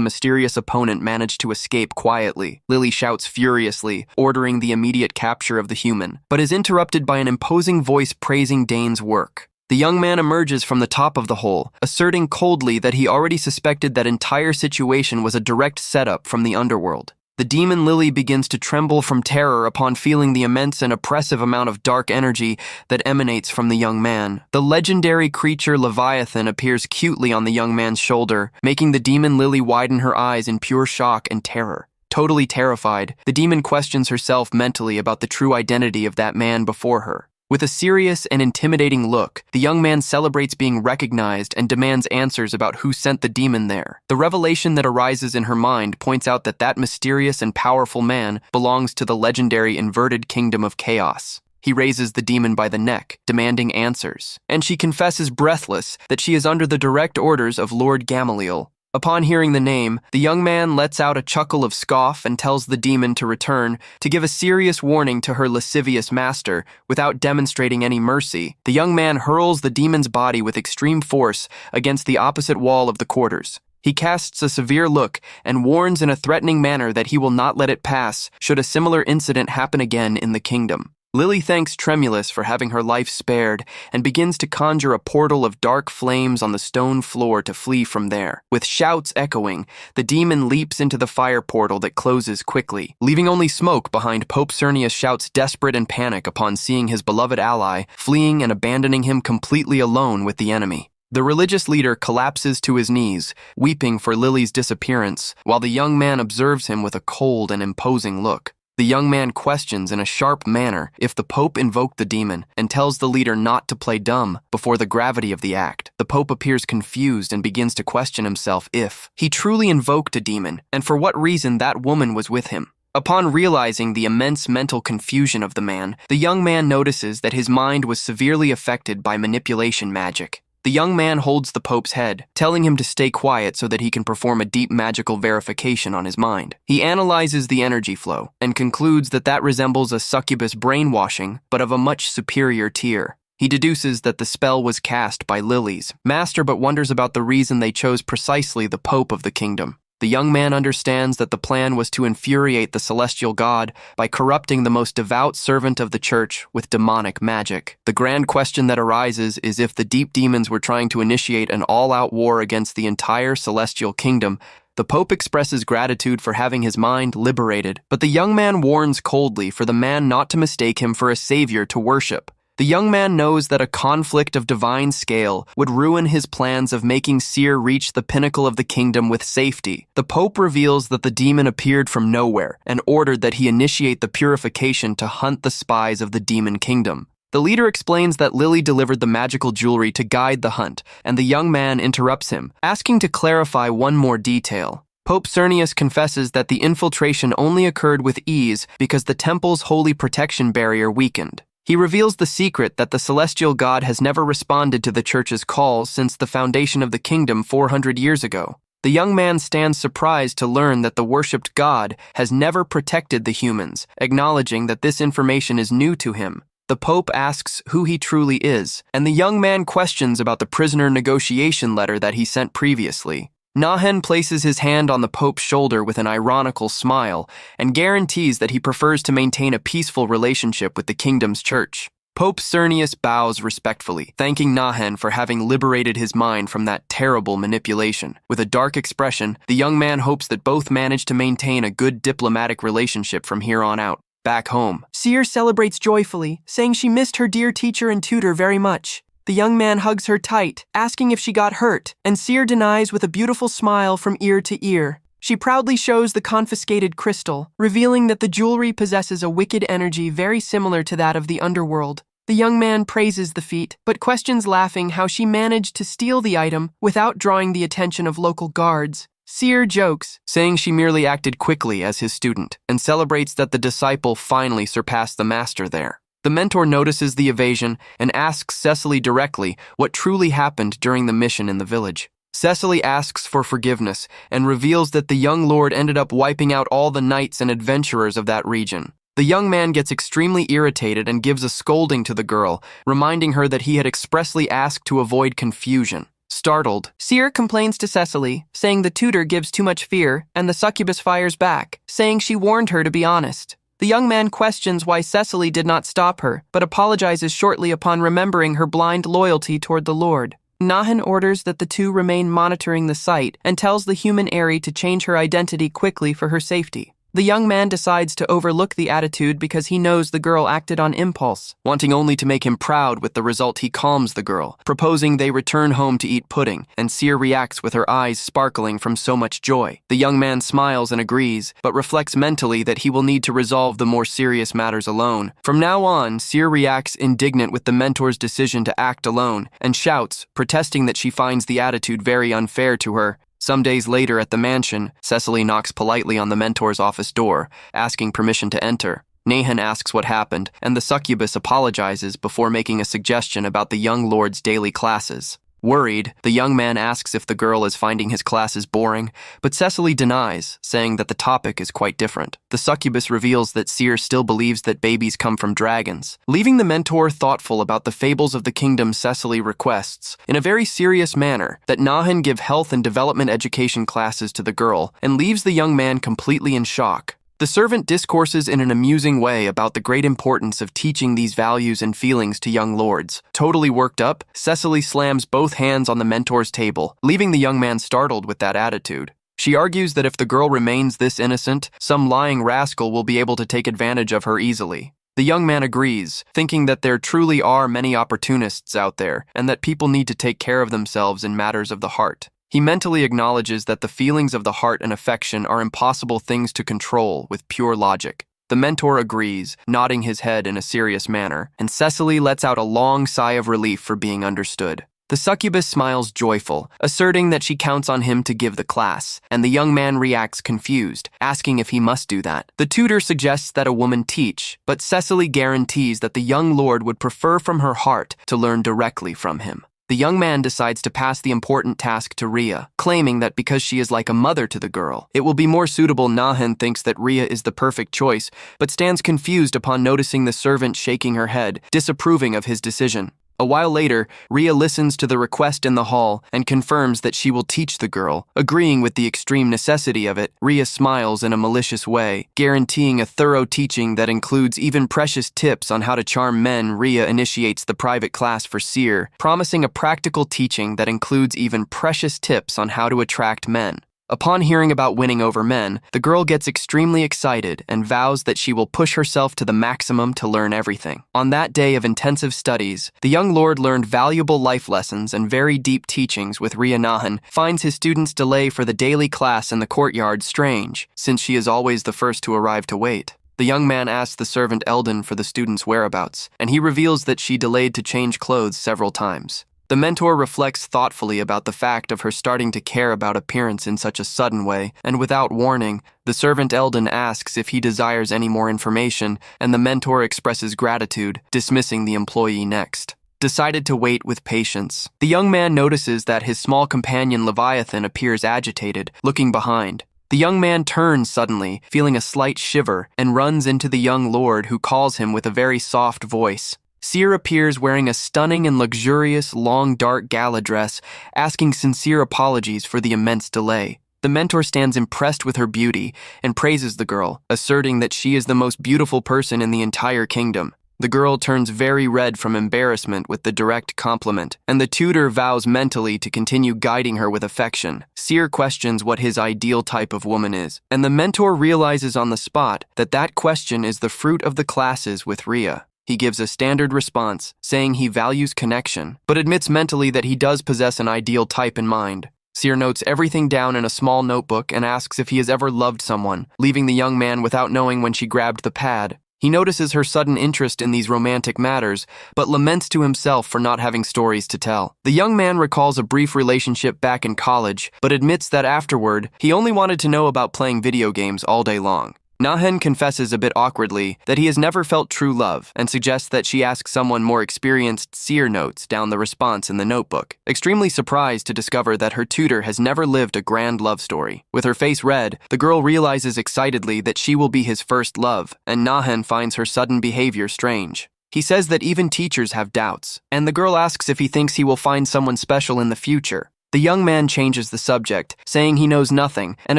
mysterious opponent managed to escape quietly. Lily shouts furiously, ordering the immediate capture of the human, but is interrupted by an imposing voice praising Dane's work. The young man emerges from the top of the hole, asserting coldly that he already suspected that entire situation was a direct setup from the underworld. The demon Lily begins to tremble from terror upon feeling the immense and oppressive amount of dark energy that emanates from the young man. The legendary creature Leviathan appears cutely on the young man's shoulder, making the demon Lily widen her eyes in pure shock and terror. Totally terrified, the demon questions herself mentally about the true identity of that man before her. With a serious and intimidating look, the young man celebrates being recognized and demands answers about who sent the demon there. The revelation that arises in her mind points out that that mysterious and powerful man belongs to the legendary inverted kingdom of chaos. He raises the demon by the neck, demanding answers, and she confesses breathless that she is under the direct orders of Lord Gamaliel. Upon hearing the name, the young man lets out a chuckle of scoff and tells the demon to return, to give a serious warning to her lascivious master. Without demonstrating any mercy, the young man hurls the demon's body with extreme force against the opposite wall of the quarters. He casts a severe look and warns in a threatening manner that he will not let it pass should a similar incident happen again in the kingdom. Lily thanks Tremulous for having her life spared and begins to conjure a portal of dark flames on the stone floor to flee from there. With shouts echoing, the demon leaps into the fire portal that closes quickly, leaving only smoke behind. Pope Cernius shouts desperate in panic upon seeing his beloved ally fleeing and abandoning him completely alone with the enemy. The religious leader collapses to his knees, weeping for Lily's disappearance, while the young man observes him with a cold and imposing look. The young man questions in a sharp manner if the Pope invoked the demon and tells the leader not to play dumb before the gravity of the act. The Pope appears confused and begins to question himself if he truly invoked a demon and for what reason that woman was with him. Upon realizing the immense mental confusion of the man, the young man notices that his mind was severely affected by manipulation magic. The young man holds the Pope's head, telling him to stay quiet so that he can perform a deep magical verification on his mind. He analyzes the energy flow and concludes that that resembles a succubus brainwashing, but of a much superior tier. He deduces that the spell was cast by Lily's master, but wonders about the reason they chose precisely the Pope of the kingdom. The young man understands that the plan was to infuriate the celestial god by corrupting the most devout servant of the church with demonic magic. The grand question that arises is if the deep demons were trying to initiate an all-out war against the entire celestial kingdom. The Pope expresses gratitude for having his mind liberated, but the young man warns coldly for the man not to mistake him for a savior to worship. The young man knows that a conflict of divine scale would ruin his plans of making Seer reach the pinnacle of the kingdom with safety. The Pope reveals that the demon appeared from nowhere and ordered that he initiate the purification to hunt the spies of the demon kingdom. The leader explains that Lily delivered the magical jewelry to guide the hunt, and the young man interrupts him, asking to clarify one more detail. Pope Cernius confesses that the infiltration only occurred with ease because the temple's holy protection barrier weakened. He reveals the secret that the celestial god has never responded to the church's calls since the foundation of the kingdom 400 years ago. The young man stands surprised to learn that the worshipped god has never protected the humans, acknowledging that this information is new to him. The Pope asks who he truly is, and the young man questions about the prisoner negotiation letter that he sent previously. Nahen places his hand on the Pope's shoulder with an ironical smile and guarantees that he prefers to maintain a peaceful relationship with the kingdom's church. Pope Cernius bows respectfully, thanking Nahen for having liberated his mind from that terrible manipulation. With a dark expression, the young man hopes that both manage to maintain a good diplomatic relationship from here on out. Back home, Seer celebrates joyfully, saying she missed her dear teacher and tutor very much. The young man hugs her tight, asking if she got hurt, and Seer denies with a beautiful smile from ear to ear. She proudly shows the confiscated crystal, revealing that the jewelry possesses a wicked energy very similar to that of the underworld. The young man praises the feat, but questions laughing how she managed to steal the item without drawing the attention of local guards. Seer jokes, saying she merely acted quickly as his student, and celebrates that the disciple finally surpassed the master there. The mentor notices the evasion and asks Cecily directly what truly happened during the mission in the village. Cecily asks for forgiveness and reveals that the young lord ended up wiping out all the knights and adventurers of that region. The young man gets extremely irritated and gives a scolding to the girl, reminding her that he had expressly asked to avoid confusion. Startled, Seer complains to Cecily, saying the tutor gives too much fear, and the succubus fires back, saying she warned her to be honest. The young man questions why Cecily did not stop her, but apologizes shortly upon remembering her blind loyalty toward the Lord. Nahen orders that the two remain monitoring the site and tells the human Aerie to change her identity quickly for her safety. The young man decides to overlook the attitude because he knows the girl acted on impulse. Wanting only to make him proud with the result, he calms the girl, proposing they return home to eat pudding, and Seer reacts with her eyes sparkling from so much joy. The young man smiles and agrees, but reflects mentally that he will need to resolve the more serious matters alone. From now on, Seer reacts indignant with the mentor's decision to act alone, and shouts, protesting that she finds the attitude very unfair to her. Some days later at the mansion, Cecily knocks politely on the mentor's office door, asking permission to enter. Nahen asks what happened, and the succubus apologizes before making a suggestion about the young lord's daily classes. Worried, the young man asks if the girl is finding his classes boring, but Cecily denies, saying that the topic is quite different. The succubus reveals that Seer still believes that babies come from dragons. Leaving the mentor thoughtful about the fables of the kingdom, Cecily requests, in a very serious manner, that Nahen give health and development education classes to the girl, and leaves the young man completely in shock. The servant discourses in an amusing way about the great importance of teaching these values and feelings to young lords. Totally worked up, Cecily slams both hands on the mentor's table, leaving the young man startled with that attitude. She argues that if the girl remains this innocent, some lying rascal will be able to take advantage of her easily. The young man agrees, thinking that there truly are many opportunists out there, and that people need to take care of themselves in matters of the heart. He mentally acknowledges that the feelings of the heart and affection are impossible things to control with pure logic. The mentor agrees, nodding his head in a serious manner, and Cecily lets out a long sigh of relief for being understood. The succubus smiles joyful, asserting that she counts on him to give the class, and the young man reacts confused, asking if he must do that. The tutor suggests that a woman teach, but Cecily guarantees that the young lord would prefer from her heart to learn directly from him. The young man decides to pass the important task to Ria, claiming that because she is like a mother to the girl, it will be more suitable. Nahan thinks that Ria is the perfect choice, but stands confused upon noticing the servant shaking her head, disapproving of his decision. A while later, Ria listens to the request in the hall and confirms that she will teach the girl. Agreeing with the extreme necessity of it, Ria smiles in a malicious way, guaranteeing a thorough teaching that includes even precious tips on how to charm men. Ria initiates the private class for Seer, promising a practical teaching that includes even precious tips on how to attract men. Upon hearing about winning over men, the girl gets extremely excited and vows that she will push herself to the maximum to learn everything. On that day of intensive studies, the young lord learned valuable life lessons and very deep teachings with Ria. Nahan finds his students' delay for the daily class in the courtyard strange, since she is always the first to arrive to wait. The young man asks the servant Eldon for the student's whereabouts, and he reveals that she delayed to change clothes several times. The mentor reflects thoughtfully about the fact of her starting to care about appearance in such a sudden way, and without warning, the servant Eldon asks if he desires any more information, and the mentor expresses gratitude, dismissing the employee next. Decided to wait with patience. The young man notices that his small companion Leviathan appears agitated, looking behind. The young man turns suddenly, feeling a slight shiver, and runs into the young lord, who calls him with a very soft voice. Seer appears wearing a stunning and luxurious long dark gala dress, asking sincere apologies for the immense delay. The mentor stands impressed with her beauty and praises the girl, asserting that she is the most beautiful person in the entire kingdom. The girl turns very red from embarrassment with the direct compliment, and the tutor vows mentally to continue guiding her with affection. Seer questions what his ideal type of woman is, and the mentor realizes on the spot that that question is the fruit of the classes with Ria. He gives a standard response, saying he values connection, but admits mentally that he does possess an ideal type in mind. Seer notes everything down in a small notebook and asks if he has ever loved someone, leaving the young man without knowing when she grabbed the pad. He notices her sudden interest in these romantic matters, but laments to himself for not having stories to tell. The young man recalls a brief relationship back in college, but admits that afterward, he only wanted to know about playing video games all day long. Nahan confesses a bit awkwardly that he has never felt true love and suggests that she ask someone more experienced. Seer notes down the response in the notebook, extremely surprised to discover that her tutor has never lived a grand love story. With her face red, the girl realizes excitedly that she will be his first love, and Nahan finds her sudden behavior strange. He says that even teachers have doubts, and the girl asks if he thinks he will find someone special in the future. The young man changes the subject, saying he knows nothing, and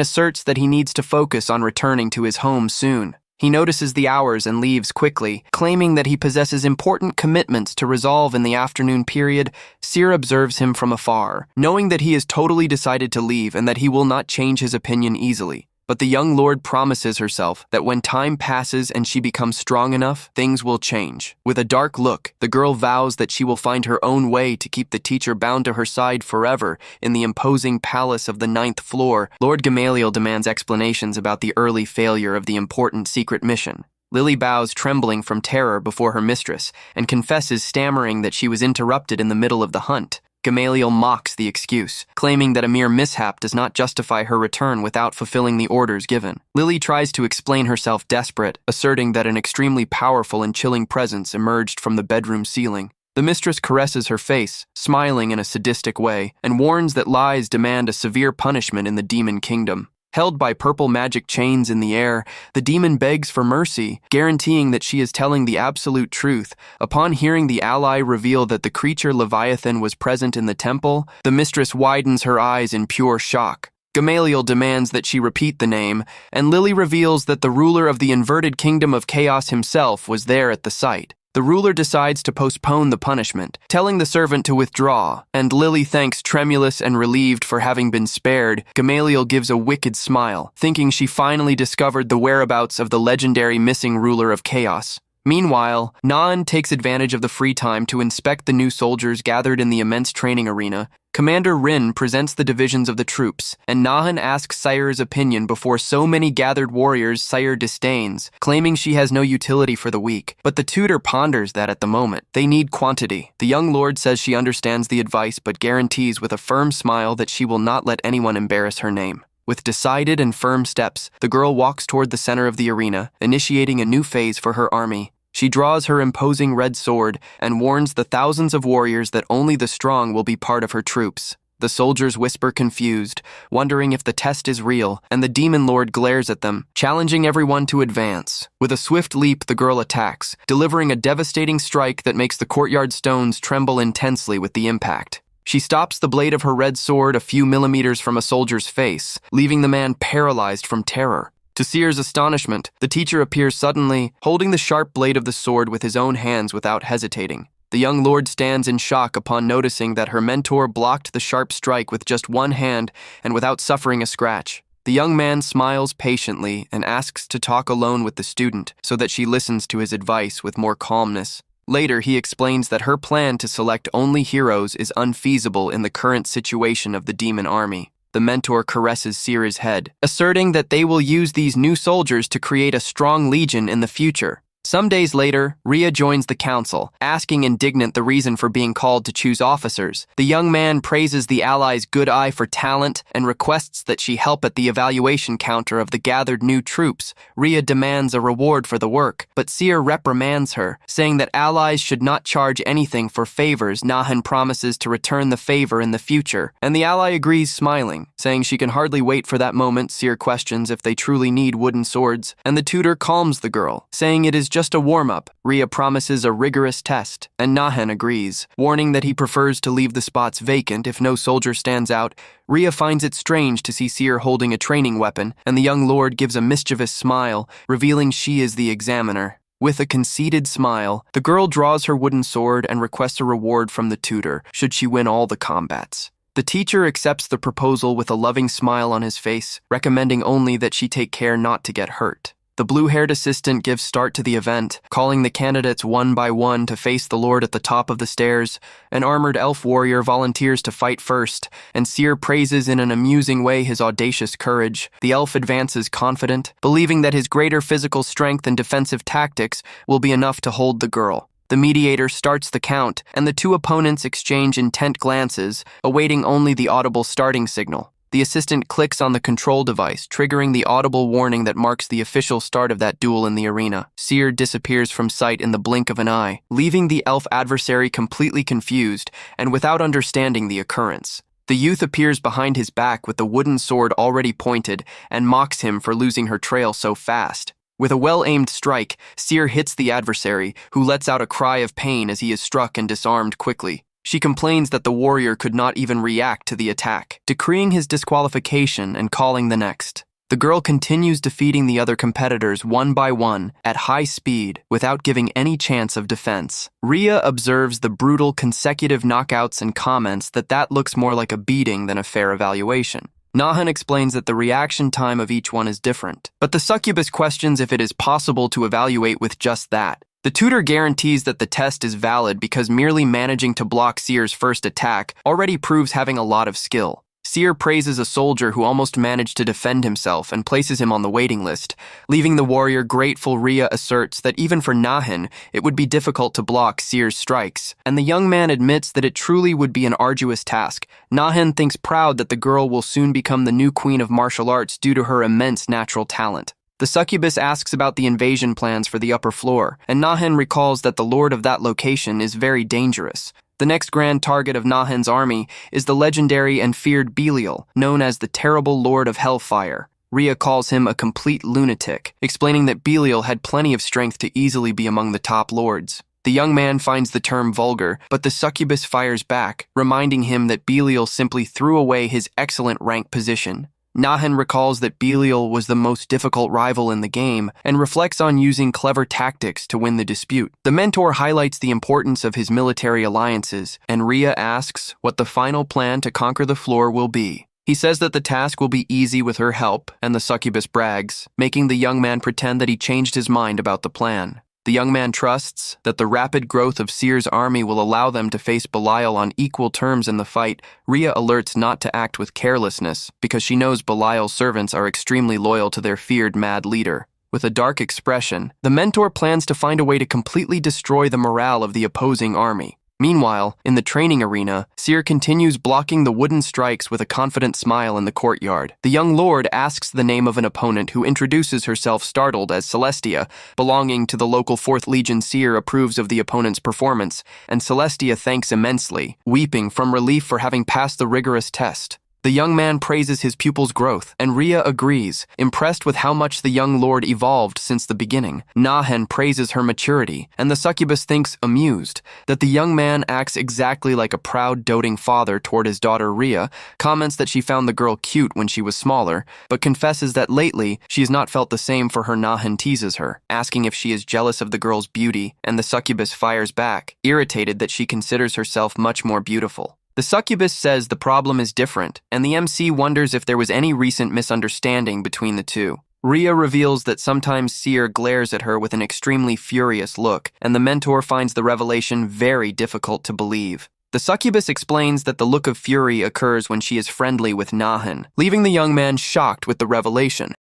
asserts that he needs to focus on returning to his home soon. He notices the hours and leaves quickly, claiming that he possesses important commitments to resolve in the afternoon period. Seer observes him from afar, knowing that he has totally decided to leave and that he will not change his opinion easily. But the young lord promises herself that when time passes and she becomes strong enough, things will change. With a dark look, the girl vows that she will find her own way to keep the teacher bound to her side forever. In the imposing palace of the 9th floor, Lord Gamaliel demands explanations about the early failure of the important secret mission. Lily bows, trembling from terror before her mistress, and confesses, stammering that she was interrupted in the middle of the hunt. Gamaliel mocks the excuse, claiming that a mere mishap does not justify her return without fulfilling the orders given. Lily tries to explain herself desperate, asserting that an extremely powerful and chilling presence emerged from the bedroom ceiling. The mistress caresses her face, smiling in a sadistic way, and warns that lies demand a severe punishment in the demon kingdom. Held by purple magic chains in the air, the demon begs for mercy, guaranteeing that she is telling the absolute truth. Upon hearing the ally reveal that the creature Leviathan was present in the temple, the mistress widens her eyes in pure shock. Gamaliel demands that she repeat the name, and Lily reveals that the ruler of the inverted kingdom of chaos himself was there at the site. The ruler decides to postpone the punishment, telling the servant to withdraw, and Lily thanks tremulous and relieved for having been spared. Gamaliel gives a wicked smile, thinking she finally discovered the whereabouts of the legendary missing ruler of chaos. Meanwhile, Naan takes advantage of the free time to inspect the new soldiers gathered in the immense training arena. Commander Rin presents the divisions of the troops, and Nahan asks Sire's opinion before so many gathered warriors Sire disdains, claiming she has no utility for the weak. But the tutor ponders that at the moment, they need quantity. The young lord says she understands the advice but guarantees with a firm smile that she will not let anyone embarrass her name. With decided and firm steps, the girl walks toward the center of the arena, initiating a new phase for her army. She draws her imposing red sword and warns the thousands of warriors that only the strong will be part of her troops. The soldiers whisper confused, wondering if the test is real, and the demon lord glares at them, challenging everyone to advance. With a swift leap, the girl attacks, delivering a devastating strike that makes the courtyard stones tremble intensely with the impact. She stops the blade of her red sword a few millimeters from a soldier's face, leaving the man paralyzed from terror. To Seer's astonishment, the teacher appears suddenly, holding the sharp blade of the sword with his own hands without hesitating. The young lord stands in shock upon noticing that her mentor blocked the sharp strike with just one hand and without suffering a scratch. The young man smiles patiently and asks to talk alone with the student so that she listens to his advice with more calmness. Later, he explains that her plan to select only heroes is unfeasible in the current situation of the demon army. The mentor caresses Seer's head, asserting that they will use these new soldiers to create a strong legion in the future. Some days later, Rhea joins the council, asking indignant the reason for being called to choose officers. The young man praises the allies' good eye for talent and requests that she help at the evaluation counter of the gathered new troops. Rhea demands a reward for the work, but Seer reprimands her, saying that allies should not charge anything for favors. Nahan promises to return the favor in the future, and the ally agrees, smiling, saying she can hardly wait for that moment. Seer questions if they truly need wooden swords, and the tutor calms the girl, saying it is just a warm-up. Rhea promises a rigorous test, and Nahan agrees, warning that he prefers to leave the spots vacant if no soldier stands out. Rhea finds it strange to see Seer holding a training weapon, and the young lord gives a mischievous smile, revealing she is the examiner. With a conceited smile, the girl draws her wooden sword and requests a reward from the tutor should she win all the combats. The teacher accepts the proposal with a loving smile on his face, recommending only that she take care not to get hurt. The blue-haired assistant gives start to the event, calling the candidates one by one to face the lord at the top of the stairs. An armored elf warrior volunteers to fight first, and Seer praises in an amusing way his audacious courage. The elf advances confident, believing that his greater physical strength and defensive tactics will be enough to hold the girl. The mediator starts the count, and the two opponents exchange intent glances, awaiting only the audible starting signal. The assistant clicks on the control device, triggering the audible warning that marks the official start of that duel in the arena. Seer disappears from sight in the blink of an eye, leaving the elf adversary completely confused and without understanding the occurrence. The youth appears behind his back with the wooden sword already pointed and mocks him for losing her trail so fast. With a well-aimed strike, Seer hits the adversary, who lets out a cry of pain as he is struck and disarmed quickly. She complains that the warrior could not even react to the attack, decreeing his disqualification and calling the next. The girl continues defeating the other competitors one by one at high speed without giving any chance of defense. Rhea observes the brutal consecutive knockouts and comments that looks more like a beating than a fair evaluation. Nahan explains that the reaction time of each one is different, but the succubus questions if it is possible to evaluate with just that. The tutor guarantees that the test is valid because merely managing to block Seer's first attack already proves having a lot of skill. Seer praises a soldier who almost managed to defend himself and places him on the waiting list. Leaving the warrior grateful, Rhea asserts that even for Nahan, it would be difficult to block Seer's strikes, and the young man admits that it truly would be an arduous task. Nahan thinks proud that the girl will soon become the new queen of martial arts due to her immense natural talent. The succubus asks about the invasion plans for the upper floor, and Nahan recalls that the lord of that location is very dangerous. The next grand target of Nahan's army is the legendary and feared Belial, known as the terrible lord of hellfire. Rhea calls him a complete lunatic, explaining that Belial had plenty of strength to easily be among the top lords. The young man finds the term vulgar, but the succubus fires back, reminding him that Belial simply threw away his excellent rank position. Nahan recalls that Belial was the most difficult rival in the game and reflects on using clever tactics to win the dispute. The mentor highlights the importance of his military alliances, and Rhea asks what the final plan to conquer the floor will be. He says that the task will be easy with her help, and the succubus brags, making the young man pretend that he changed his mind about the plan. The young man trusts that the rapid growth of Seer's army will allow them to face Belial on equal terms in the fight. Rhea alerts not to act with carelessness because she knows Belial's servants are extremely loyal to their feared mad leader. With a dark expression, the mentor plans to find a way to completely destroy the morale of the opposing army. Meanwhile, in the training arena, Seer continues blocking the wooden strikes with a confident smile in the courtyard. The young lord asks the name of an opponent who introduces herself startled as Celestia, belonging to the local 4th Legion. Seer approves of the opponent's performance, and Celestia thanks immensely, weeping from relief for having passed the rigorous test. The young man praises his pupil's growth, and Rhea agrees, impressed with how much the young lord evolved since the beginning. Nahen praises her maturity, and the succubus thinks, amused, that the young man acts exactly like a proud, doting father toward his daughter. Rhea comments that she found the girl cute when she was smaller, but confesses that lately she has not felt the same for her. Nahen teases her, asking if she is jealous of the girl's beauty, and the succubus fires back, irritated that she considers herself much more beautiful. The succubus says the problem is different, and the MC wonders if there was any recent misunderstanding between the two. Rhea reveals that sometimes Seer glares at her with an extremely furious look, and the mentor finds the revelation very difficult to believe. The succubus explains that the look of fury occurs when she is friendly with Nahen, leaving the young man shocked with the revelation.